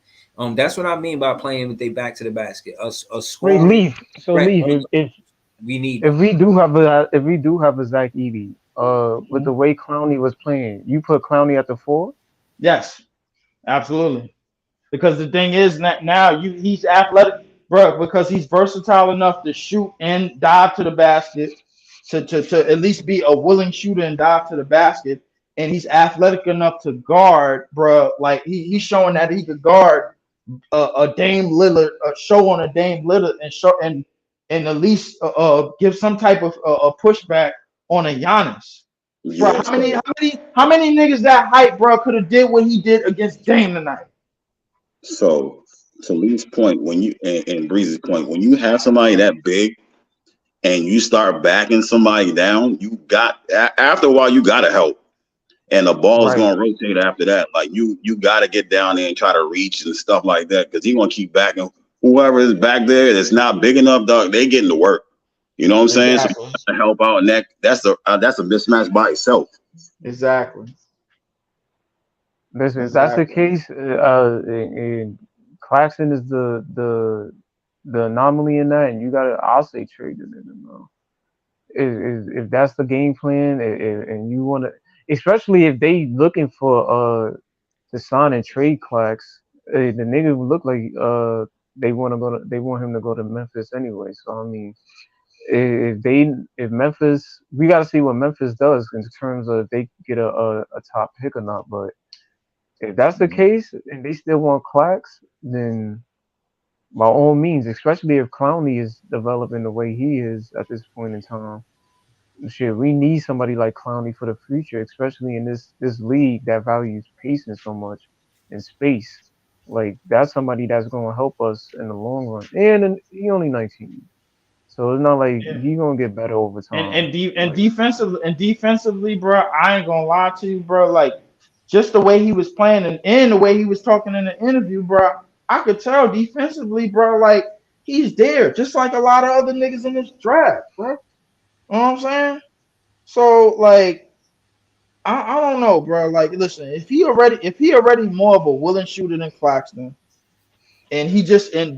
That's what I mean by playing with their back to the basket. A scoring Leaf. So threat Leaf, if we need. if we do have a Zach Edey, with the way Clowney was playing, you put Clowney at the 4? Yes, absolutely. Because the thing is that now he's athletic, bro. Because he's versatile enough to shoot and dive to the basket, to at least be a willing shooter and dive to the basket. And he's athletic enough to guard, bro. Like he's showing that he could guard a Dame Lillard, show on a Dame Lillard, and at least give some type of a pushback on a Giannis. Bro, Yes. how many niggas that height, bro, could have did what he did against Dame tonight? So to Lee's point, when you and Breeze's point, when you have somebody that big and you start backing somebody down, after a while you gotta help, and the ball is gonna rotate after that. Like you gotta get down there and try to reach and stuff like that, because he's gonna keep backing whoever is back there that's not big enough. Dog, they getting to work. You know what I'm saying? So you gotta help out, and that's a mismatch by itself. Exactly. Listen, if that's the case, and Claxton is the anomaly in that, and I'll say trade the nigga, bro. If that's the game plan, and you want to, especially if they looking for to sign and trade Clax, the nigga would look like they want him to go to Memphis anyway. So I mean, if Memphis, we got to see what Memphis does in terms of if they get a top pick or not. But if that's the case and they still want Clax, then by all means, especially if Clowney is developing the way he is at this point in time, shit, we need somebody like Clowney for the future, especially in this league that values pacing so much and space. Like that's somebody that's going to help us in the long run. And he only 19, so it's not like he's gonna get better over time. And defensively, bro, I ain't gonna lie to you, bro. Like just the way he was playing and the way he was talking in the interview, bro, I could tell defensively, bro, like he's there, just like a lot of other niggas in this draft, bro. You know what I'm saying? So like, I don't know, bro. Like, listen, if he already more of a willing shooter than Claxton, and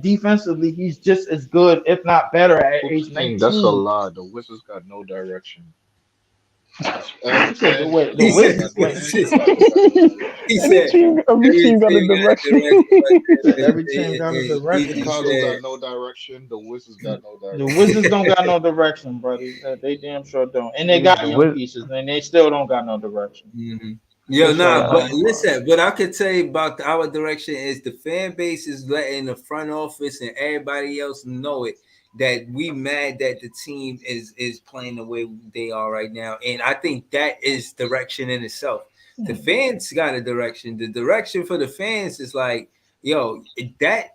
defensively he's just as good, if not better, at age 19. That's a lie. The Wizards got no direction. Every team got a direction. Every team got a direction. Chicago got no direction. The Wizards got no direction. The Wizards don't got no direction, brother. They damn sure don't. And they got young pieces, and they still don't got no direction. Mm-hmm. But listen, what I could tell you about our direction is the fan base is letting the front office and everybody else know it, that we mad that the team is playing the way they are right now. And I think that is direction in itself. The fans got a direction. The direction for the fans is like, yo, that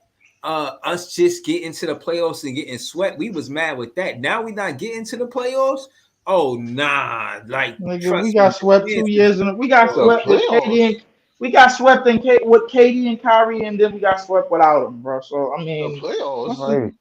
us just getting to the playoffs and getting swept, we was mad with that. Now we not getting to the playoffs. Oh nah, like nigga, we got swept 2 years and we got The swept with KD playoffs. and we got swept with KD and Kyrie, and then we got swept without them, bro. So I The mean, playoffs. Right.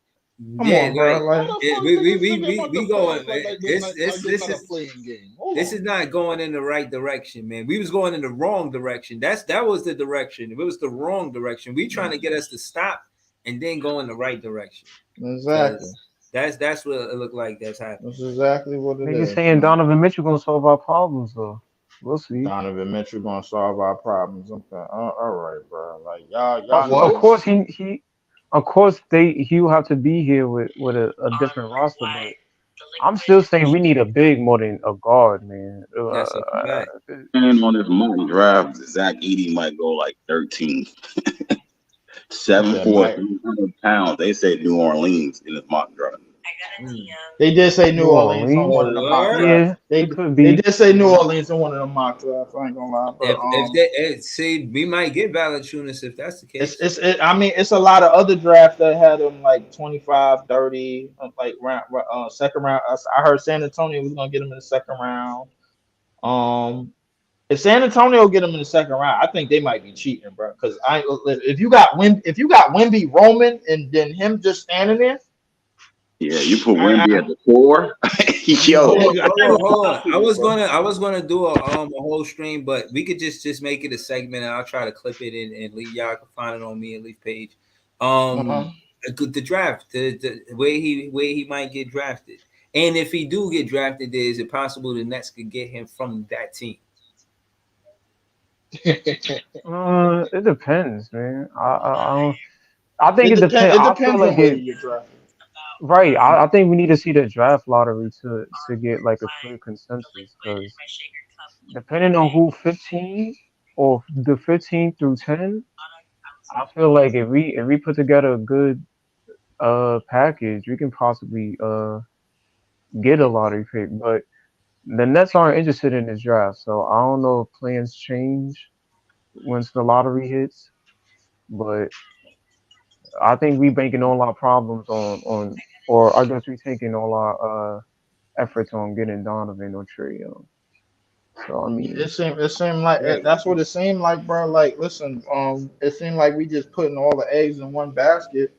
come Yeah, on, bro. like Like, How the it, fuck we niggas talking about we the going. playoffs like This this not a playing game? Hold this on. is not going in the right direction, man. We was going in the wrong direction. That was the direction. It was the wrong direction. We trying to get us to stop and then go in the right direction. exactly. 'Cause that's what it looked like that's happening. That's exactly what it Niggas is. saying Man. Donovan Mitchell gonna solve our problems though. We'll see. Donovan Mitchell gonna solve our problems. Okay, all right, bro. Like y'all Of know. course of course he will have to be here with a different roster, but I'm still saying we need a big more than a guard, man. That's a fact. And on this mock draft, Zach Edey might go like 13th. 7'4", 300 pounds. They say New Orleans in this mock draft. They did say New New Orleans on Orleans? one of the mock Word? drafts. Yeah, They it could they be. did say New Orleans on one of the mock drafts. I ain't gonna lie, but If they see, we might get Valanciunas if that's the case. I mean, it's a lot of other drafts that had them like 25, 30, like round, second round. I heard San Antonio was gonna get them in the second round. If San Antonio get them in the second round, I think they might be cheating, bro. Because if you got Wemby, Roman, and then him just standing there. Yeah, you put Wemby at the 4. Yo, Hold on. I was gonna do a whole stream, but we could just make it a segment, and I'll try to clip it and leave y'all can find it on me and Leaf page. The draft, the way he might get drafted, and if he do get drafted, is it possible the Nets could get him from that team? It depends, man. I think it depends. It I depends feel on like where you get drafted. right. I think we need to see the draft lottery to get like a clear consensus, because depending on who 15 or the 15 through 10, I feel like if we put together a good package, we can possibly get a lottery pick. But the Nets aren't interested in this draft, so I don't know if plans change once the lottery hits. But I think we banking all our problems on or I guess we taking all our efforts on getting Donovan or Trae Young. So I mean, It seemed like that's what it seemed like, bro. Like, listen, it seemed like we just putting all the eggs in one basket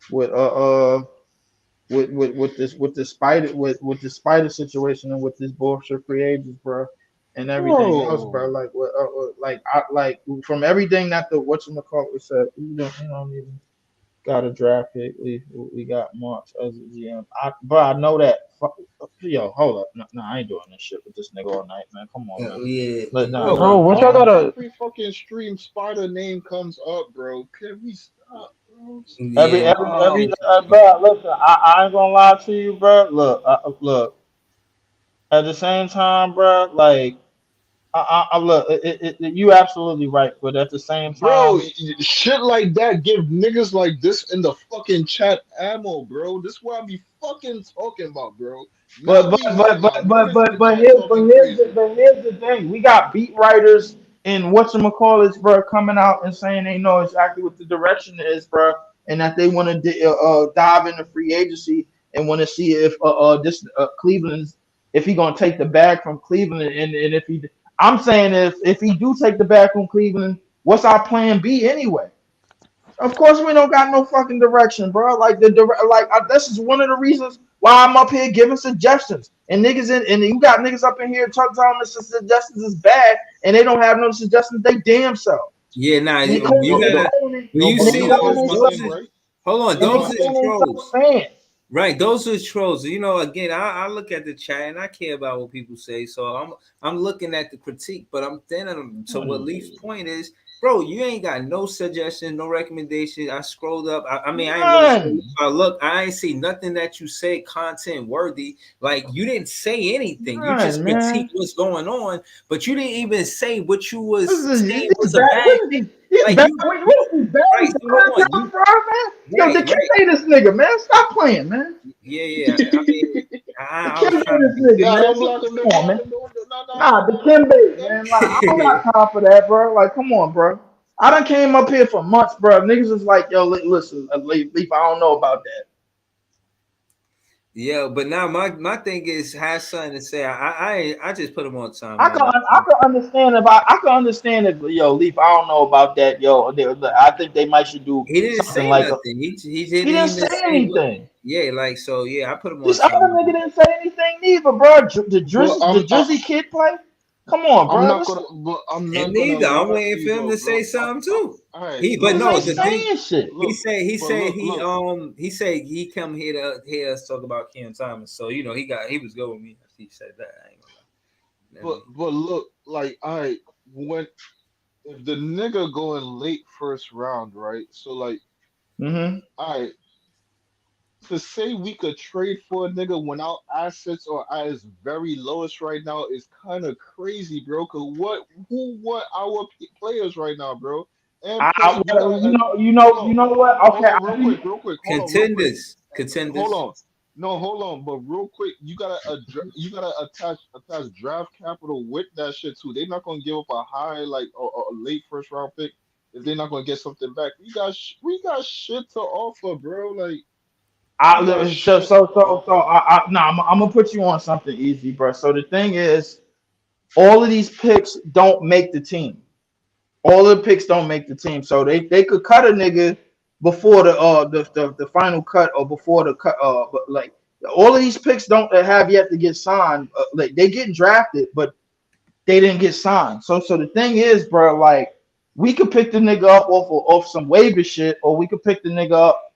with the spider situation and with this bullshit free agents, bro, and everything else, bro. Like from everything that the whatchamacallit said, we don't even got a draft pick. We got March as a GM. I know that. Yo, hold up. No, I ain't doing this shit with this nigga all night, man. Come on, man. Yeah. bro, what y'all gotta? Every fucking stream spider name comes up, bro. Can we stop, bro? Yeah. Bro, listen, I ain't gonna lie to you, bro. Look. At the same time, bro, like, I look. You absolutely right, but at the same time, Bro, shit like that give niggas like this in the fucking chat ammo, bro. This is what I be fucking talking about, bro. But here's the thing. We got beat writers and whatchamacallits, bro, coming out and saying they know exactly what the direction is, bro, and that they want to dive into free agency and want to see if Cleveland's if he gonna take the bag from Cleveland, and if he, I'm saying if he do take the bag from Cleveland, what's our plan B anyway? Of course, we don't got no fucking direction, bro. This is one of the reasons why I'm up here giving suggestions. And you got niggas up in here telling us the suggestions is bad, and they don't have no suggestions. They damn self. Yeah, nah. You gotta. When you see hold on, those are trolls. Right, those are trolls. You know, again, I look at the chat and I care about what people say. So I'm looking at the critique, but I'm thinning them. So what Leaf's point is, bro, you ain't got no suggestions, no recommendations. I scrolled up. I ain't see nothing that you say content worthy. Like, you didn't say anything. You just critique what's going on, but you didn't even say what you was saying was a bad thing. Like, Yo, they can't say this nigga, man. Stop playing, man. Yeah. I mean, I was trying to this nigga, man. Nah, the Kimbe, man. Like, I don't got time for that, bro. Like, come on, bro. I done came up here for months, bro. Niggas is like, yo, listen, Leaf, I don't know about that. Yeah, but now my thing is has something to say. I just put him on time. I can understand if yo Leaf, I don't know about that, yo. I think they might should do He didn't something say like nothing. He he didn't didn't even say anything. Yeah, like so. Yeah, I put him on This other time. nigga didn't say anything neither, bro. The Drizzy kid play. Come on, bro. I'm not gonna I'm lie waiting for him to say something too. But no, the thing shit. He said he come here to hear us talk about Cam Thomas. So you know he was good with me. He said that. I ain't gonna lie. But look, like when if the nigga going late first round, right? So like, to say we could trade for a nigga when our assets are at its very lowest right now is kind of crazy, bro. Cause who want our players right now, bro? And you know what? Okay, real quick. Contenders. Hold on. No, hold on. But real quick, you gotta attach draft capital with that shit too. They're not gonna give up a high like a late first round pick if they're not gonna get something back. We got shit to offer, bro. Like. I'm gonna put you on something easy, bro. So the thing is, all of these picks don't make the team. All of the picks don't make the team. So they could cut a nigga before the final cut or before the cut. But like all of these picks don't have yet to get signed. Like they getting drafted, but they didn't get signed. So the thing is, bro, like we could pick the nigga up off some waiver shit, or we could pick the nigga up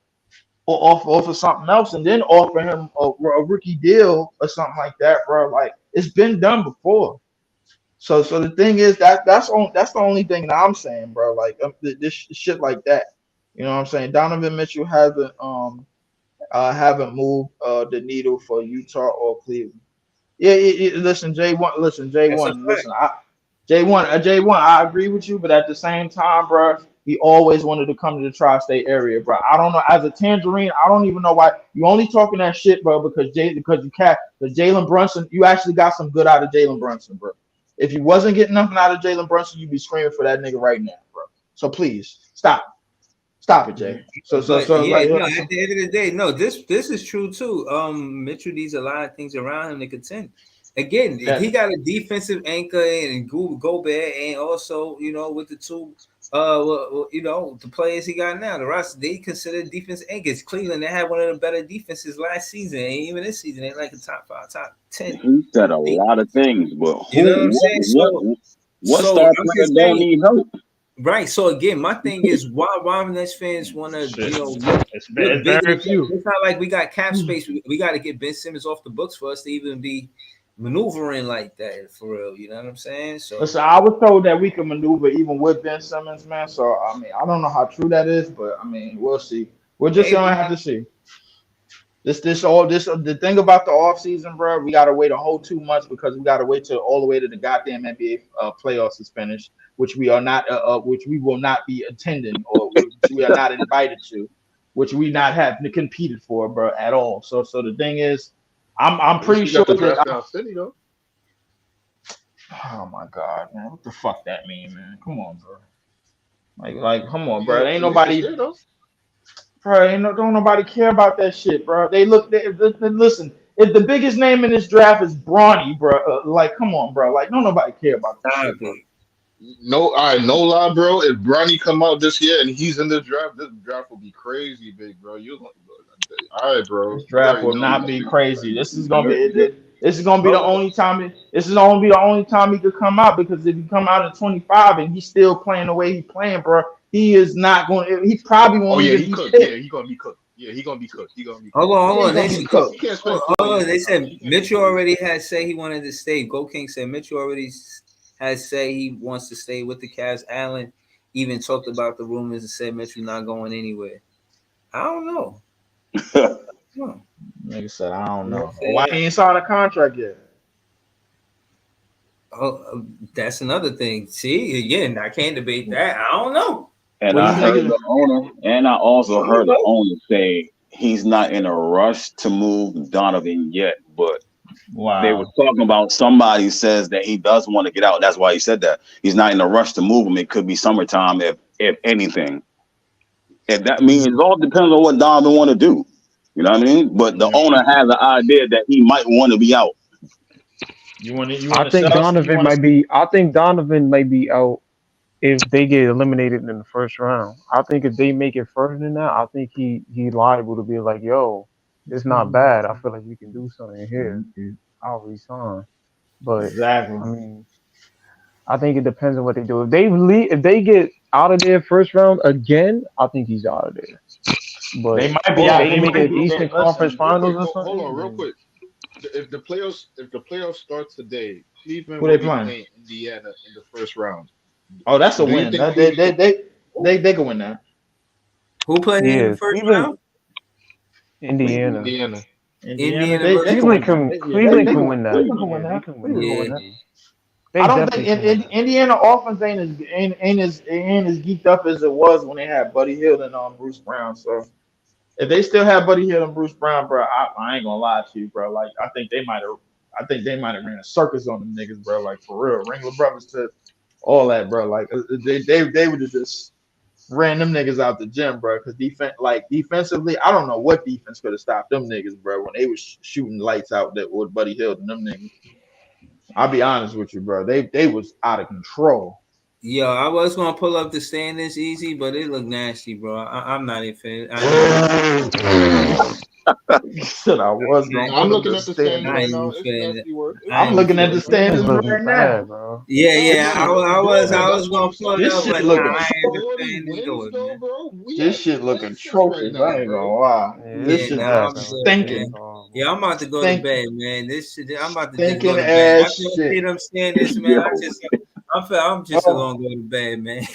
or offer something else and then offer him a rookie deal or something like that, bro. Like it's been done before. So the thing is that's the only thing that I'm saying, bro. Like this shit like that. You know what I'm saying? Donovan Mitchell haven't moved the needle for Utah or Cleveland. Yeah. Listen, J1. J1. I agree with you, but at the same time, bro, he always wanted to come to the tri-state area, bro. I don't know. As a Tangerine, I don't even know why you only talking that shit, bro. Because Jalen Brunson, you actually got some good out of Jalen Brunson, bro. If you wasn't getting nothing out of Jalen Brunson, you'd be screaming for that nigga right now, bro. So please stop it, Jay. At the end of the day, no, this is true too. Mitchell needs a lot of things around him to contend. Again, he got a defensive anchor and Gobert, and also with the two, the players he got now, the roster they consider defense anchors. Cleveland, they had one of the better defenses last season, and even this season, they like a top 5, top 10. He said a lot of things, but you know what I'm saying? What star player don't need help? Right. So again, my thing is why Nets fans want to, it's very few. It's not like we got cap space. We got to get Ben Simmons off the books for us to even be maneuvering like that for real. You know what I'm saying? So listen, I was told that we can maneuver even with Ben Simmons, man. So I mean, I don't know how true that is, but I mean, we'll see. We're just gonna have to see. The thing about the offseason, bro, we gotta wait a whole 2 months because we gotta wait till all the way to the goddamn NBA playoffs is finished, which we will not be attending or which we are not invited to, which we not have competed for, bro, at all. So the thing is, I'm pretty sure that. City, though. Oh my god, man! What the fuck that mean, man? Come on, bro. Like, come on, bro. Ain't nobody. Bro, don't nobody care about that shit, bro. Listen. If the biggest name in this draft is Bronny, bro, like, come on, bro. Like, don't nobody care about that shit, bro. No lie, bro. If Bronny come out this year and he's in this draft will be crazy big, bro. All right, bro. This draft will not be crazy. This is gonna be the only time. This is gonna be the only time he could come out, because if he come out at 25 and he's still playing the way he's playing, bro, he is not going. He probably won't. Oh yeah, he cooked. Yeah, he gonna be cooked. Yeah, he gonna be cooked. Hold on. They said Mitchell already had said he wanted to stay. Go King said Mitchell already has said he wants to stay with the Cavs. Allen even talked about the rumors and said Mitchell not going anywhere. I don't know. Nigga said, I don't know. Why he ain't signed a contract yet? Oh, that's another thing. See, again, I can't debate that. I don't know. And I heard the owner, and I also heard the owner say he's not in a rush to move Donovan yet, but they were talking about somebody says that he does want to get out. That's why he said that. He's not in a rush to move him. It could be summertime if if anything. And that means it all depends on what Donovan want to do. You know what I mean? But the owner has an idea that he might want to be out. I think Donovan might be. I think Donovan might be out if they get eliminated in the first round. I think if they make it further than that, I think he liable to be like, yo, it's not bad. I feel like we can do something here. I'll resign. But exactly. I mean, I think it depends on what they do. If they get out of there first round again, I think he's out of there. But they might be out. They make an Eastern Conference Finals or something. Hold on, real quick. If the playoffs start today, Cleveland who will they be playing? Indiana in the first round. Oh, that's a Do you win. think They can win that. Who playing in the first round? Indiana. Indiana Cleveland can win that. I don't think Indiana offense ain't as geeked up as it was when they had Buddy Hield and Bruce Brown. So if they still have Buddy Hield and Bruce Brown, bro, I ain't gonna lie to you, bro. Like I think they might have ran a circus on them niggas, bro. Like for real, Ringler Brothers to all that, bro. Like they would have just ran them niggas out the gym, bro. Because defensively, I don't know what defense could have stopped them niggas, bro. When they was shooting lights out that with Buddy Hield and them niggas. I'll be honest with you, bro. They was out of control. Yo, I was gonna pull up the standings easy, but it looked nasty, bro. I'm not a fan. Said I was going. I'm looking at the standings right now. I'm looking at the standings right now, bro. Yeah. I was gonna pull it this up, shit but this shit looking atrocious. I ain't gonna lie. This shit stinking. Yeah, I'm about to go to bed, man. This shit, I'm about to stinking go to bed. ass After shit. I see them standings, man, I'm just gonna go to bed, man.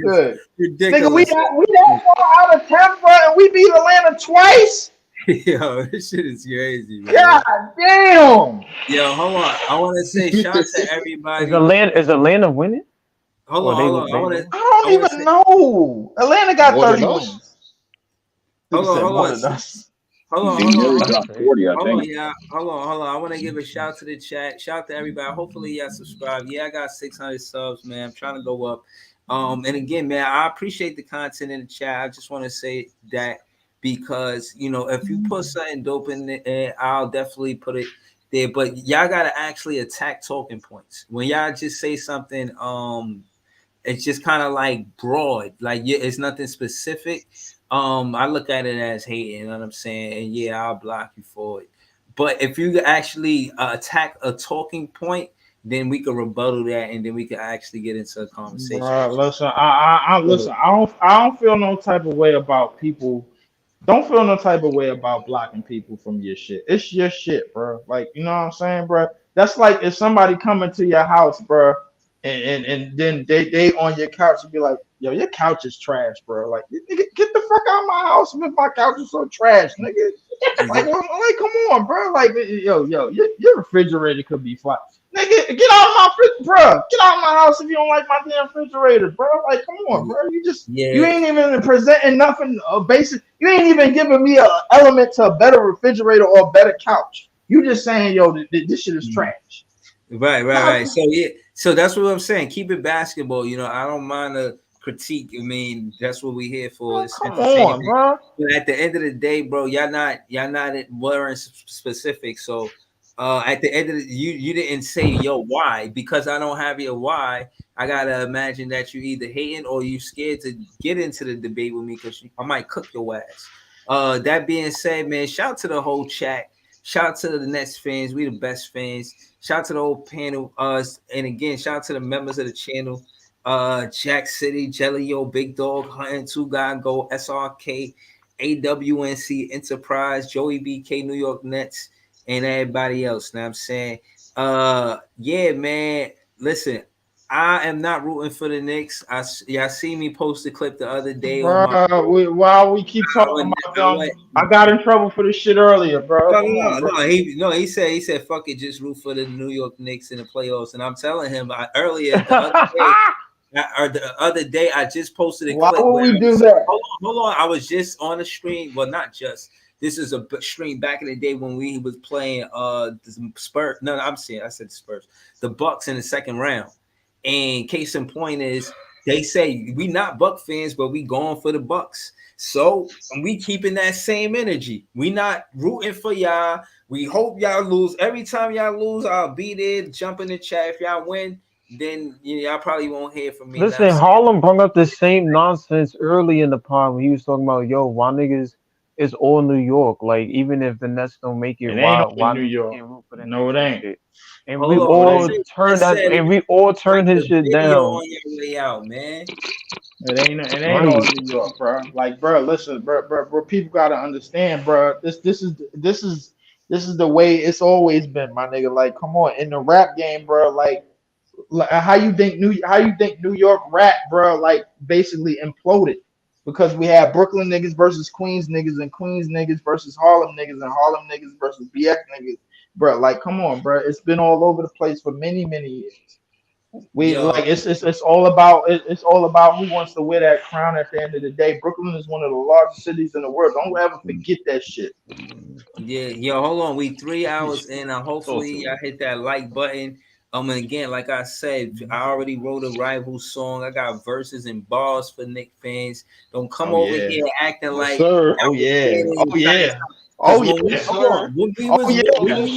Good. Ridiculous. Nigga, we that far out of 10, bro, and we beat Atlanta twice. Yo, this shit is crazy, man. God damn. Yo, hold on. I want to say shout out to everybody. Is Atlanta winning? Hold on. I don't even know. Atlanta got 30 wins. Hold on. Hold on. I want to give a shout to the chat. Shout to everybody. Hopefully y'all subscribe. Yeah, I got 600 subs, man. I'm trying to go up. And again, man, I appreciate the content in the chat. I just want to say that because, you know, if you put something dope in there, I'll definitely put it there. But y'all got to actually attack talking points. When y'all just say something, it's just kind of like broad. Like, yeah, it's nothing specific. I look at it as hating, you know what I'm saying? And yeah, I'll block you for it. But if you actually attack a talking point, then we can rebuttal that, and then we can actually get into a conversation. Listen, listen. I don't feel no type of way about people. Don't feel no type of way about blocking people from your shit. It's your shit, bro. Like, you know what I'm saying, bro? That's like if somebody coming to your house, bro, and then they on your couch and be like, yo, your couch is trash, bro. Like, nigga, get the fuck out of my house if my couch is so trash, nigga. Like, come on, bro. Like, yo, your refrigerator could be flat. Nigga, get out of my fridge, bro. Get out of my house if you don't like my damn refrigerator, bro. Like, come on, bro. You ain't even presenting nothing basic. You ain't even giving me an element to a better refrigerator or a better couch. You just saying, yo, this shit is trash. Right. So yeah, so that's what I'm saying. Keep it basketball. You know, I don't mind a critique. I mean, that's what we here for. Come on, bro. But at the end of the day, bro, y'all not wearing specific. So at the end of you didn't say yo why, because I don't have your why. I gotta imagine that you either hating or you scared to get into the debate with me because I might cook your ass. That being said, man, shout out to the whole chat. Shout out to the Nets fans. We the best fans. Shout out to the whole panel. And again, shout out to the members of the channel. Jack City, Jellyo, Big Dog, Hunting, Two Guy Go, SRK, AWNC, Enterprise, Joey BK, New York Nets, and everybody else. Know what I'm saying? Yeah, man. Listen, I am not rooting for the Knicks. Y'all see me post a clip the other day. While we keep talking about them, I got in trouble for this shit earlier, bro. No. He said, fuck it, just root for the New York Knicks in the playoffs. And I'm telling him earlier the other day, I just posted a clip. Why would we do that? Hold on. I was just on the stream. Well, not just. This is a stream back in the day when we was playing the Spurs. No, I said the Spurs. The Bucks in the second round. And case in point is they say we not Buck fans, but we going for the Bucks. So we keeping that same energy. We not rooting for y'all. We hope y'all lose. Every time y'all lose, I'll be there, jump in the chat. If y'all win, then y'all probably won't hear from me. Listen, Harlem brought up the same nonsense early in the pod when he was talking about, yo, why niggas is all New York. Like, even if the Nets don't make it, why New York? Can't root for the No, it Nets and ain't. shit? And Hold we on, all let's turned say- that, let's say- and we all turned his shit Video down. on your way out, man. It ain't Right. all New York, bro. Like, bro, listen, bro, people gotta understand, bro. This is the way it's always been, my nigga. Like, come on, in the rap game, bro. Like how you think New York rap, bro? Like, basically imploded because we had Brooklyn niggas versus Queens niggas and Queens niggas versus Harlem niggas and Harlem niggas versus BX niggas, bro. Like, come on, bro. It's been all over the place for many years. It's all about who wants to wear that crown at the end of the day. Brooklyn is one of the largest cities in the world. Don't ever forget that shit. Yeah, yo, hold on. We 3 hours in, and hopefully I hit that like button. And again, like I said, I already wrote a rival song. I got verses and bars for Knicks fans. Don't come over here acting like sir. Oh yeah. When we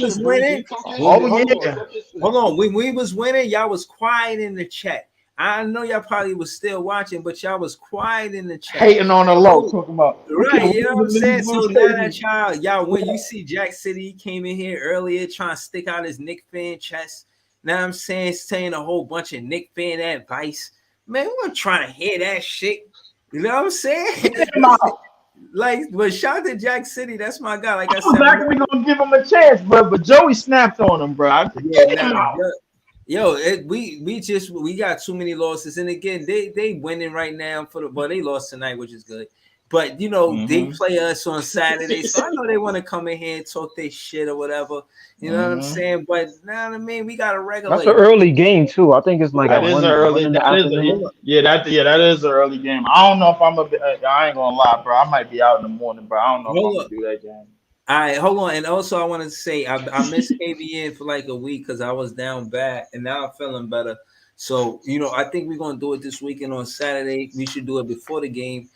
was winning, hold on. When we was winning, y'all was quiet in the chat. I know y'all probably was still watching, but y'all was quiet in the chat, hating on the low, talking about right. You know what I'm saying? So now that y'all when you see Jack City came in here earlier trying to stick out his Knicks fan chest. Now I'm saying a whole bunch of Knicks fan advice. Man, we're trying to hear that shit. You know what I'm saying? Like, but shout out to Jack City. That's my guy. Like I said, we're gonna give him a chance, bro. But Joey snapped on him, bro. We got too many losses, and again, they winning right now they lost tonight, which is good. But they play us on Saturday, so I know they want to come in here and talk their shit or whatever. You know what I'm saying? But now I mean, we got to regulate. That's an early game too. I think it's like that is early. That is an early game. I don't know if I ain't gonna lie, bro. I might be out in the morning, bro. I don't know if I'm gonna do that game. All right, hold on. And also, I wanted to say I missed KBN for like a week because I was down bad, and now I'm feeling better. So I think we're gonna do it this weekend on Saturday. We should do it before the game,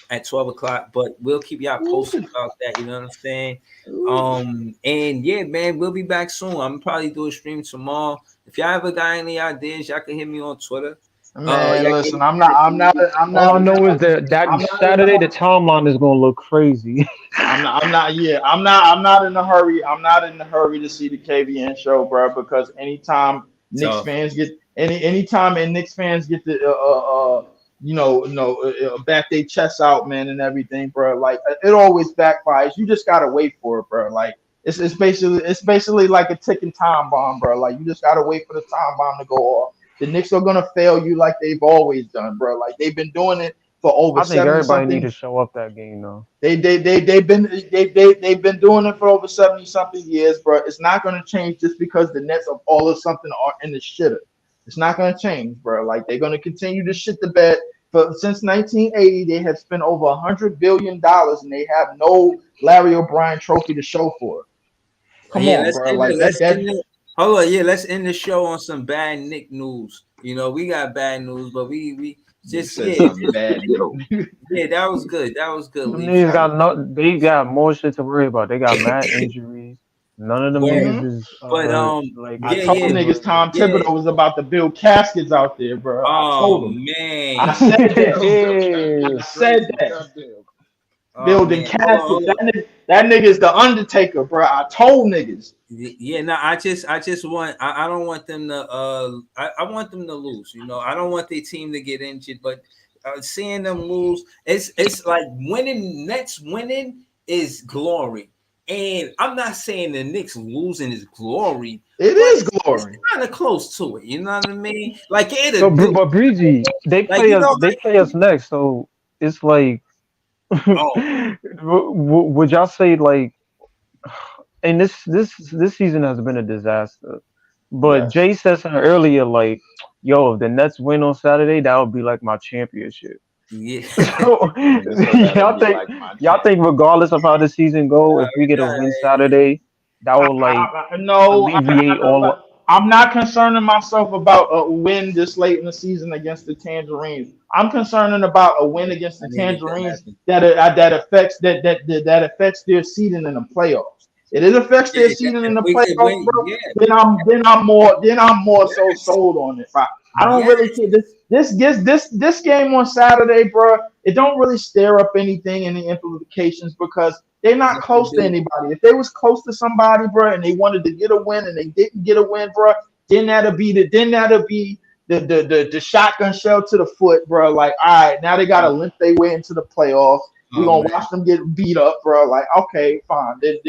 at 12 o'clock. But we'll keep y'all posted about that. You know what I'm saying? And yeah, man, we'll be back soon. I'm gonna probably do a stream tomorrow. If y'all ever got any ideas, y'all can hit me on Twitter. Man, listen, I'm not. All I know is that Saturday the timeline is gonna look crazy. I'm not in a hurry. I'm not in a hurry to see the KVN show, bro. Because anytime Knicks fans get Knicks fans get to back their chests out, man, and everything, bro. Like, it always backfires. You just gotta wait for it, bro. Like, it's basically like a ticking time bomb, bro. Like, you just gotta wait for the time bomb to go off. The Knicks are gonna fail you like they've always done, bro. Like, they've been doing it for over. I think everybody need to show up that game though. They've been doing it for over 70 something years, bro. It's not gonna change just because the Nets of all of something are in the shitter. It's not gonna change, bro. Like, they're gonna continue to shit the bed. But since 1980, they have spent over $100 billion, and they have no Larry O'Brien trophy to show for it. Come on, bro. Like, hold on, let's end the show on some bad Knick news. We got bad news, but we just bad news. Yeah, that was good. That was good. They got more shit to worry about. They got mad injuries. None of them niggas is. I told niggas Tom Thibodeau was about to build caskets out there, bro. I told him. Man, I said that. Building caskets. That nigga's the Undertaker, bro. I told niggas. Yeah, no, I don't want them to I want them to lose. I don't want their team to get injured, but seeing them lose, it's like Nets winning is glory. And I'm not saying the Knicks losing is glory. It is glory. It's kind of close to it. You know what I mean? Like but Breezy, they play us. They play us next, so it's like. Would y'all say like? And this season has been a disaster. But Jay said something earlier, like, "Yo, if the Nets win on Saturday, that would be like my championship." Yeah. So, y'all think regardless of how the season go, if we get a win Saturday, that will alleviate all. I'm not concerning myself about a win this late in the season against the Tangerines. I'm concerning about a win against the I need it to Tangerines happen. that affects their seeding in the playoffs. If it affects their seeding in the We could playoffs, win. bro, Yeah. then I'm more so sold on it. I don't really care. This game on Saturday, bro, it don't really stir up anything in the implications because they're not close to anybody. If they was close to somebody, bro, and they wanted to get a win and they didn't get a win, bro, then that'll be the shotgun shell to the foot, bro. Like, all right, now they gotta limp their way into the playoffs. We're gonna watch them get beat up, bro. Like, okay, fine. Then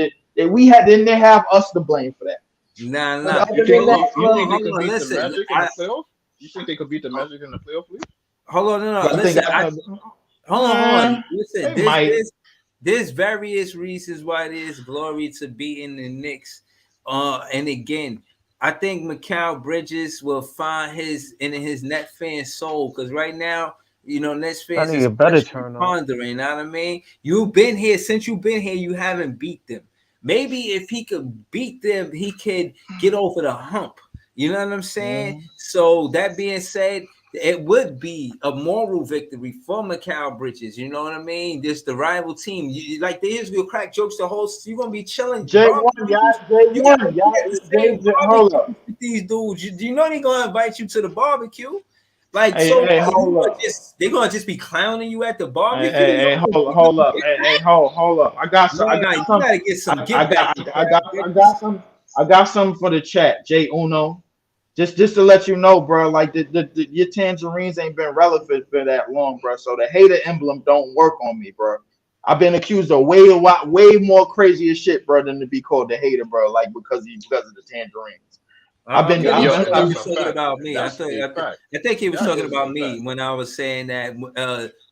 they have us to blame for that. Nah. You think they could beat the Listen, Magic in the playoffs? You think they could beat the Magic in the playoff league? Hold on, no. Listen, hold on. Listen, there's various reasons why there's glory to beating the Knicks. And again, I think Mikal Bridges will find his net fan soul because right now, you know, Nets fans is pondering. You know what I mean? You've been here since you've been here. You haven't beat them. Maybe if he could beat them, he could get over the hump. You know what I'm saying? So that being said, it would be a moral victory for Mikal Bridges. You know what I mean? This the rival team. Like the Israel crack jokes. The whole you're gonna be chilling. J1, hold up. These dudes, do you know they're gonna invite you to the barbecue? Like they're gonna just be clowning you at the barbecue. Hold up. Hold up. I got some. I got some for the chat. J Uno. Just to let you know, bro, like your Tangerines ain't been relevant for that long, bro. So the hater emblem don't work on me, bro. I've been accused of way more crazier shit, bro, than to be called the hater, bro. Like because of the Tangerines. I think he was talking about me. I think he was talking about me when I was saying that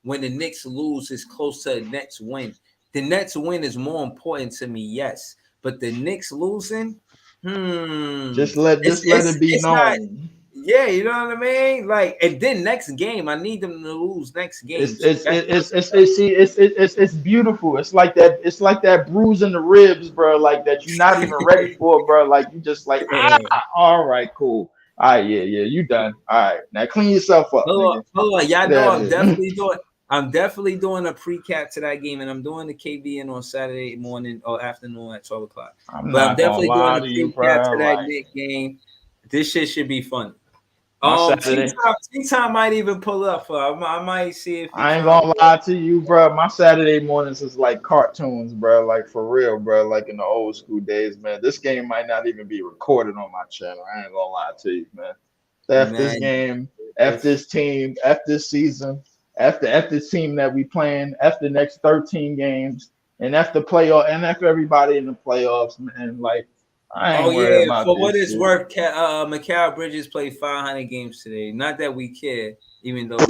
when the Knicks lose, it's close to the Nets win. The Nets win is more important to me, yes, but the Knicks losing. Just let it be known. Yeah, you know what I mean. Like, and then next game, I need them to lose next game. It's beautiful. It's like that. It's like that bruise in the ribs, bro. Like that you're not even ready for, bro. Like you just like, all right, cool. All right, yeah, you done. All right, now clean yourself up. Hold on, y'all know I'm definitely doing a pre-cap to that game, and I'm doing the KBN on Saturday morning or afternoon at 12 o'clock. I'm definitely doing a pre-cap to that Knicks game. This shit should be fun. T-Time might even pull up for. I might see if I ain't gonna lie to you, bro. My Saturday mornings is like cartoons, bro. Like for real, bro. Like in the old school days, man. This game might not even be recorded on my channel. I ain't gonna lie to you, man. This game, F this team, F this season. After this team that we playing, after the next 13 games, and after playoff, and after everybody in the playoffs, man. Like, I ain't worried about for what this it's shit. worth, Mikal Bridges played 500 games today. Not that we care, even though we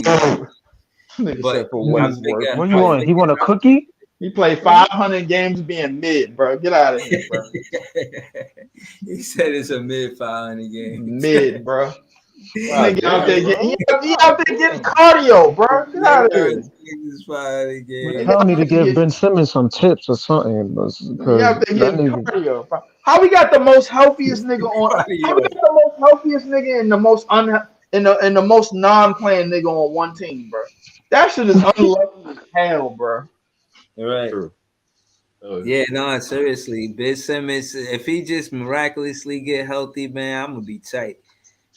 but for what it's worth. What you want? He want a cookie? He played 500 games being mid, bro. Get out of here, bro. He said it's a mid 500 game. Mid, bro. Nigga out there getting cardio, bro. Get out of here. Tell me to give Ben Simmons some tips or something. Cardio, bro. How we got the most healthiest nigga on? How we got the most healthiest nigga and the most in the most non-playing nigga on one team, bro? That shit is unlucky as hell, bro. Right. Yeah, no, seriously, Ben Simmons. If he just miraculously get healthy, man, I'm gonna be tight.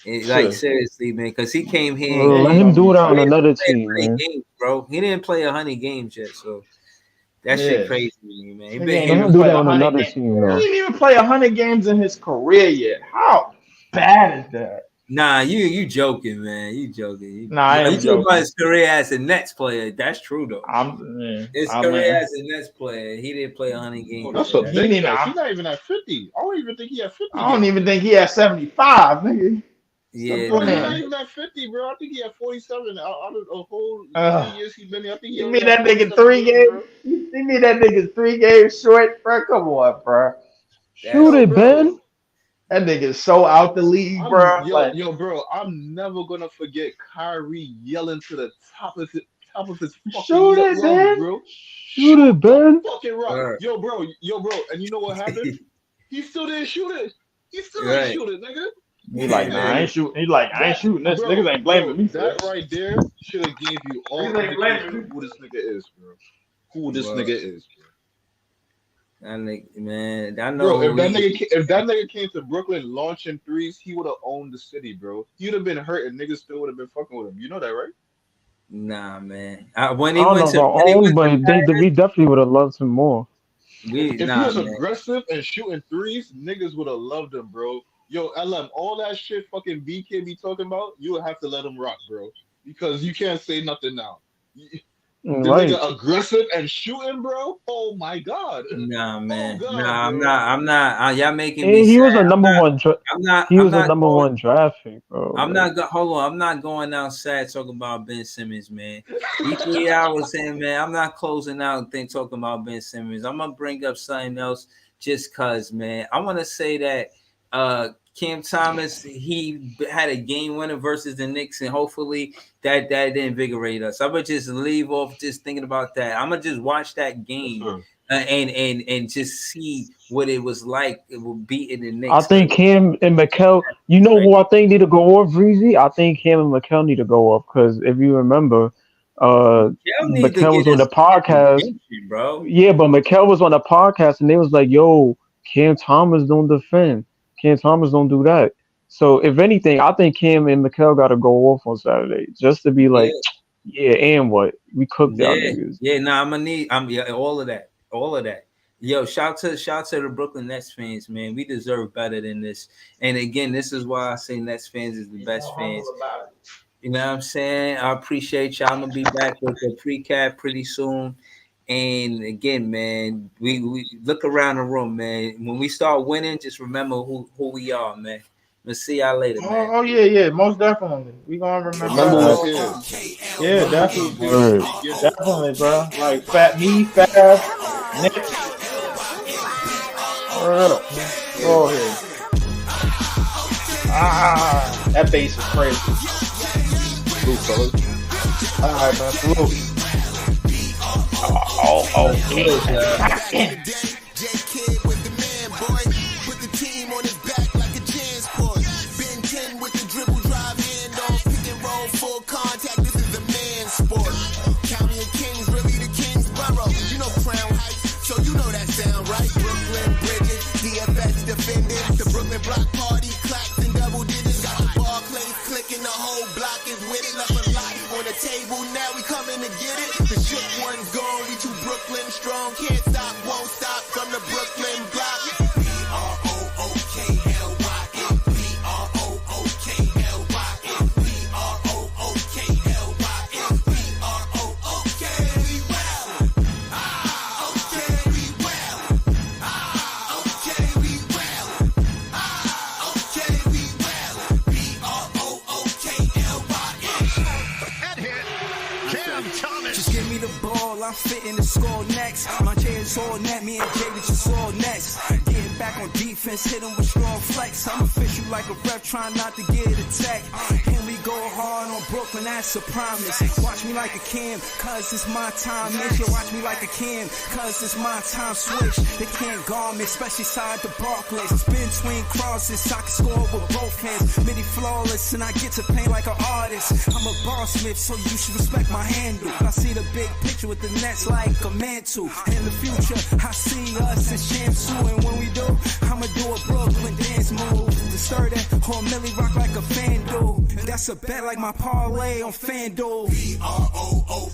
Like seriously, man, because he came here. Let him do it on another team, man. Games, bro. He didn't play 100 games yet, so that shit crazy to me, man. He didn't do that on another team, man. He didn't even play 100 games in his career yet. How bad is that? Nah, you joking, man. You joking. I am you talking about his career as a Nets player. That's true though. His career as a Nets player, he didn't play 100 games. That's a big. He's not even at 50. I don't even think he had 50. I don't even think he had 75, nigga. Yeah, he's not even at 50, bro. I think he had 47 out of a whole 3 years he's been there. I think you mean that nigga 3 games? You mean that nigga's 3 games short, bro? Come on, bro. Shoot it, Ben. That nigga's so out the league, bro. Yo, bro, I'm never gonna forget Kyrie yelling to the top of his fucking shoot it, Ben. Bro. Shoot it, Ben. Fucking rock. Yo, bro, and you know what happened? He still didn't shoot it. He still didn't shoot it, nigga. He like, nah, I ain't shooting. He like, I ain't shooting this. Bro, Niggas ain't blaming me for that this. right there should have gave you all Niggas ain't blaming indication me. of who this nigga is, bro. Who this Bro. nigga is, bro. That nigga, man, I know. Bro, if that nigga came to Brooklyn launching threes, he would have owned the city, bro. He'd have been hurt and niggas still would have been fucking with him. You know that, right? Nah, man. When I he don't went know to, about own, but we definitely would have loved him more. If he nah, was man. aggressive and shooting threes, niggas would have loved him, bro. Yo, LM, all that shit fucking BK be talking about, you would have to let him rock, bro. Because you can't say nothing now. The Right. nigga aggressive and shooting, bro. Oh my god. Nah, man. God, nah, bro. I'm not. Y'all making And me he sad. was a number one. He was a number going, one draft pick, bro. I'm not hold on. I'm not going outside talking about Ben Simmons, man. These 3 hours in, man. I'm not closing out and talking about Ben Simmons. I'm gonna bring up something else just cause, man. I want to say that Cam Thomas, he had a game winner versus the Knicks, and hopefully that invigorate us. I'm gonna just leave off just thinking about that. I'm gonna just watch that game and just see what it was like. It will be in the Knicks. I think Cam and Mikal. You know who I think need to go off, Breezy? I think Cam and Mikal need to go off because if you remember, Mikal was on the podcast, bro. Yeah, but Mikal was on the podcast and they was like, "Yo, Cam Thomas don't defend. Cam Thomas don't do that." So if anything, I think Cam and Mikal got to go off on Saturday just to be like, yeah, and what we cooked y'all niggas. Yeah, nah, I'm gonna need all of that. Yo, shout to the Brooklyn Nets fans, man. We deserve better than this. And again, this is why I say Nets fans is the best fans. You know what I'm saying? I appreciate y'all. I'm gonna be back with the pre-cap pretty soon. And again, man, we look around the room, man. When we start winning, just remember who we are, man. We'll see y'all later, man. Oh yeah, most definitely. We gonna remember that. Yeah, definitely. Definitely, bro. Like Fat Nick. Go ahead. That bass is crazy. All right, man. Salute. Block party, claps and double digits. Got the ball claims clicking, the whole block is with it. Left a lot on the table, now we coming to get it. The shook one's gone, we too Brooklyn strong. Can't stop, won't stop from the Brooklyn block. B-R-O-O-K-L-Y-N, B-R-O-O-K-L-Y-N, B-R-O-O-K-L-Y-N, B-R-O-O-K, we well. Okay, we well. Okay, we well. Just give me the ball, I'm fitting the score next. My J is all net, me and Jay just all next. Getting back on defense, hit him with strong flex. I'm official like a ref, trying not to get attacked. And we go hard on Brooklyn, that's a promise. Watch me like a Cam, cause it's my time. Make you watch me like a Cam, cause it's my time. Switch, they can't guard me, especially side the Barclays. Spin between crosses, I can score with both hands. Midi flawless, and I get to play like an artist. I'm a boss smith, so you should respect my handle. I see the big picture with the Nets like a mantle. In the future, I see us as champs too. And when we do, I'ma do a Brooklyn dance move. To stir that whole Millie rock like a FanDuel. That's a bet like my parlay on FanDuel. B-R-O-O-K-L-Y-N,